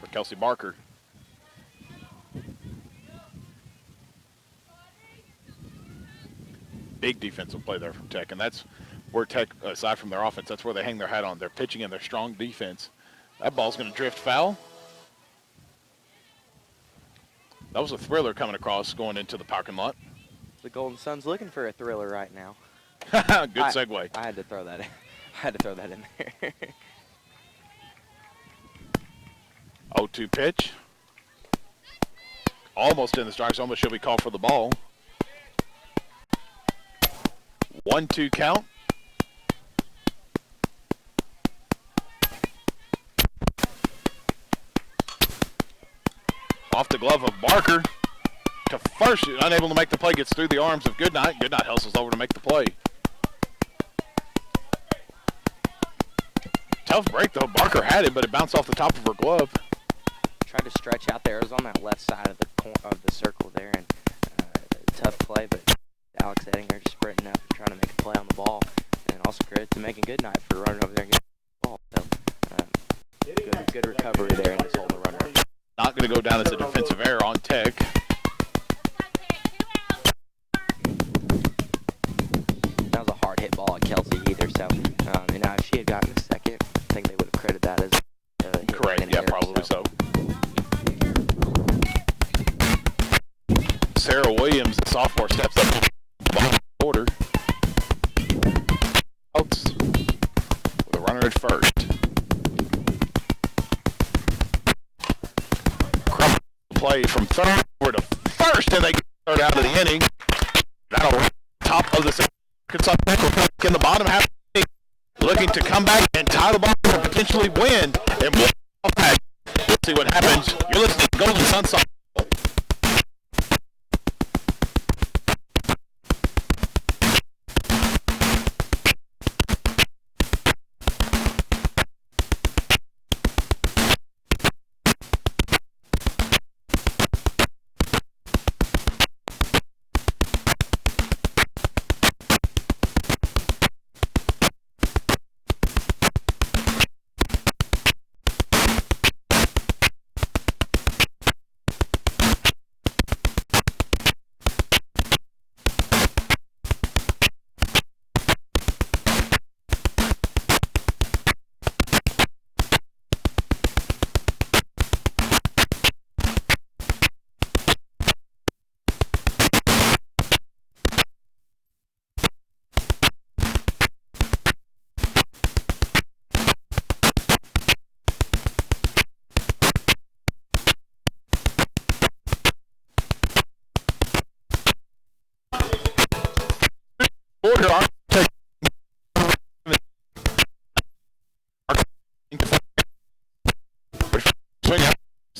A: for Kelsey Barker. Big defensive play there from Tech, and that's where Tech, aside from their offense, that's where they hang their hat on. Their pitching and their strong defense. That ball's going to drift foul. That was a thriller coming across going into the parking lot.
B: The Golden Sun's looking for a thriller right now.
A: Good segue.
B: I had to throw that in. I had to throw that in there.
A: 0-2 pitch. Almost in the strike zone, but she'll be called for the ball. 1-2 count. Off the glove of Barker to first, unable to make the play, gets through the arms of Goodnight. Goodnight hustles over to make the play. Tough break though. Barker had it, but it bounced off the top of her glove.
B: Tried to stretch out there. It was on that left side of the circle there, and tough play. But Alex Ettinger just sprinting up and trying to make a play on the ball, and also credit to Megan Goodnight for running over there and getting the ball. So good recovery there and just holding the runner.
A: Not going to go down as a defensive error on Tech.
B: That was a hard hit ball at Kelsey either. So now if she had gotten a second, I think they would have credited that as a hit.
A: Correct. Yeah, probably so. Sarah Williams, the sophomore, steps up bottom order. Outs with a runner at first. Crump play from third over to first, and they get third out of the inning. That'll run top of the Arkansas Tech in the bottom half. Looking to come back and tie the ball and potentially win. And we'll see what happens. You're listening to Golden Sun Softball.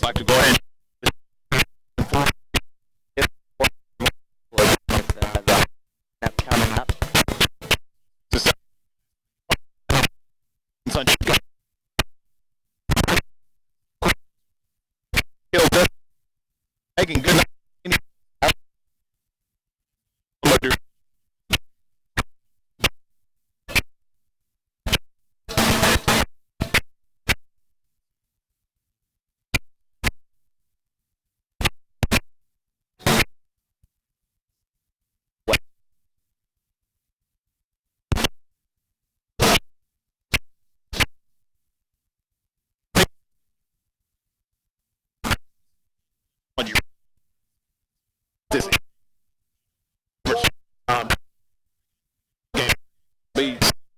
A: Like to go ahead.
B: Coming up.
A: Making good.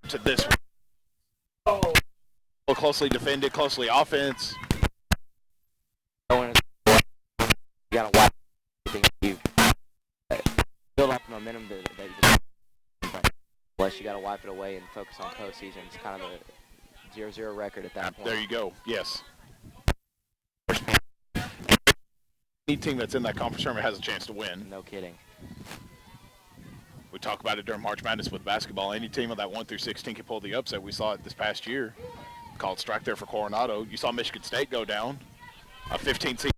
A: To this one. Closely defended, closely offense.
B: You got to watch. You build up the momentum that you plus you got to wipe it away and focus on postseason. It's kind of a 0-0 record at that point.
A: There you go. Yes. Any team that's in that conference tournament has a chance to win.
B: No kidding.
A: We talk about it during March Madness with basketball. Any team of that 1 through 16 can pull the upset. We saw it this past year. Called strike there for Coronado. You saw Michigan State go down. A 15 seed.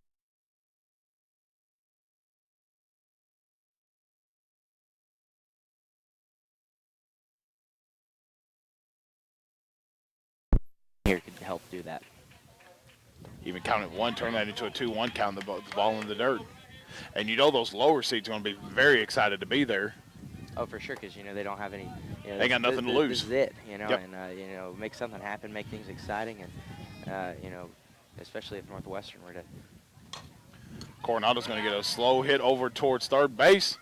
B: Here could help do that.
A: Even counting one, turn that into a 2-1 count, the ball in the dirt. And you know those lower seeds are going to be very excited to be there.
B: Oh, for sure, because, they don't have any.
A: They got nothing to lose.
B: This is it,
A: Yep.
B: And, make something happen, make things exciting, and, especially if Northwestern were to.
A: Coronado's going to get a slow hit over towards third base.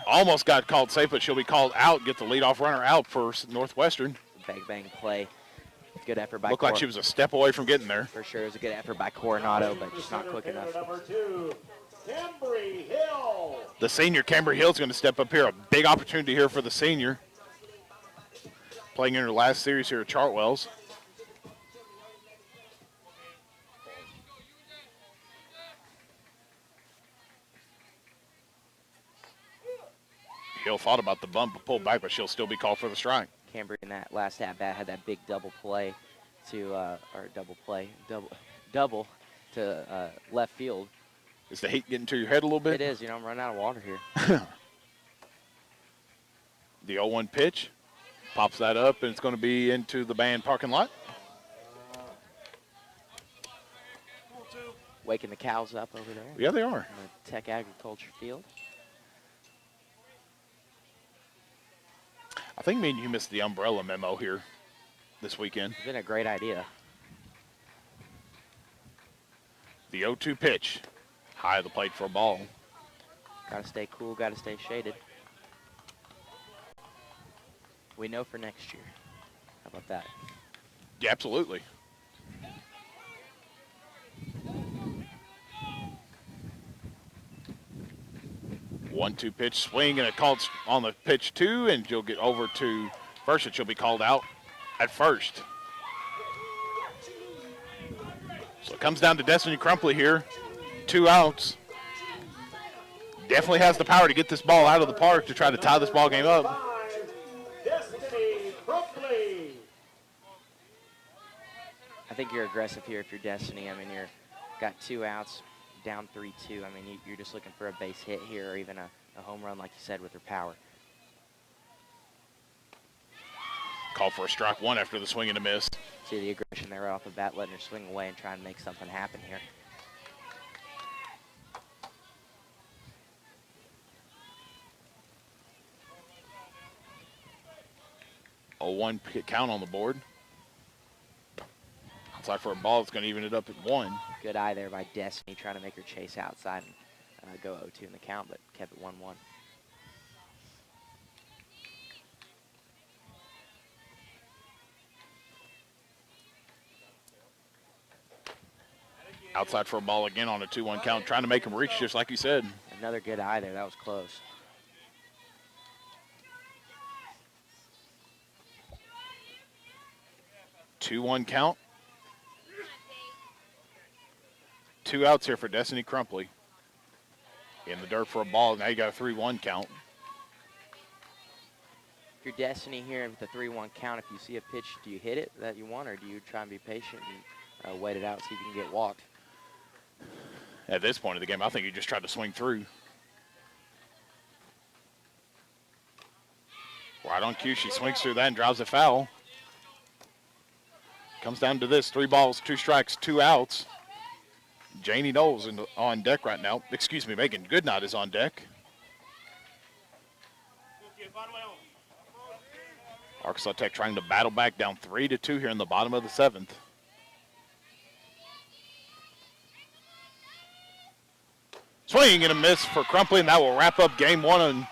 A: Almost got called safe, but she'll be called out, get the leadoff runner out for Northwestern.
B: Bang play. Good effort by
A: Looked like she was a step away from getting there.
B: For sure, it was a good effort by Coronado, but just not quick enough.
D: Number 2, Cambry Hill.
A: The senior, Cambry Hill's going to step up here. A big opportunity here for the senior. Playing in her last series here at Chartwells. Hill thought about the bump but pulled back, but she'll still be called for the strike.
B: Cambry in that last at-bat had that big double play to, double to left field.
A: Is the heat getting to your head a little bit?
B: It is. You know, I'm running out of water here.
A: The 0-1 pitch. Pops that up, and it's going to be into the band parking lot.
B: Waking the cows up over there.
A: Yeah, they are.
B: In the Tech Agriculture Field.
A: I think me and you missed the umbrella memo here this weekend.
B: It's been a great idea.
A: The 0-2 pitch. High of the plate for a ball.
B: Got to stay cool, got to stay shaded. We know for next year. How about that?
A: Yeah, absolutely. One-two pitch swing, and it called on the pitch two, and you'll get over to first, and she'll be called out at first. So it comes down to Destiny Crumpley here. 2 outs. Definitely has the power to get this ball out of the park to try to tie this ball game up.
D: Destiny Crumpley.
B: I think you're aggressive here if you're Destiny. I mean, you're got 2 outs, down 3-2. I mean, you're just looking for a base hit here or even a home run, like you said, with her power.
A: Call for a strike one after the swing and a miss.
B: See the aggression there right off the bat, letting her swing away and try and make something happen here.
A: A 1 count on the board. Outside for a ball, it's going to even it up at 1.
B: Good eye there by Destiny, trying to make her chase outside and go 0-2 in the count, but kept it 1-1.
A: Outside for a ball again on a 2-1 count, trying to make him reach just like you said.
B: Another good eye there. That was close.
A: Two-one count. 2 outs here for Destiny Crumpley. In the dirt for a ball. Now you got a 3-1 count.
B: If you're Destiny here with the 3-1 count, if you see a pitch, do you hit it that you want, or do you try and be patient and wait it out, see if you can get walked?
A: At this point of the game, I think you just tried to swing through. Right on cue, she swings through that and drives a foul. Comes down to this, 3 balls, 2 strikes, 2 outs. Janie Knowles on deck right now. Excuse me, Megan Goodnight is on deck. Arkansas Tech trying to battle back, down 3-2 here in the bottom of the 7th. Swing and a miss for Crumpley, and that will wrap up game 1.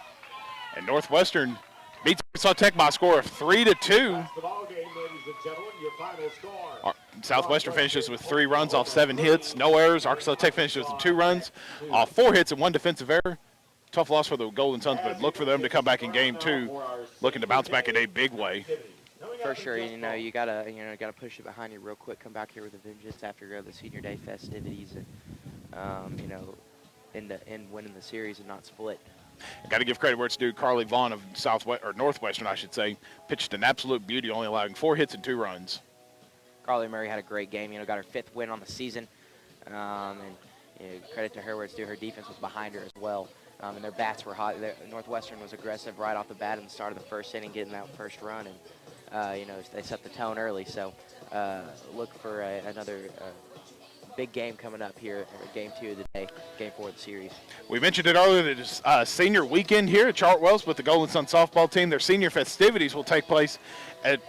A: And Northwestern beats Arkansas Tech by a score of 3-2.
D: That's the ball game, ladies and gentlemen. Your final score.
A: Southwestern finishes with 3 runs off 7 hits, no errors. Arkansas Tech finishes with 2 runs off 4 hits and 1 defensive error. Tough loss for the Golden Suns, but look for them to come back in game 2, looking to bounce back in a big way.
B: For sure, you gotta push it behind you real quick. Come back here with a vengeance after the senior day festivities, and in winning the series and not split.
A: Got to give credit where it's due. Carly Vaughn of Northwestern, I should say, pitched an absolute beauty, only allowing 4 hits and 2 runs.
B: Carly Murray had a great game. Got her 5th win on the season, and credit to her where it's due. Her defense was behind her as well, and their bats were hot. Northwestern was aggressive right off the bat in the start of the first inning, getting that first run, and they set the tone early. So look for another big game coming up here, game 2 of the day, game 4 of the series. We
A: mentioned it earlier that it's senior weekend here at Chartwells with the Golden Sun softball team. Their senior festivities will take place at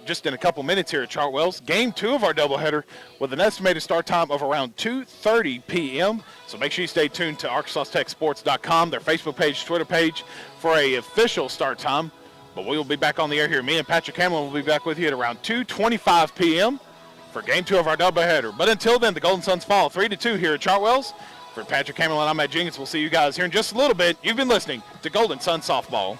A: just in a couple minutes here at Chartwells. Game 2 of our doubleheader with an estimated start time of around 2:30 p.m. So make sure you stay tuned to ArkansasTechSports.com, their Facebook page, Twitter page for a official start time. But we will be back on the air here. Me and Patrick Hamlin will be back with you at around 2:25 p.m. for game 2 of our doubleheader. But until then, the Golden Suns fall 3-2 here at Chartwells. For Patrick Hamlin, I'm Matt Jenkins. We'll see you guys here in just a little bit. You've been listening to Golden Sun Softball.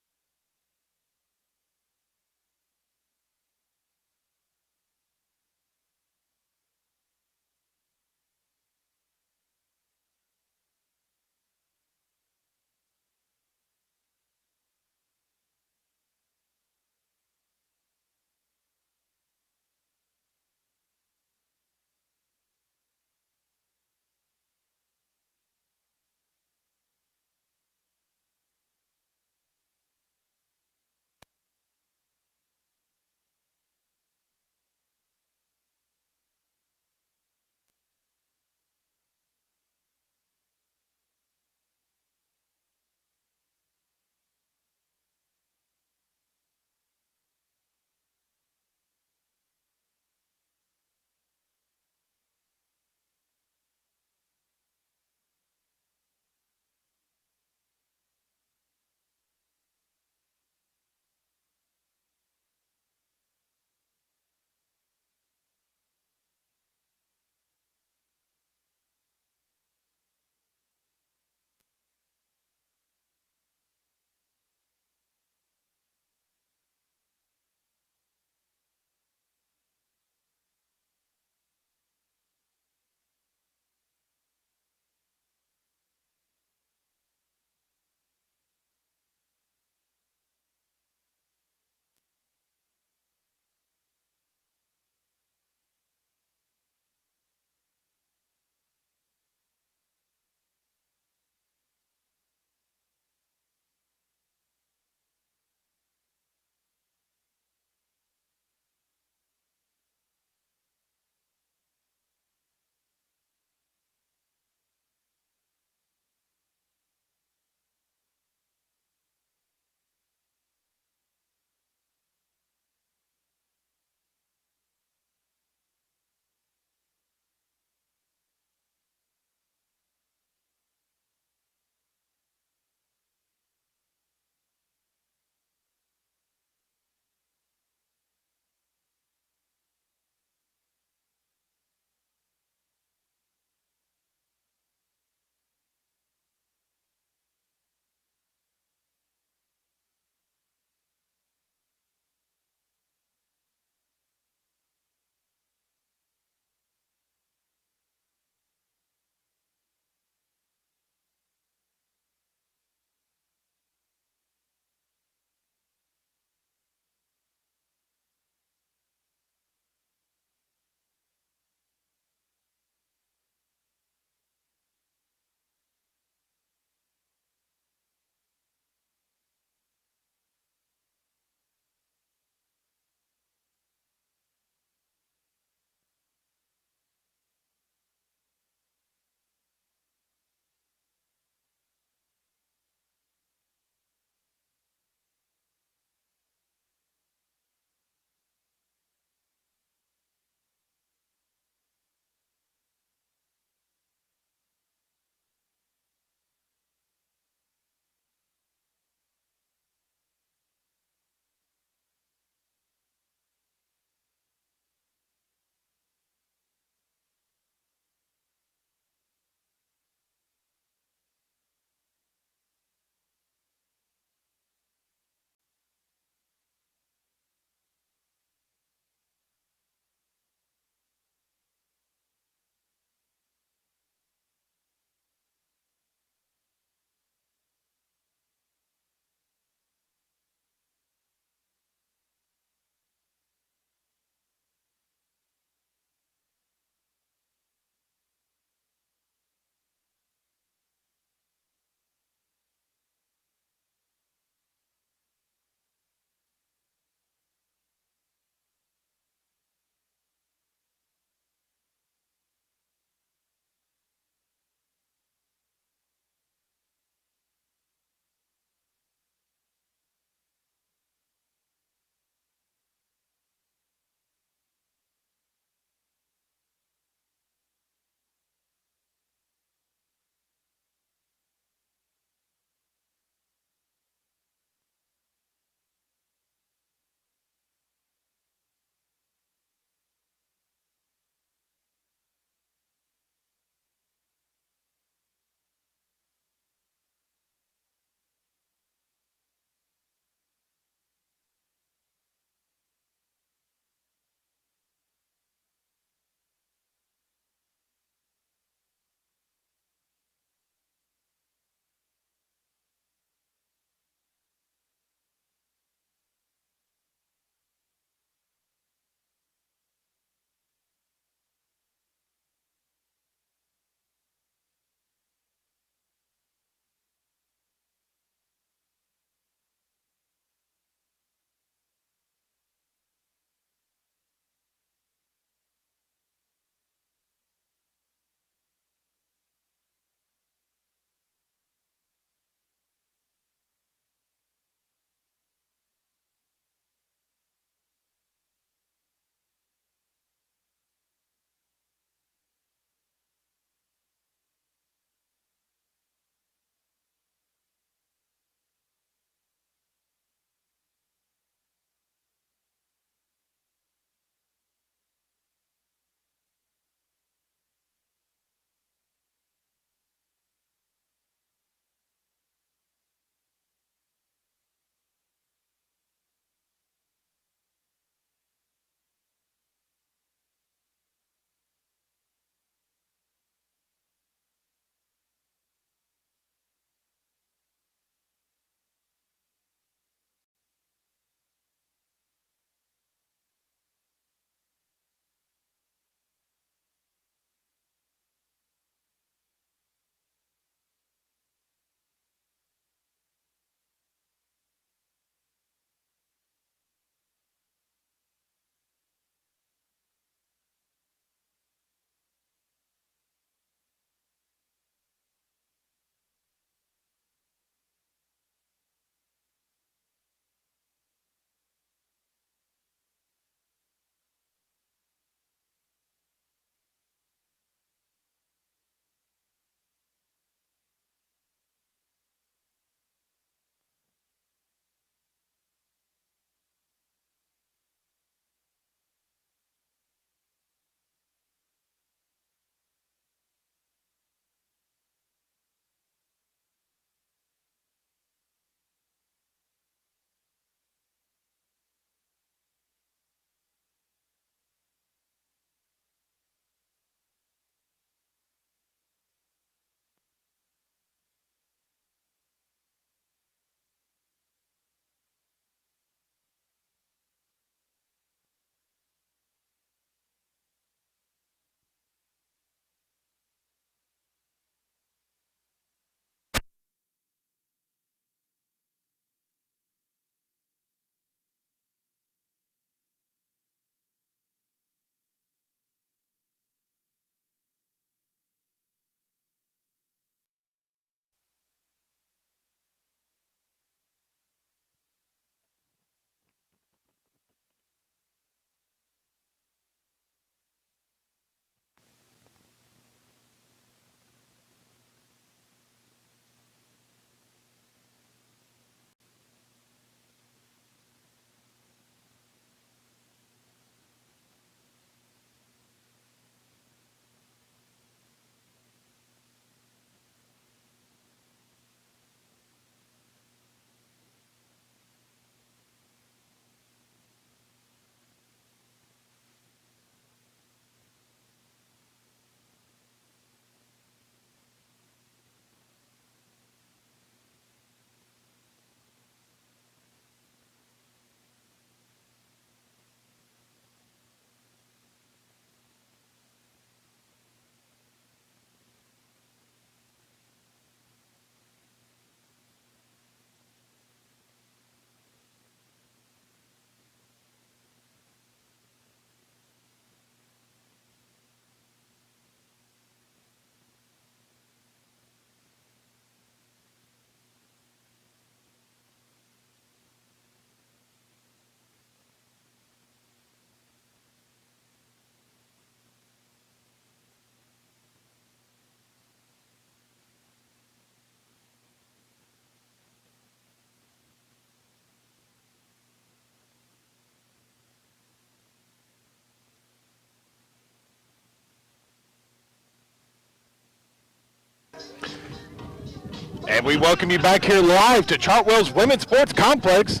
A: And we welcome you back here live to Chartwell's Women's Sports Complex,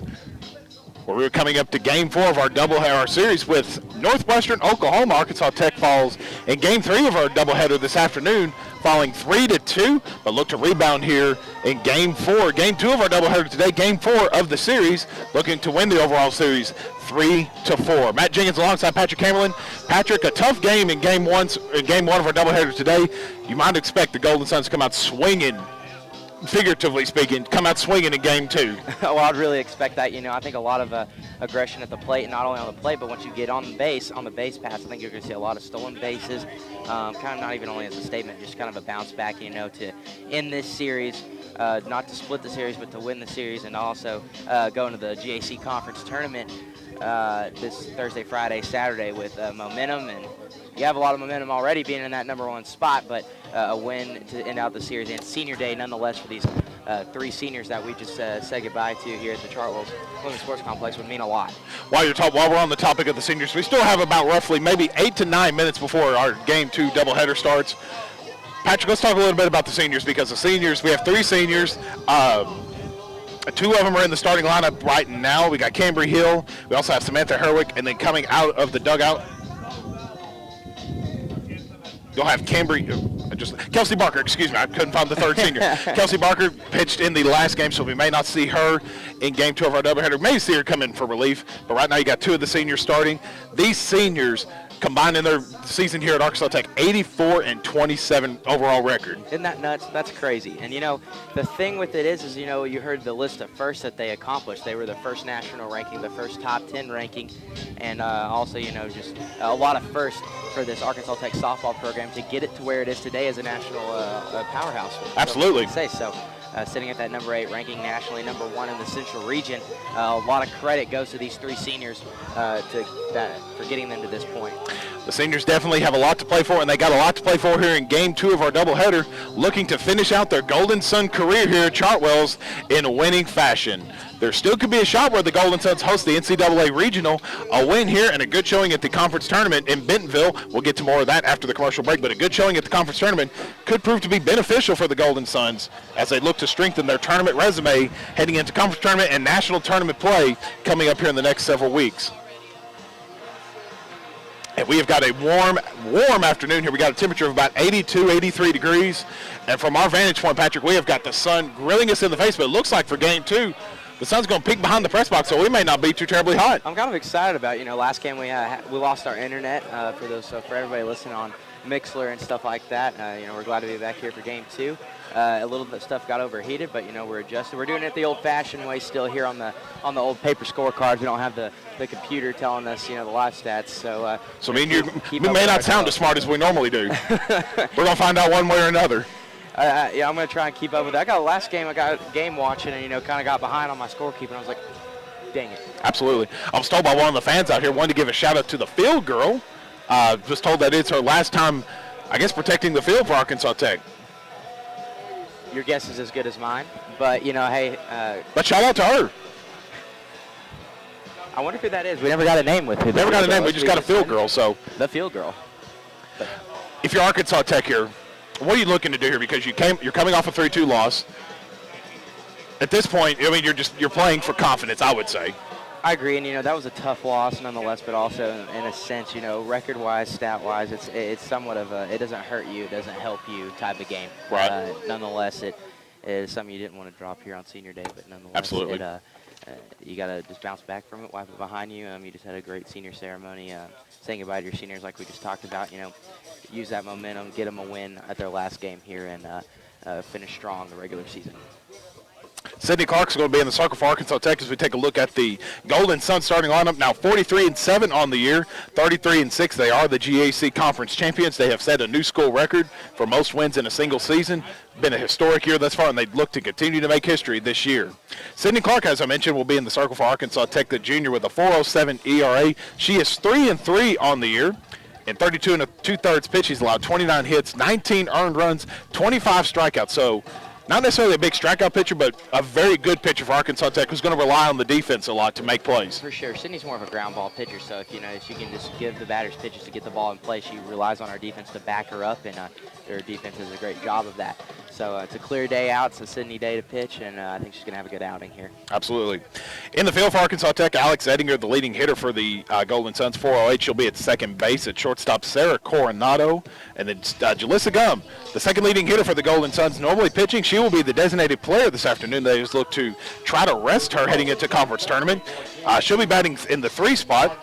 A: where we're coming up to Game 4 of our doubleheader series with Northwestern Oklahoma. Arkansas Tech falls in Game 3 of our doubleheader this afternoon, falling 3-2, but look to rebound here in Game 4. Game 2 of our doubleheader today, Game 4 of the series, looking to win the overall series 3-4. Matt Jenkins alongside Patrick Camerlin. Patrick, a tough game in Game 1 of our doubleheader today. You might expect the Golden Suns to come out swinging, figuratively speaking, come out swinging in Game 2.
B: Well, I'd really expect that. I think a lot of aggression at the plate, not only on the plate, but once you get on the base pass, I think you're going to see a lot of stolen bases. Kind of not even only as a statement, just kind of a bounce back, to end this series, not to split the series, but to win the series, and also go into the GAC conference tournament this Thursday, Friday, Saturday with momentum. And you have a lot of momentum already being in that #1 spot, but a win to end out the series and senior day nonetheless for these 3 seniors that we just said goodbye to here at the Chartwell's Women's Sports Complex would mean a lot.
A: While we're on the topic of the seniors, we still have about roughly maybe 8 to 9 minutes before our Game 2 doubleheader starts. Patrick, let's talk a little bit about the seniors, because the seniors, we have 3 seniors. 2 of them are in the starting lineup right now. We got Cambry Hill. We also have Samantha Herwick, and then coming out of the dugout, you'll have Kelsey Barker, excuse me, I couldn't find the 3rd senior. Kelsey Barker pitched in the last game, so we may not see her in Game 2 of our doubleheader. May see her come in for relief, but right now you got 2 of the seniors starting. These seniors combined in their season here at Arkansas Tech, 84-27 overall record.
B: Isn't that nuts? That's crazy. And the thing with it is you heard the list of firsts that they accomplished. They were the first national ranking, the first top 10 ranking, and also just a lot of firsts for this Arkansas Tech softball program to get it to where it is today as a national powerhouse.
A: Absolutely.
B: So sitting at that #8 ranking nationally, #1 in the Central region. A lot of credit goes to these 3 seniors for getting them to this point.
A: The seniors definitely have a lot to play for, and they got a lot to play for here in Game 2 of our doubleheader, looking to finish out their Golden Sun career here at Chartwell's in a winning fashion. There still could be a shot where the Golden Suns host the NCAA Regional. A win here and a good showing at the conference tournament in Bentonville. We'll get to more of that after the commercial break, but a good showing at the conference tournament could prove to be beneficial for the Golden Suns as they look to strengthen their tournament resume heading into conference tournament and national tournament play coming up here in the next several weeks. And we have got a warm afternoon here. We got a temperature of about 82, 83 degrees. And from our vantage point, Patrick, we have got the sun grilling us in the face, but it looks like for Game 2, the sun's going to peek behind the press box, so we may not be too terribly hot.
B: I'm kind of excited about, last game we lost our internet for everybody listening on Mixler and stuff like that. We're glad to be back here for Game 2. A little bit of stuff got overheated, but we're adjusted. We're doing it the old-fashioned way still here on the old paper scorecards. We don't have the computer telling us the live stats. So
A: me and you may not sound as smart as we normally do. We're gonna find out one way or another.
B: I'm gonna try and keep up with that. Last game I got game watching and kind of got behind on my scorekeeping. I was like, dang it.
A: Absolutely. I was told by one of the fans out here, wanted to give a shout out to the field girl. Was told that it's her last time, I guess, protecting the field for Arkansas Tech.
B: Your guess is as good as mine, but hey.
A: But shout out to her.
B: I wonder who that is. We never got a name with her.
A: Never got a name. We just got a field girl. So
B: the field girl.
A: If you're Arkansas Tech here, what are you looking to do here? Because you're coming off a 3-2 loss. At this point, you're playing for confidence, I would say.
B: I agree, and that was a tough loss nonetheless, but also in a sense, record-wise, stat-wise, it's somewhat of a it doesn't hurt you, it doesn't help you type of game.
A: Right.
B: Nonetheless, it is something you didn't want to drop here on senior day, but nonetheless,
A: absolutely.
B: You got to just bounce back from it, wipe it behind you. You just had a great senior ceremony, saying goodbye to your seniors like we just talked about. Use that momentum, get them a win at their last game here, and finish strong the regular season.
A: Sydney Clark's going to be in the circle for Arkansas Tech as we take a look at the Golden Sun starting lineup. Now 43-7 on the year, 33-6. They are the GAC Conference champions. They have set a new school record for most wins in a single season. Been a historic year thus far, and they look to continue to make history this year. Sydney Clark, as I mentioned, will be in the circle for Arkansas Tech, the junior, with a 4.07 ERA. She is 3-3 on the year. In 32 2/3 pitch, he's allowed 29 hits, 19 earned runs, 25 strikeouts. So not necessarily a big strikeout pitcher, but a very good pitcher for Arkansas Tech who's going to rely on the defense a lot to make plays.
B: For sure. Sydney's more of a ground ball pitcher, so if she can just give the batters pitches to get the ball in play, she relies on our defense to back her up, and their defense does a great job of that. So it's a clear day out. It's a Sydney day to pitch, and I think she's going to have a good outing here.
A: Absolutely. In the field for Arkansas Tech, Alex Ettinger, the leading hitter for the Golden Suns, 408. She'll be at second base. At shortstop, Sarah Coronado. And then Jalissa Gum, the second leading hitter for the Golden Suns, normally pitching. She will be the designated player this afternoon. They just look to try to rest her heading into conference tournament. She'll be batting in the 3 spot.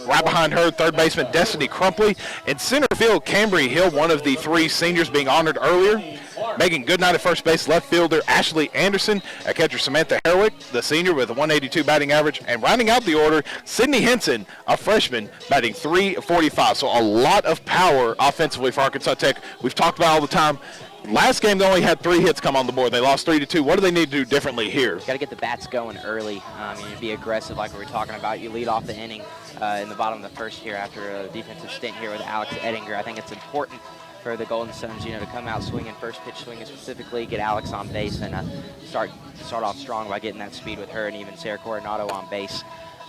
A: Right behind her, third baseman Destiny Crumpley. In center field, Cambry Hill, one of the 3 seniors being honored earlier. Megan Goodnight at first base, left fielder Ashley Anderson, at catcher Samantha Herwick, the senior with a 182 batting average, and rounding out the order, Sydney Henson, a freshman, batting 345. So a lot of power offensively for Arkansas Tech. We've talked about all the time. Last game, they only had 3 hits come on the board. They lost 3-2. What do they need to do differently here?
B: Got to get the bats going early. You be aggressive like we were talking about. You lead off the inning in the bottom of the first here after a defensive stint here with Alex Ettinger. I think it's important for the Golden Suns, to come out swinging, first pitch swinging specifically, get Alex on base, and start off strong by getting that speed with her, and even Sarah Coronado on base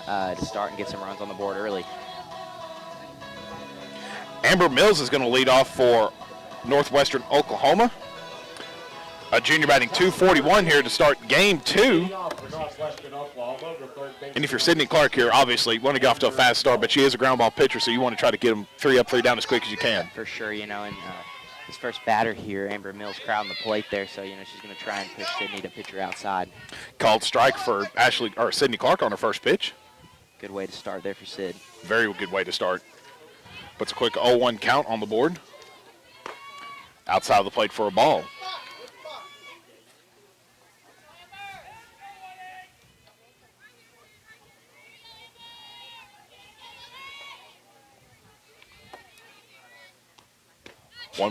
B: to start and get some runs on the board early.
A: Amber Mills is going to lead off for Northwestern Oklahoma. A junior batting 241 here to start game 2. And if you're Sydney Clark here, obviously, you want to get off to a fast start, but she is a ground ball pitcher, so you want to try to get them 3 up, 3 down as quick as you can.
B: For sure, and this first batter here, Amber Mills crowding the plate there, so, she's going to try and push Sydney to pitch her outside.
A: Called strike for Sydney Clark on her first pitch.
B: Good way to start there for Sid.
A: Very good way to start. Puts a quick 0-1 count on the board. Outside of the plate for a ball.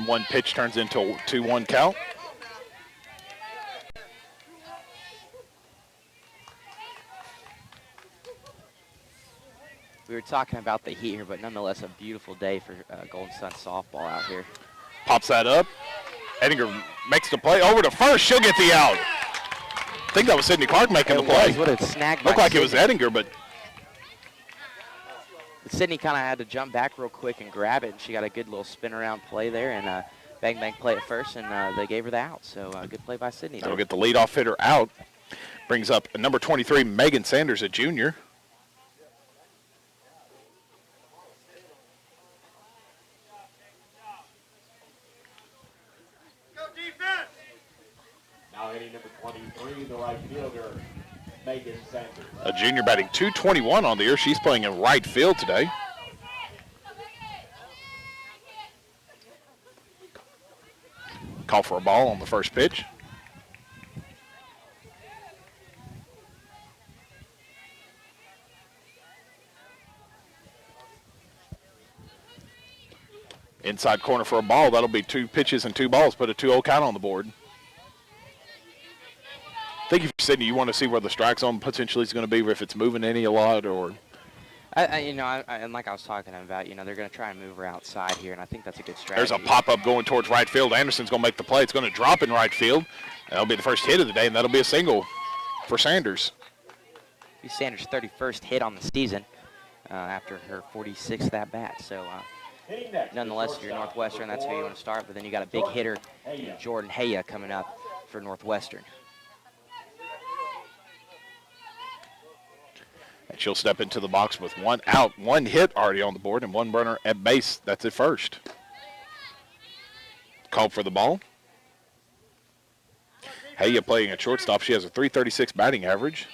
A: One pitch turns into a 2-1 count.
B: We were talking about the heat here, but nonetheless a beautiful day for Golden Sun softball out here.
A: Pops that up. Ettinger makes the play over to first. She'll get the out. I think that was Sydney Clark making the play.
B: What a snag by
A: Looked like
B: Sydney.
A: it was Ettinger, but
B: Sydney kind of had to jump back real quick and grab it, and she got a good little spin around play there, and bang bang play at first, and they gave her the out. So good play by Sydney.
A: that'll get the leadoff hitter out. Brings up number 23, Megan Sanders, a junior.
D: Now hitting number 23, the right fielder, Megan Sanders.
A: A junior batting 221 on the year. She's playing in right field today. Call for a ball on the first pitch. Inside corner for a ball. That'll be 2 pitches and 2 balls. Put a 2-0 count on the board. I think if you're Sydney, you want to see where the strike zone potentially is going to be, if it's moving any a lot or.
B: And like I was talking about, they're going to try and move her outside here, and I think that's a good strategy.
A: There's a pop-up going towards right field. Anderson's going to make the play. It's going to drop in right field. That'll be the first hit of the day, and that'll be a single for Sanders.
B: Sanders' 31st hit on the season after her 46th at-bat. So, nonetheless, if you're Northwestern, that's who you want to start. But then you got a big hitter, Jordan Haya, coming up for Northwestern.
A: And she'll step into the box with 1 out, 1 hit already on the board, and 1 runner at base. That's at first. Called for the ball. Haya playing at shortstop. She has a .336 batting average.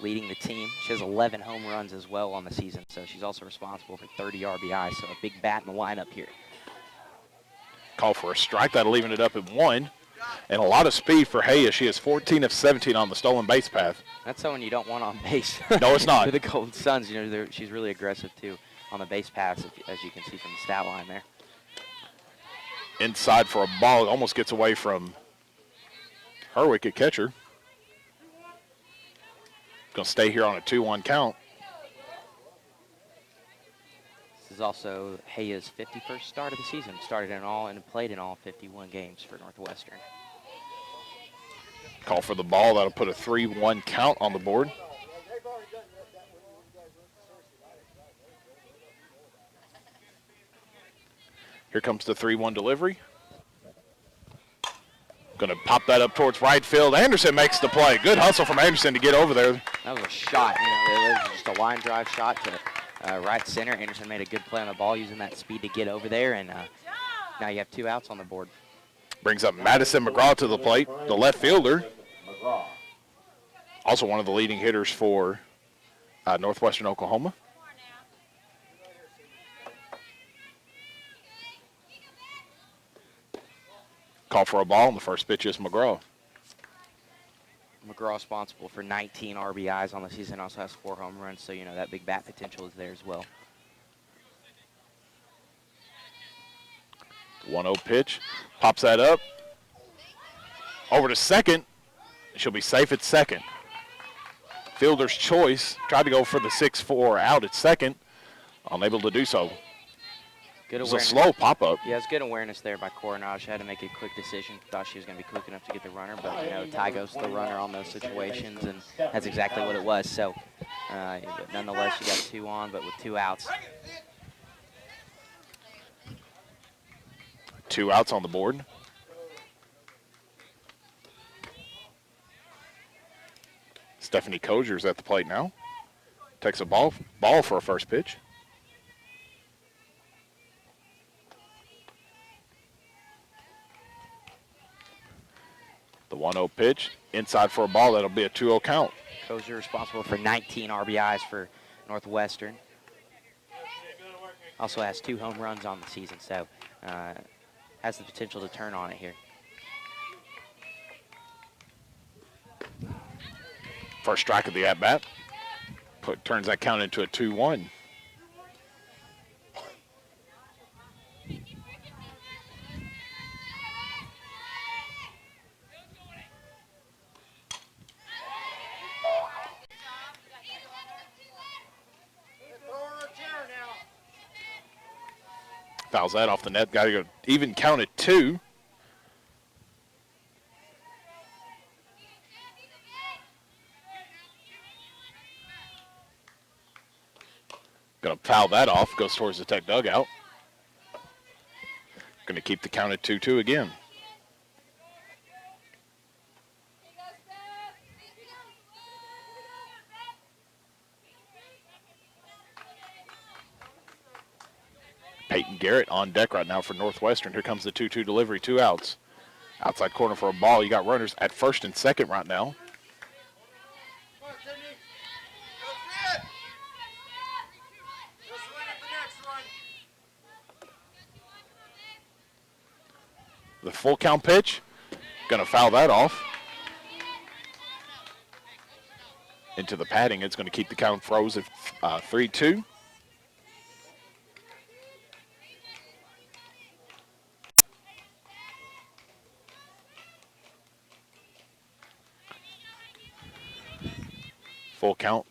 B: Leading the team. She has 11 home runs as well on the season, so she's also responsible for 30 RBI, so a big bat in the lineup here.
A: Call for a strike. That'll even it up at 1. And a lot of speed for Haya. She is 14 of 17 on the stolen base path.
B: That's someone you don't want on base.
A: No, it's not.
B: For the Golden Suns, she's really aggressive, too, on the base paths, as you can see from the stat line there.
A: Inside for a ball. It almost gets away from Herwick at catcher. Going to stay here on a 2-1 count.
B: This is also Haya's 51st start of the season. Started in all and played in all 51 games for Northwestern.
A: Call for the ball. That'll put a 3-1 count on the board. Here comes the 3-1 delivery. Going to pop that up towards right field. Anderson makes the play. Good hustle from Anderson to get over there.
B: That was a shot. It was just a line drive shot to right center. Anderson made a good play on the ball using that speed to get over there, and now you have 2 outs on the board.
A: Brings up Madison McGraw to the plate, the left fielder. Also one of the leading hitters for Northwestern Oklahoma. Call for a ball, and the first pitch is McGraw.
B: McGraw responsible for 19 RBIs on the season, also has 4 home runs, so that big bat potential is there as well.
A: 1-0 pitch, pops that up. Over to second. She'll be safe at second. Fielder's choice, tried to go for the 6-4 out at second. Unable to do so.
B: Good
A: It was
B: awareness.
A: a slow pop-up.
B: Yeah, it's good awareness there by Coronado. She had to make a quick decision. Thought she was going to be quick enough to get the runner, but tie goes to the runner on those situations, and that's exactly what it was. So, nonetheless, you got 2 on, but with 2 outs.
A: 2 outs on the board. StephanieKozier's at the plate now. Takes a ball for a first pitch. The 1-0 pitch, inside for a ball. That'll be a 2-0 count.
B: Kozier responsible for 19 RBIs for Northwestern. Also has 2 home runs on the season, so has the potential to turn on it here.
A: First strike of the at-bat. Turns that count into a 2-1. Fouls that off the net. Got to go even count at 2. Going to foul that off. Goes towards the Tech dugout. Going to keep the count at 2-2 again. Peyton Garrett on deck right now for Northwestern. Here comes the 2-2 delivery, 2 outs. Outside corner for a ball. You got runners at first and second right now.
C: Come on, Sydney. Go for it. Just win at the next one.
A: The full count pitch. Going to foul that off. Into the padding. It's going to keep the count froze at 3-2. Full count.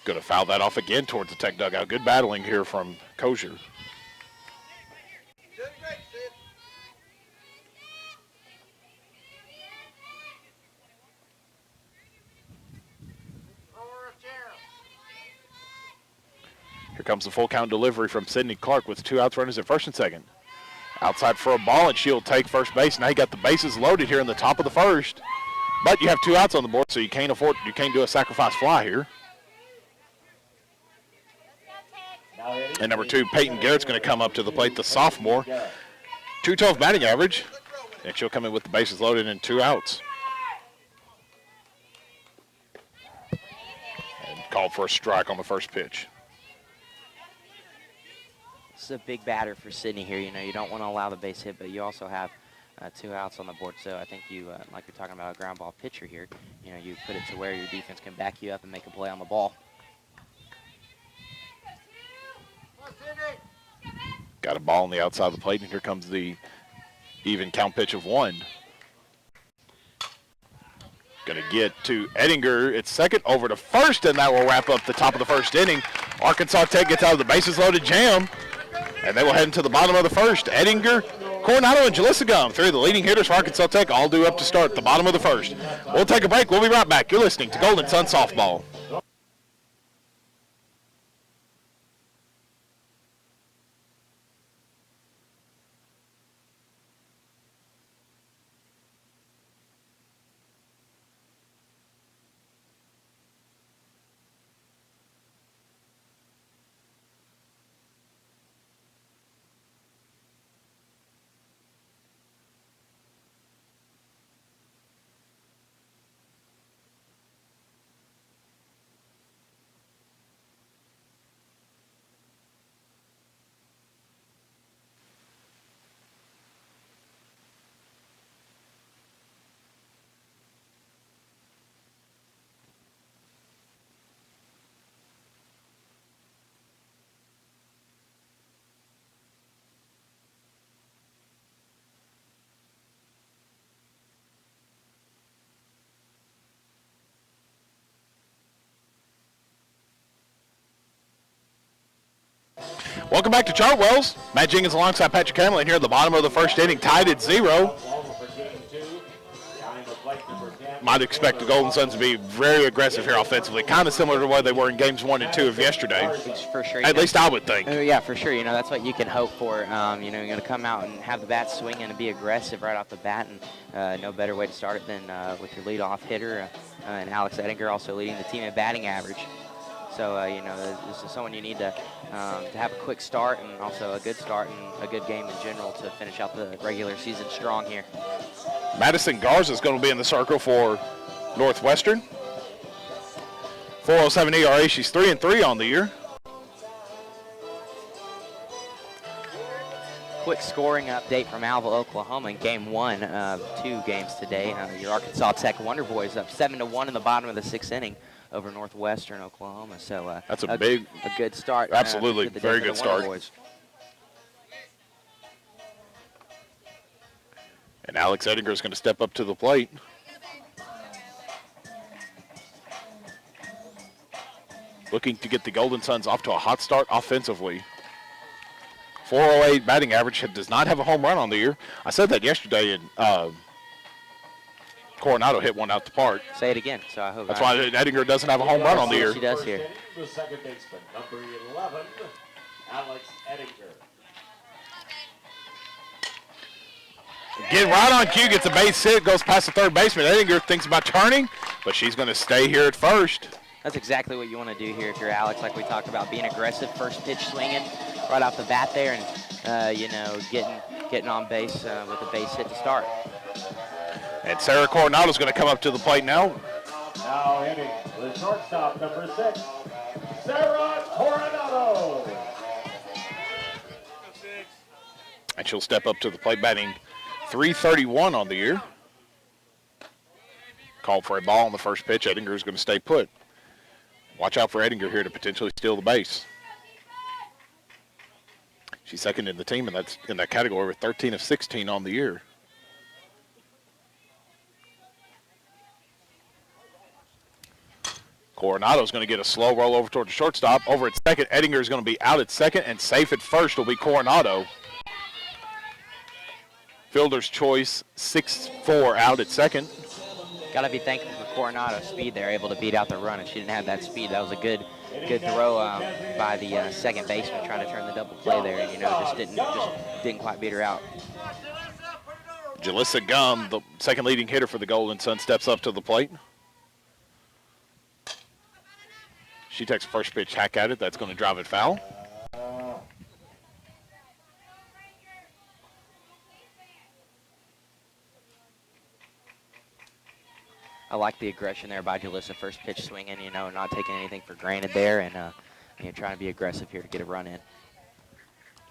A: Going to foul that off again towards the Tech dugout. Good battling here from Kozier.
C: Doing great, Sid.
A: Here comes the full count delivery from Sydney Clark with 2 outs, runners at first and second. Outside for a ball, and she'll take first base. Now you got the bases loaded here in the top of the first. But you have 2 outs on the board, so you can't do a sacrifice fly here. And number 2, Peyton Garrett's going to come up to the plate, the sophomore. .212 batting average, and she'll come in with the bases loaded and 2 outs. And called for a strike on the first pitch.
B: This is a big batter for Sydney here. You don't want to allow the base hit, but you also have 2 outs on the board. So I think you, like you're talking about a ground ball pitcher here, you put it to where your defense can back you up and make a play on the ball.
A: Got a ball on the outside of the plate, and here comes the even count pitch of 1. Going to get to Ettinger at second, over to first, and that will wrap up the top of the first inning. Arkansas Tech gets out of the bases loaded jam, and they will head into the bottom of the first. Ettinger, Coronado, and Jalissagum, 3 of the leading hitters for Arkansas Tech, all due up to start the bottom of the first. We'll take a break. We'll be right back. You're listening to Golden Sun Softball. Welcome back to Chartwell's. Matt Jenkins alongside Patrick Hamlin here at the bottom of the first inning, tied at 0. Might expect the Golden Suns to be very aggressive here offensively, kind of similar to the way they were in games 1 and 2 of yesterday.
B: For sure.
A: At least I would think.
B: Yeah, for sure. That's what you can hope for. You're going to come out and have the bat swinging and be aggressive right off the bat, and no better way to start it than with your leadoff hitter and Alex Ettinger also leading the team in batting average. So, this is someone you need to have a quick start and also a good start and a good game in general to finish out the regular season strong here.
A: Madison Garza is going to be in the circle for Northwestern. 4.07 ERA. She's 3-3 on the year.
B: Quick scoring update from Alva, Oklahoma in game 1 of 2 games today. Your Arkansas Tech Wonder Boys up 7-1 in the bottom of the 6th inning over Northwestern Oklahoma. So
A: that's a
B: good start.
A: Absolutely, very good start.
B: Boys.
A: And Alex Ettinger is going to step up to the plate. Looking to get the Golden Suns off to a hot start offensively. 408 batting average, does not have a home run on the year. I said that yesterday, and Coronado hit one out the park.
B: Say it again. So I hope
A: that's why Ettinger doesn't have a home run on the year.
B: She does here.
D: The second baseman, number 11, Alex Ettinger.
A: Get right on cue, gets a base hit, goes past the third baseman. Ettinger thinks about turning, but she's going to stay here at first.
B: That's exactly what you want to do here if you're Alex, like we talked about, being aggressive, first pitch swinging right off the bat there, and getting on base with a base hit to start.
A: And Sarah Coronado's going to come up to the plate now.
D: Now hitting the shortstop, number 6, Sarah Coronado.
A: And she'll step up to the plate, batting .331 on the year. Called for a ball on the first pitch. Ettinger is going to stay put. Watch out for Ettinger here to potentially steal the base. She's second in the team, and that's in that category with 13 of 16 on the year. Coronado's going to get a slow roll over toward the shortstop. Over at second, Ettinger is going to be out at second, and safe at first will be Coronado. Fielder's choice, 6-4 out at second.
B: Got to be thankful for Coronado's speed there, able to beat out the run. If she didn't have that speed, that was a good throw by the second baseman trying to turn the double play there, and just didn't quite beat her out.
A: Jalissa Gum, the second leading hitter for the Golden Suns, steps up to the plate. She takes a first pitch hack at it. That's going to drive it foul.
B: I like the aggression there by Jalissa, first pitch swinging, not taking anything for granted there, and trying to be aggressive here to get a run in.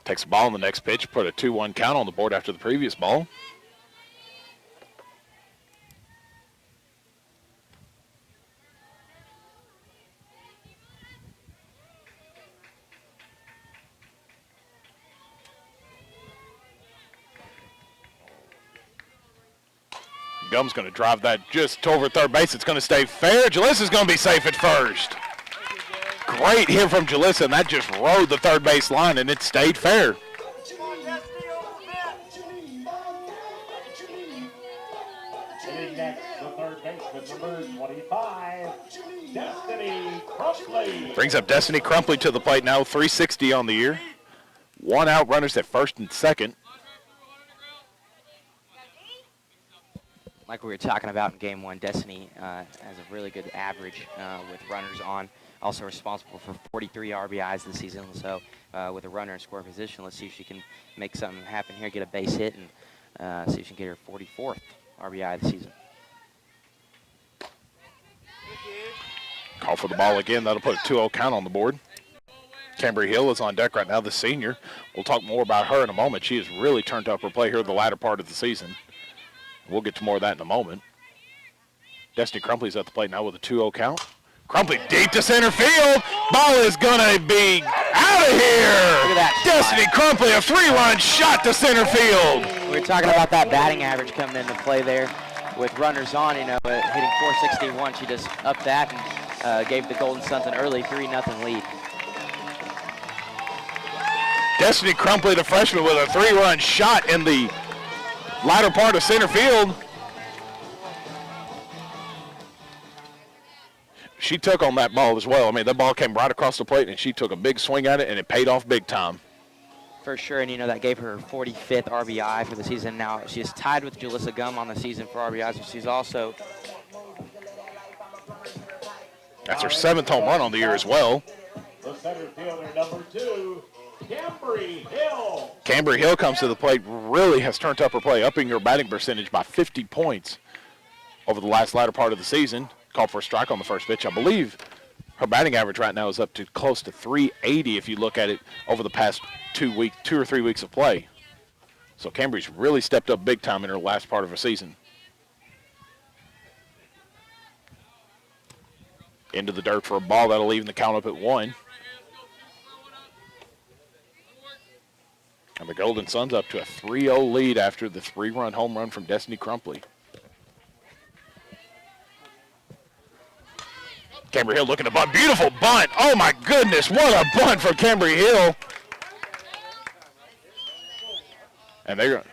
A: Takes the ball on the next pitch, put a 2-1 count on the board after the previous ball. Gum's going to drive that just over third base. It's going to stay fair. Jalissa's going to be safe at first. Great hit from Jalissa, and that just rode the third base line, and it stayed fair.
D: Hitting next, the third baseman, number 25, Destiny Crumpley.
A: Brings up Destiny Crumpley to the plate now, 360 on the year. 1 out, runners at first and second.
B: Like we were talking about in game 1, Destiny has a really good average with runners on. Also responsible for 43 RBIs this season. So with a runner in score position, let's see if she can make something happen here, get a base hit, and see if she can get her 44th RBI this season.
A: Call for the ball again. That'll put a 2-0 count on the board. Cambry Hill is on deck right now, the senior. We'll talk more about her in a moment. She has really turned up her play here the latter part of the season. We'll get to more of that in a moment. Destiny Crumpley's at the plate now with a 2-0 count. Crumpley deep to center field. Ball is going to be out of here.
B: Look at that
A: Destiny Crumpley, a 3-run shot to center field.
B: We were talking about that batting average coming into play there with runners on, hitting .461. She just upped that and gave the Golden Suns an early 3-0 lead.
A: Destiny Crumpley, the freshman, with a 3-run shot in the latter part of center field. She took on that ball as well. I mean, that ball came right across the plate, and she took a big swing at it, and it paid off big time.
B: For sure, and that gave her 45th RBI for the season. Now she's tied with Julissa Gum on the season for RBIs, but she's also...
A: That's her 7th home run on the year as well.
D: The center fielder, number 2, Cambry Hill.
A: Cambry Hill comes to the plate, really has turned up her play, upping her batting percentage by 50 points over the latter part of the season. Called for a strike on the first pitch. I believe her batting average right now is up to close to 380 if you look at it over the past 2 or 3 weeks of play. So Cambry's really stepped up big time in her last part of her season. Into the dirt for a ball. That'll even the count up at 1. And the Golden Suns up to a 3-0 lead after the 3-run home run from Destiny Crumpley. Cambry Hill looking to bunt. Beautiful bunt. Oh, my goodness. What a bunt from Cambry Hill. And they're going.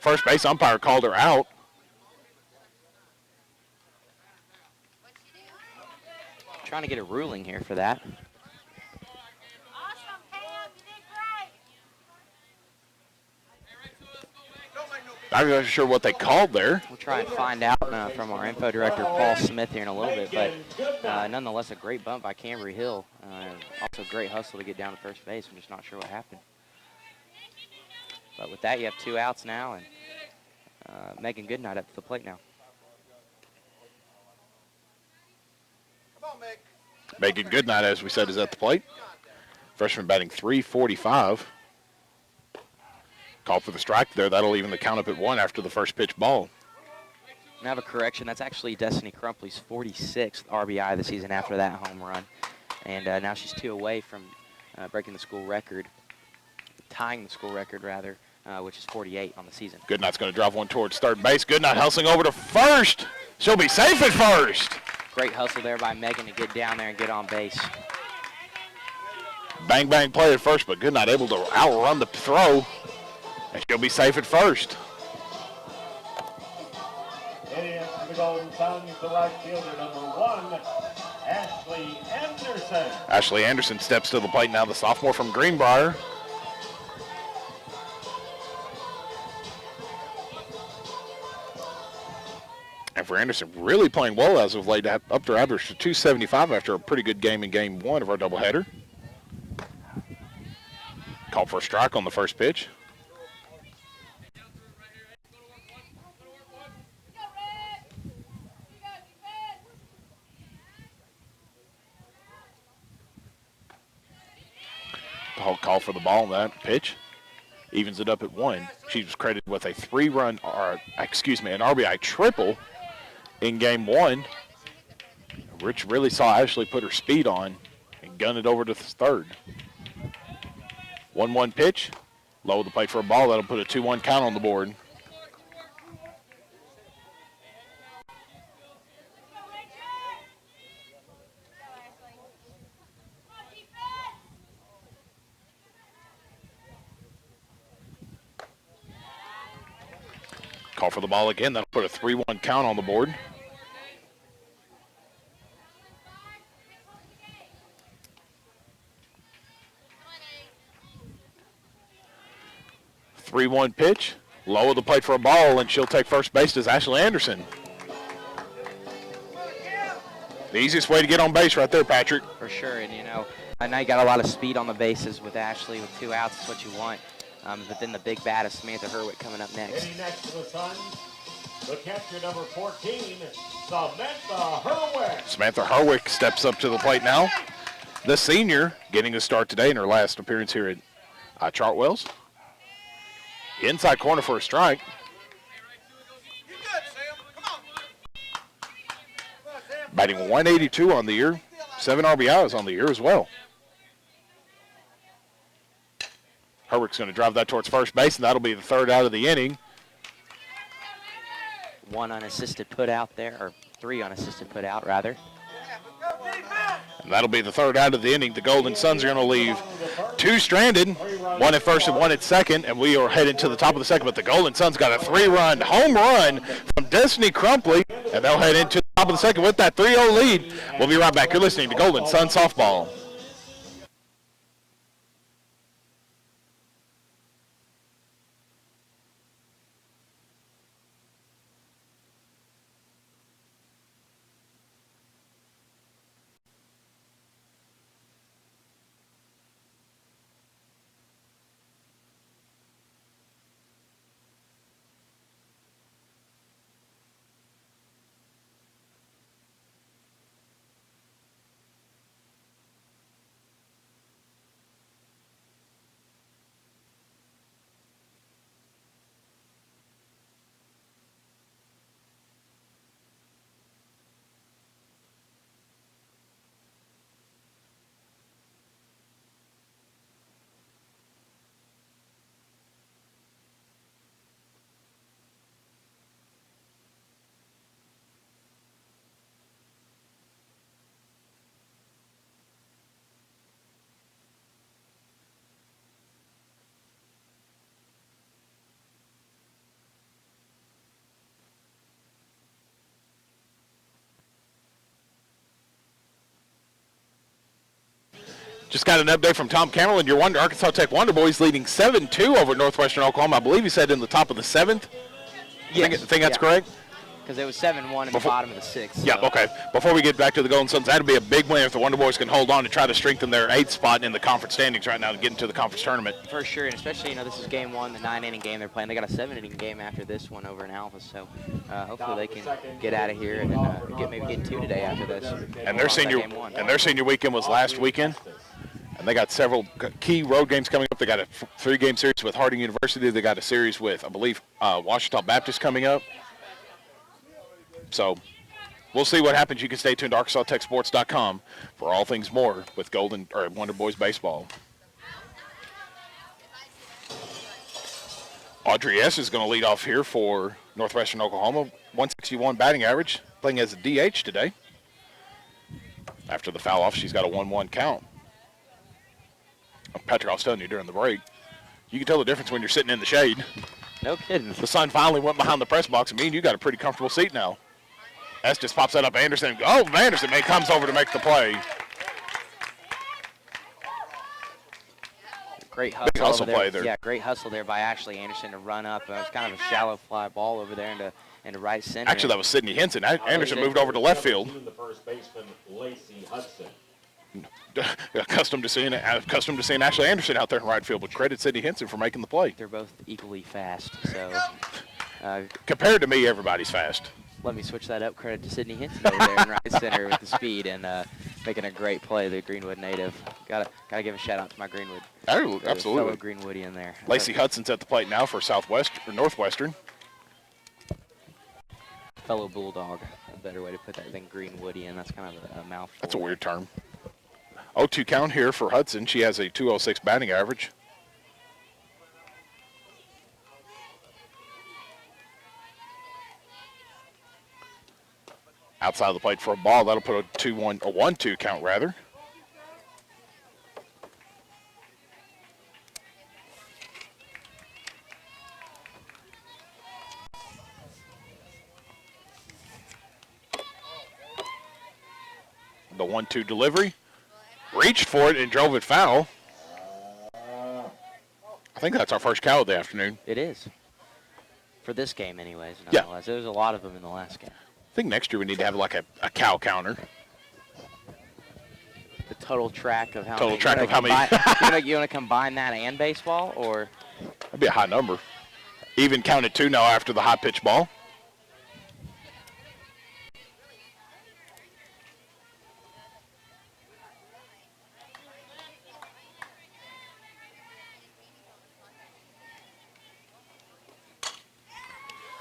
A: First base umpire called her out.
B: Trying to get a ruling here for that.
A: I'm not sure what they called there.
B: We'll try and find out from our info director, Paul Smith, here in a little bit. But nonetheless, a great bump by Cambry Hill. Also great hustle to get down to first base. I'm just not sure what happened. But with that, you have 2 outs now, and Megan Goodnight up to the plate now.
C: Come on, Meg.
A: Megan Goodnight, as we said, is at the plate. Freshman batting .345. Call for the strike there. That'll even the count up at 1 after the first pitch ball.
B: And I have a correction. That's actually Destiny Crumpley's 46th RBI of the season after that home run. And now she's 2 away from breaking the school record, tying the school record, rather, which is 48 on the season.
A: Goodnight's going to drive one towards third base. Goodnight hustling over to first. She'll be safe at first.
B: Great hustle there by Megan to get down there and get on base.
A: Bang, bang play at first, but Goodnight able to outrun the throw. And she'll be safe at first.
D: Hitting to the Golden Suns, the right fielder, number 1, Ashley Anderson.
A: Ashley Anderson steps to the plate now, the sophomore from Greenbrier. And for Anderson, really playing well as of late, up to average to 275 after a pretty good game in game 1 of our doubleheader. Called for a strike on the first pitch. Call for the ball on that pitch. Evens it up at 1. She was credited with a 3-run, or excuse me, an RBI triple in game 1. Rich really saw Ashley put her speed on and gun it over to third. 1-1 pitch. Low of the plate for a ball. That'll put a 2-1 count on the board. Call for the ball again. That'll put a 3-1 count on the board. .3-1 pitch. Low of the plate for a ball, and she'll take first base as Ashley Anderson. The easiest way to get on base right there, Patrick.
B: For sure, and I know you got a lot of speed on the bases with Ashley. With 2 outs, is what you want. But then the big bat is Samantha Herwick coming up next.
D: Hitting next to the Suns, the catcher, number 14, Samantha Herwick.
A: Samantha Herwick steps up to the plate now. The senior getting a start today in her last appearance here at Chartwells. Inside corner for a strike.
C: You good, Sam? Come on.
A: Batting 182 on the year. 7 RBIs on the year as well. Herwick's going to drive that towards first base, and that'll be the 3rd out of the inning.
B: 1 unassisted put out there, or 3 unassisted put out, rather.
A: And that'll be the third out of the inning. The Golden Suns are going to leave 2 stranded, 1 at first and 1 at second, and we are heading to the top of the second. But the Golden Suns got a 3-run home run from Destiny Crumpley, and they'll head into the top of the second with that 3-0 lead. We'll be right back. You're listening to Golden Sun Softball. Just got an update from Tom Cameron. Your Arkansas Tech Wonder Boys leading 7-2 over Northwestern Oklahoma. I believe he said in the top of the 7th.
B: Yes.
A: I think that's correct.
B: Because it was 7-1 in the bottom of the 6th.
A: Yeah,
B: so.
A: okay. Before we get back to the Golden Suns, that'd be a big win if the Wonder Boys can hold on to try to strengthen their 8th spot in the conference standings right now to get into the conference tournament.
B: For sure, and especially, this is game 1, the 9-inning game they're playing. They got a 7-inning game after this one over in Alpha, so hopefully they can get out of here and then maybe get 2 today after this.
A: And their senior weekend was last weekend. And they got several key road games coming up. They got a 3-game series with Harding University. They got a series with, I believe, Washita Baptist coming up. So we'll see what happens. You can stay tuned to ArkansasTechSports.com for all things more with Wonder Boys baseball. Audrey S. is going to lead off here for Northwestern Oklahoma. 161 batting average, playing as a DH today. After the foul off, she's got a 1-1 count. Patrick, I was telling you during the break, you can tell the difference when you're sitting in the shade.
B: No kidding.
A: The sun finally went behind the press box, and me and you got a pretty comfortable seat now. S just pops that up. Anderson. Oh, Anderson comes over to make the play.
B: Great hustle,
A: big hustle play there.
B: Yeah, great hustle there by Ashley Anderson to run up. It was kind of a shallow fly ball over there into right center.
A: Actually, that was Sydney Henson. Anderson moved over to left field.
D: The first baseman, Lacey Hudson.
A: Accustomed to seeing Ashley Anderson out there in right field, but credit Sydney Henson for making the play.
B: They're both equally fast, so.
A: Compared to me, everybody's fast.
B: Let me switch that up. Credit to Sydney Henson over there in right center with the speed and making a great play. The Greenwood native. Gotta give a shout out to my Greenwood.
A: Absolutely.
B: Fellow Greenwoodian there.
A: Lacey Hudson's at the plate now for Northwestern.
B: Fellow Bulldog. A better way to put that than Greenwoodian. That's kind of a mouthful.
A: That's a weird term. 0-2 count here for Hudson. She has a 206 batting average. Outside of the plate for a ball. That'll put a 1-2 count rather. The 1-2 delivery. Reached for it and drove it foul. I think that's our first cow of the afternoon.
B: It is. For this game anyways,
A: Yeah.
B: nonetheless. There was a lot of them in the last game.
A: I think next year we need to have like a cow counter.
B: The total track of how
A: Total
B: many.
A: track of how many.
B: You want to combine that and baseball, or?
A: That'd be a high number. Even counted 2 now after the high pitch ball.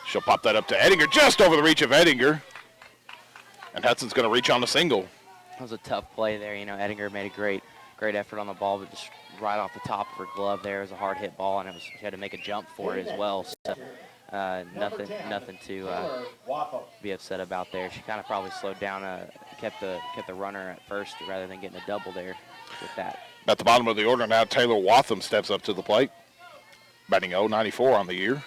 A: She'll pop that up to Ettinger, just over the reach of Ettinger. And Hudson's going to reach on the single.
B: That was a tough play there. Ettinger made a great effort on the ball, but just right off the top of her glove there was a hard hit ball, and she had to make a jump for it as well. So nothing to be upset about there. She kind of probably slowed down, kept the runner at first rather than getting a double there with that.
A: At the bottom of the order now, Taylor Watham steps up to the plate, batting .094 on the year.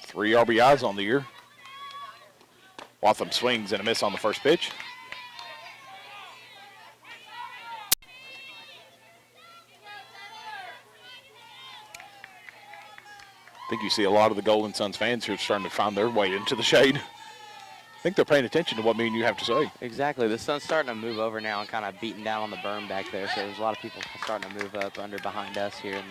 A: 3 RBIs on the year. Watham swings and a miss on the first pitch. I think you see a lot of the Golden Suns fans who are starting to find their way into the shade. I think they're paying attention to what me and you have to say.
B: Exactly. The sun's starting to move over now and kind of beating down on the berm back there. So there's a lot of people starting to move up behind us here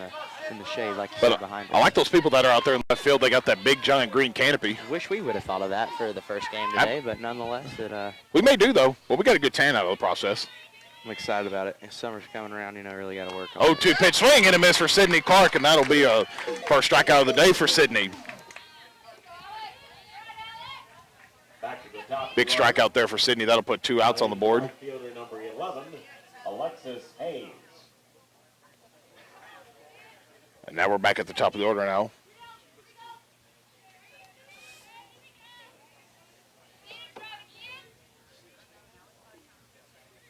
B: in the shade, like you said, behind us.
A: I like those people that are out there in left field. They got that big, giant green canopy.
B: Wish we would have thought of that for the first game today, but nonetheless,
A: we may do, though. Well, we got a good tan out of the process.
B: I'm excited about it. If summer's coming around, really got to work on
A: 0-2 pitch swing and a miss for Sydney Clark, and that'll be a first strikeout of the day for Sydney. Big strikeout there for Sydney. That'll put 2 outs on the board.
D: Fielder number 11, Alexis Hayes.
A: And now we're back at the top of the order now.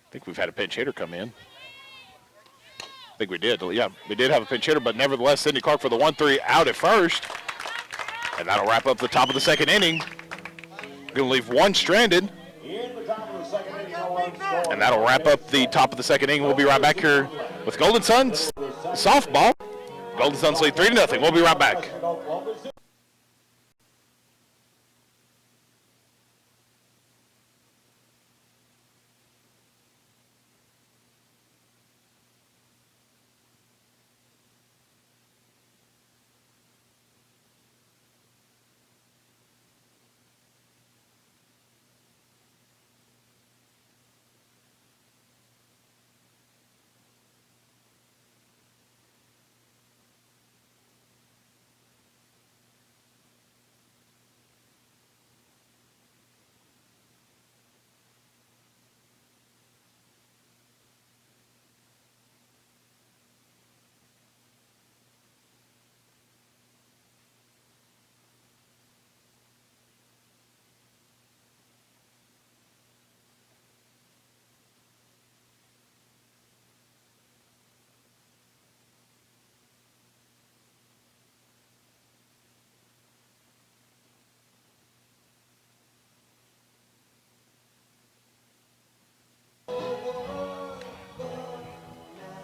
A: I think we've had a pinch hitter come in. I think we did. Yeah, we did have a pinch hitter, but nevertheless, Sydney Clark for the 1-3 out at first. And that'll wrap up the top of the second inning. Going to leave one stranded. And that'll wrap up the top of the second inning. We'll be right back here with Golden Suns softball. Golden Suns lead 3-0. We'll be right back.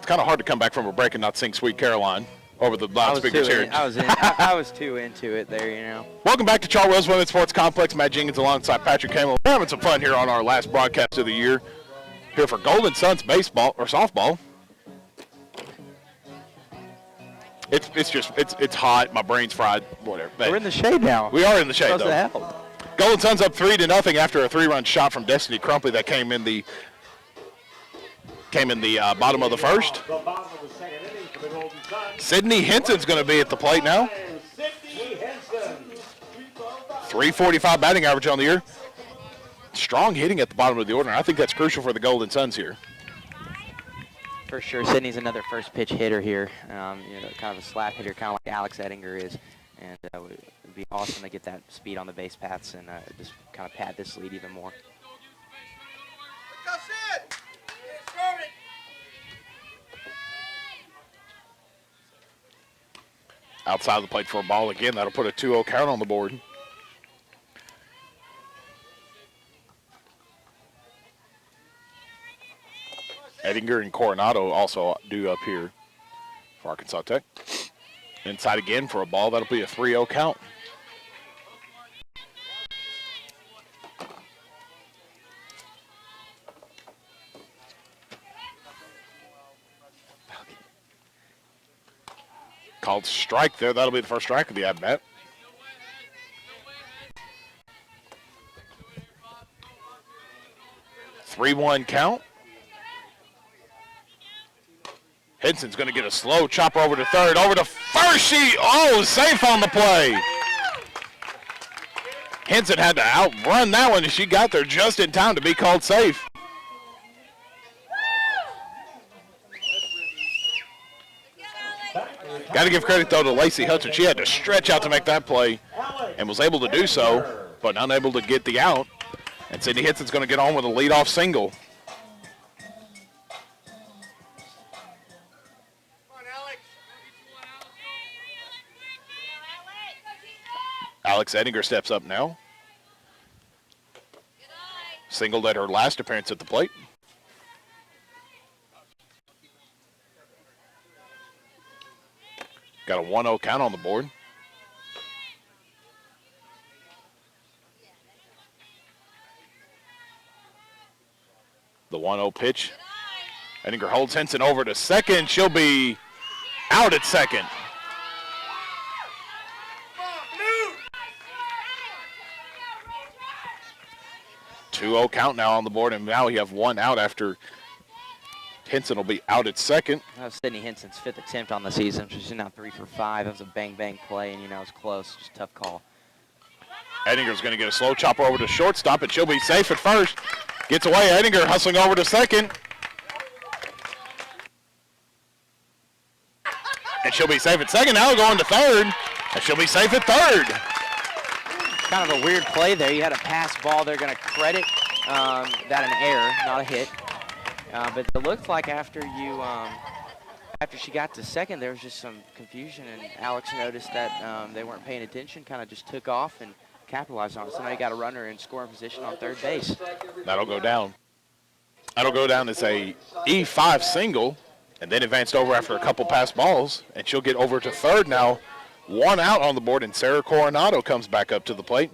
A: Kind of hard to come back from a break and not sing Sweet Caroline over the loudspeakers here.
B: I was too into it there,
A: Welcome back to Chartwell's Women's Sports Complex. Matt Jenkins alongside Patrick Campbell. We're having some fun here on our last broadcast of the year here for Golden Suns baseball or softball. It's hot. My brain's fried. Whatever.
B: We're in the shade now.
A: We are in the shade, though. Golden Suns up 3-0 after a 3-run shot from Destiny Crumpley that came in the bottom of the first. Sydney Henson's going to be at the plate now. 345 batting average on the year. Strong hitting at the bottom of the order. I think that's crucial for the Golden Suns here.
B: For sure, Sydney's another first pitch hitter here. Kind of a slap hitter, kind of like Alex Ettinger is. And it would be awesome to get that speed on the base paths and just kind of pad this lead even more.
A: Outside the plate for a ball again. That'll put a 2-0 count on the board. Ettinger and Coronado also due up here for Arkansas Tech. Inside again for a ball. That'll be a 3-0 count. Called strike there. That'll be the first strike of the at-bat. Three-one count. Henson's going to get a slow chopper over to third. Over to first. Safe on the play. Henson had to outrun that one, and she got there just in time to be called safe. Got to give credit, though, to Lacey Hudson. She had to stretch out to make that play and was able to do so, but unable to get the out. And Sydney Hitson's going to get on with a leadoff single. Alex Ettinger steps up now. Singled at her last appearance at the plate. Got a 1-0 count on the board. The 1-0 pitch. Ettinger holds Henson over to second. She'll be out at second. 2-0 count now on the board, and now you have one out after Henson will be out at second.
B: That was Sydney Henson's 5th attempt on the season. She's now 3 for 5. That was a bang-bang play, and, you know, it was close. Just a tough call.
A: Ettinger's going to get a slow chopper over to shortstop, and she'll be safe at first. Gets away. Ettinger hustling over to second. And she'll be safe at second. Now going to third, and she'll be safe at third.
B: Kind of a weird play there. You had a pass ball. They're going to credit that an error, not a hit. But it looked like after she got to second, there was just some confusion, and Alex noticed that they weren't paying attention, kind of just took off and capitalized on it. So now you got a runner in scoring position on third base.
A: That'll go down. That'll go down as a E5 single, and then advanced over after a couple pass balls, and she'll get over to third now. One out on the board, and Sarah Coronado comes back up to the plate.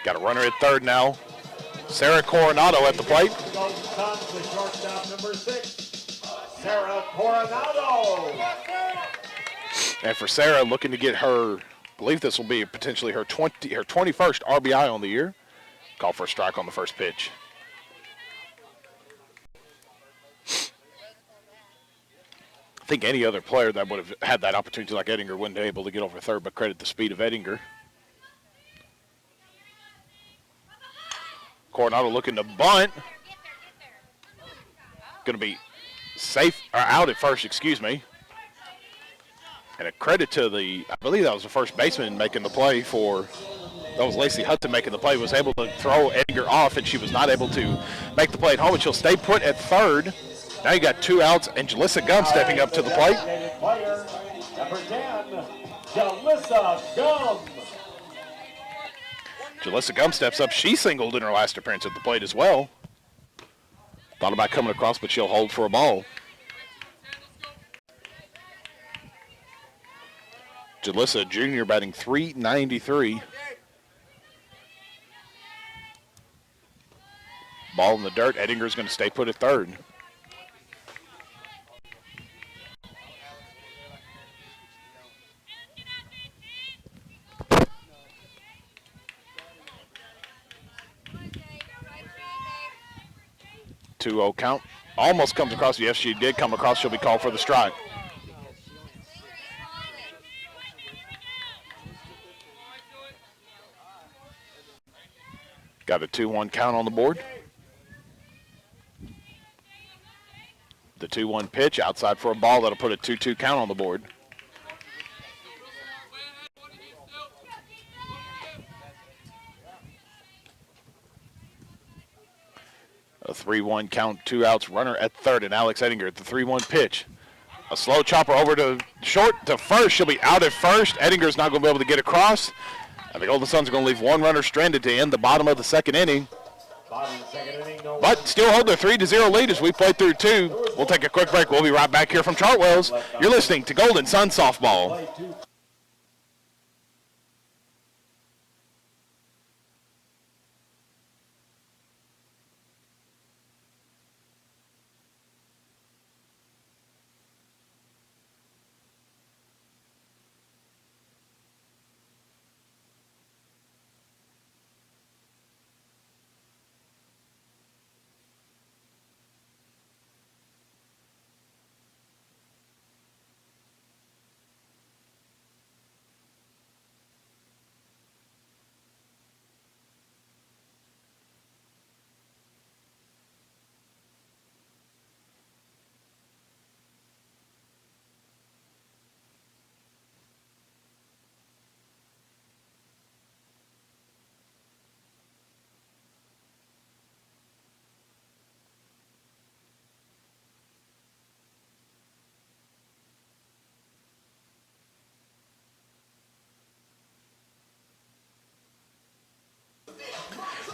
A: Got a runner at third now. Sarah Coronado at the plate.
D: The shortstop, number 6, Sarah Coronado.
A: And for Sarah, looking to get her, I believe this will be potentially her 21st RBI on the year. Call for a strike on the first pitch. I think any other player that would have had that opportunity like Ettinger wouldn't have been able to get over third, but credit the speed of Ettinger. Coronado looking to bunt. Going to be safe, or out at first, excuse me. And a credit to I believe that was the first baseman making the play that was Lacey Hudson making the play, was able to throw Ettinger off, and she was not able to make the play at home, and she'll stay put at third. Now you got 2 outs, and Jalissa Gum stepping up to the plate.
D: Player, number 10, Jalissa Gum.
A: Jalissa Gum steps up. She singled in her last appearance at the plate as well. Thought about coming across, but she'll hold for a ball. Jalissa, junior, batting .393. Ball in the dirt. Ettinger's going to stay put at third. .20 count. Almost comes across. Yes, she did come across. She'll be called for the strike. Got a 2-1 count on the board. The 2-1 pitch outside for a ball. That'll put a 2-2 count on the board. A 3-1 count, 2 outs, runner at third, and Alex Ettinger at the 3-1 pitch. A slow chopper over to short to first. She'll be out at first. Ettinger's not going to be able to get across. And the Golden Suns are going to leave one runner stranded to end the bottom of the second inning. But still hold their 3-0 lead as we play through 2. We'll take a quick break. We'll be right back here from Chartwell's. You're listening to Golden Sun Softball.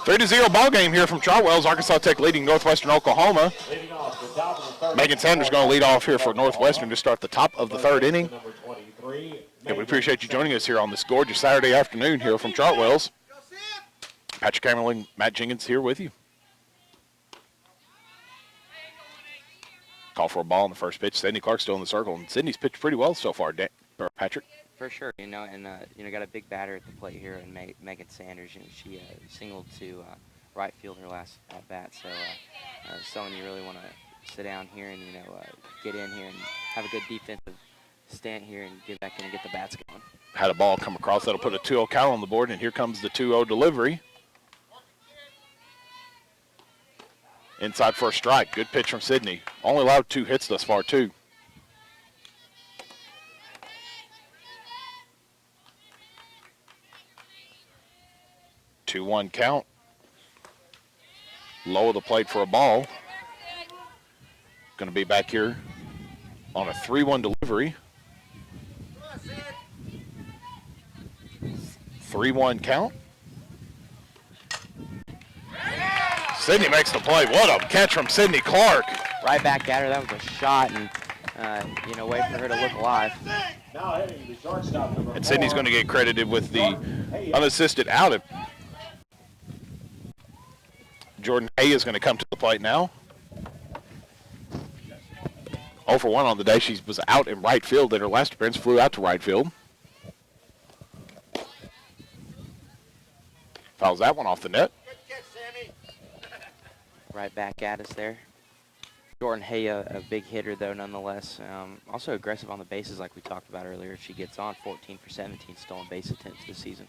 A: 3-0 ball game here from Chartwells. Arkansas Tech leading Northwestern Oklahoma.
D: Leading off the top of the third.
A: Megan Sanders going to lead off here for Northwestern to start the top of the third inning.
D: Number 23.
A: And we appreciate you joining us here on this gorgeous Saturday afternoon here from Chartwells. Patrick Hammerling, Matt Jenkins here with you. Call for a ball on the first pitch. Sydney Clark still in the circle, and Sydney's pitched pretty well so far, Patrick.
B: For sure, and got a big batter at the plate here, and Megan Sanders. She singled to right field her last at bat. So someone you really want to sit down here and get in here and have a good defensive stand here and get back in and get the bats going.
A: Had a ball come across that'll put a 2-0 count on the board, and here comes the 2-0 delivery. Inside for a strike. Good pitch from Sydney. Only allowed 2 hits thus far, too. Two-one count. Low of the plate for a ball. Going to be back here on a 3-1 delivery. 3-1 count. Sydney makes the play. What a catch from Sydney Clark.
B: Right back at her. That was a shot, and wait for her to look alive.
D: Now hitting the shortstop number
A: And Sydney's
D: 4.
A: going to get credited with the unassisted out. Jordan Hay is going to come to the plate now. 0 for 1 on the day. She was out in right field in her last appearance, flew out to right field. Fouls that one off the net.
B: Right back at us there. Jordan Hay, a big hitter, though, nonetheless. Also aggressive on the bases like we talked about earlier. She gets on 14 for 17 stolen base attempts this season.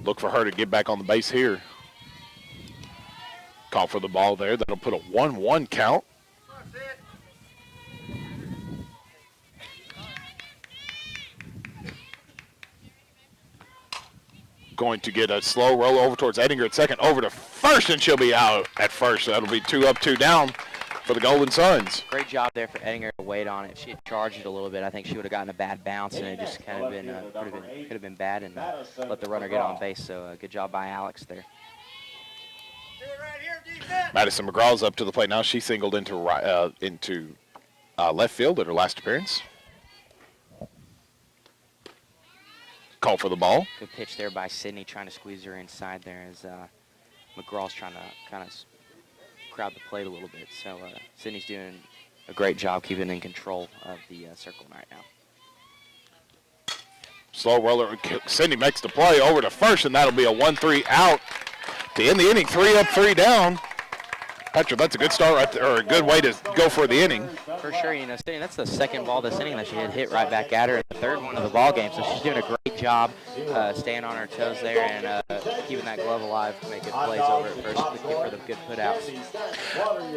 A: Look for her to get back on the base here. Call for the ball there. That'll put a 1-1 count. Going to get a slow roll over towards Ettinger at second, over to first, and she'll be out at first. So that'll be 2 up, 2 down for the Golden Suns.
B: Great job there for Ettinger to wait on it. If she had charged it a little bit, I think she would have gotten a bad bounce, and it just kind of could have been bad, and let the runner get on base. So good job by Alex there.
A: Madison McGraw's up to the plate now. She singled into left field at her last appearance. Call for the ball.
B: Good pitch there by Sydney, trying to squeeze her inside there as McGraw's trying to kind of crowd the plate a little bit. So Sydney's doing a great job keeping in control of the circle right now.
A: Slow roller. Sydney makes the play over to first, and that'll be a 1-3 out to end the inning. 3 up, 3 down. Patrick, that's a good start right there, or a good way to go for the inning.
B: For sure, Sydney, that's the second ball this inning that she had hit right back at her, and the third one of the ball game. So she's doing a great job staying on her toes there and keeping that glove alive, making plays over at first for the good putouts.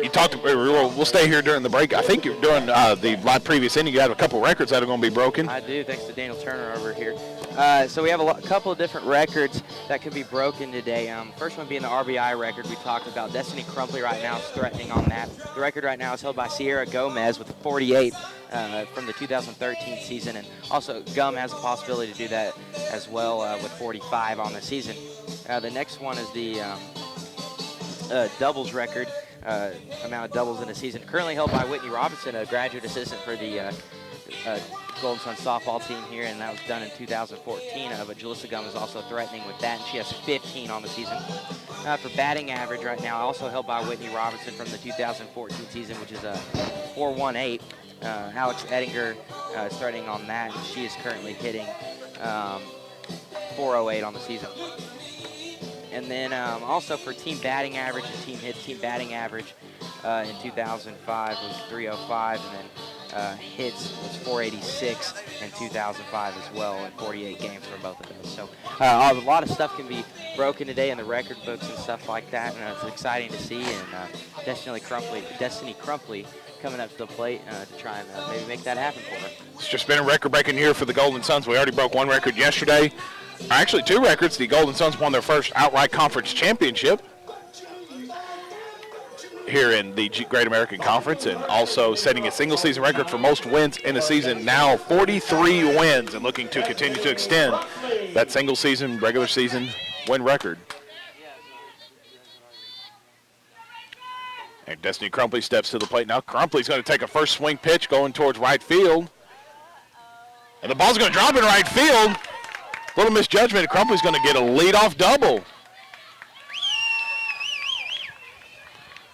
A: You talked. We'll stay here during the break. I think you're doing the previous inning. You have a couple records that are going to be broken.
B: I do, thanks to Daniel Turner over here. So we have a couple of different records that could be broken today. First one being the RBI record we talked about. Destiny Crumpley right now is threatening on that. The record right now is held by Sierra Gomez with 48 from the 2013 season, and also Gum has a possibility to do that as well with 45 on the season. The next one is the doubles record, amount of doubles in a season, currently held by Whitney Robinson, a graduate assistant for the Golden Sun softball team here, and that was done in 2014. But Jalissa Gum is also threatening with that, and she has 15 on the season. For batting average right now, also held by Whitney Robinson from the 2014 season, which is a 418. Alex Ettinger is threatening on that, and she is currently hitting 408 on the season. And then also for team batting average and team hits, team batting average in 2005 was 305, and then hits was 486 in 2005 as well, in 48 games for both of those. So a lot of stuff can be broken today in the record books and stuff like that, and it's exciting to see. And Destiny Crumpley coming up to the plate to try and maybe make that happen for her.
A: It's just been a record-breaking year for the Golden Suns. We already broke one record yesterday. Actually, 2 records. The Golden Suns won their first outright conference championship here in the Great American Conference, and also setting a single-season record for most wins in a season, now 43 wins, and looking to continue to extend that single-season, regular season win record. Destiny Crumpley steps to the plate now. Crumpley's going to take a first swing pitch going towards right field. And the ball's going to drop in right field. Little misjudgment. Crumpley's going to get a leadoff double.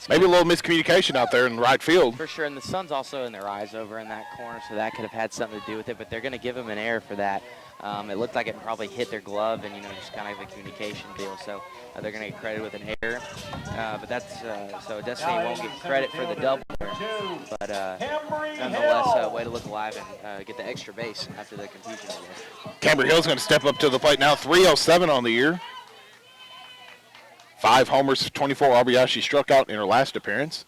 A: Maybe a little miscommunication out there in right field.
B: For sure, and the sun's also in their eyes over in that corner, so that could have had something to do with it, but they're going to give him an error for that. It looked like it probably hit their glove and, just kind of a communication deal, so they're going to get credit with an error. But that's, so Destiny won't get credit for the double there, but nonetheless, way to look alive and get the extra base after the confusion.
A: Camber Hill's going to step up to the plate now, 307 on the year. 5 homers, 24 RBI. She struck out in her last appearance.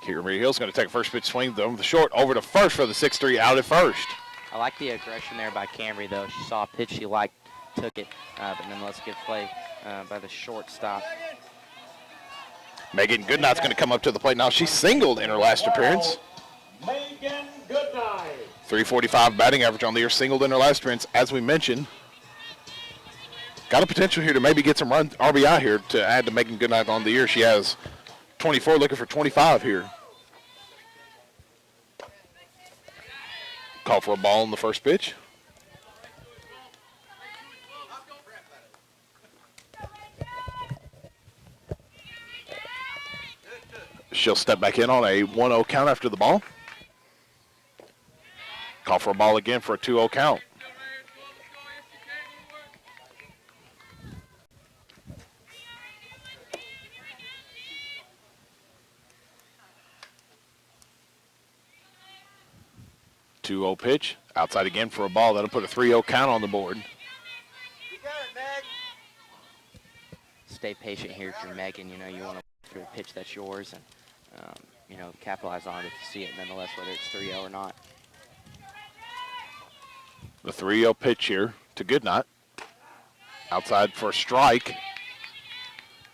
A: Camber Hill's going to take a first pitch swing over the short, over to first for the 6-3 out at first.
B: I like the aggression there by Camry, though. She saw a pitch she liked, took it, but nonetheless good play by the shortstop.
A: Megan Goodnight's going to come up to the plate now. She singled in her last appearance.
D: Megan Goodnight.
A: 345 batting average on the year, singled in her last appearance, as we mentioned. Got a potential here to maybe get some run RBI here to add to Megan Goodnight on the year. She has 24, looking for 25 here. Call for a ball in the first pitch. She'll step back in on a 1-0 count after the ball. Call for a ball again for a 2-0 count. Pitch. Outside again for a ball. That'll put a 3-0 count on the board.
C: You got it, Meg.
B: Stay patient here if you're Megan. You want to wait for a pitch that's yours and, capitalize on it if you see it, nonetheless, whether it's 3-0 or not.
A: The 3-0 pitch here to Goodnight. Outside for a strike.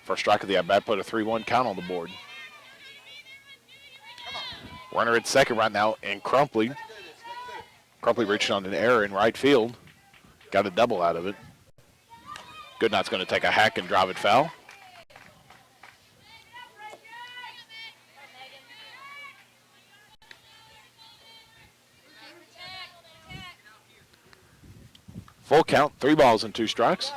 A: First strike of the at-bat, put a 3-1 count on the board. Runner at second right now, and Crumpley. Crumpley reached on an error in right field. Got a double out of it. Goodnight's going to take a hack and drive it foul. Full count, 3 balls and 2 strikes.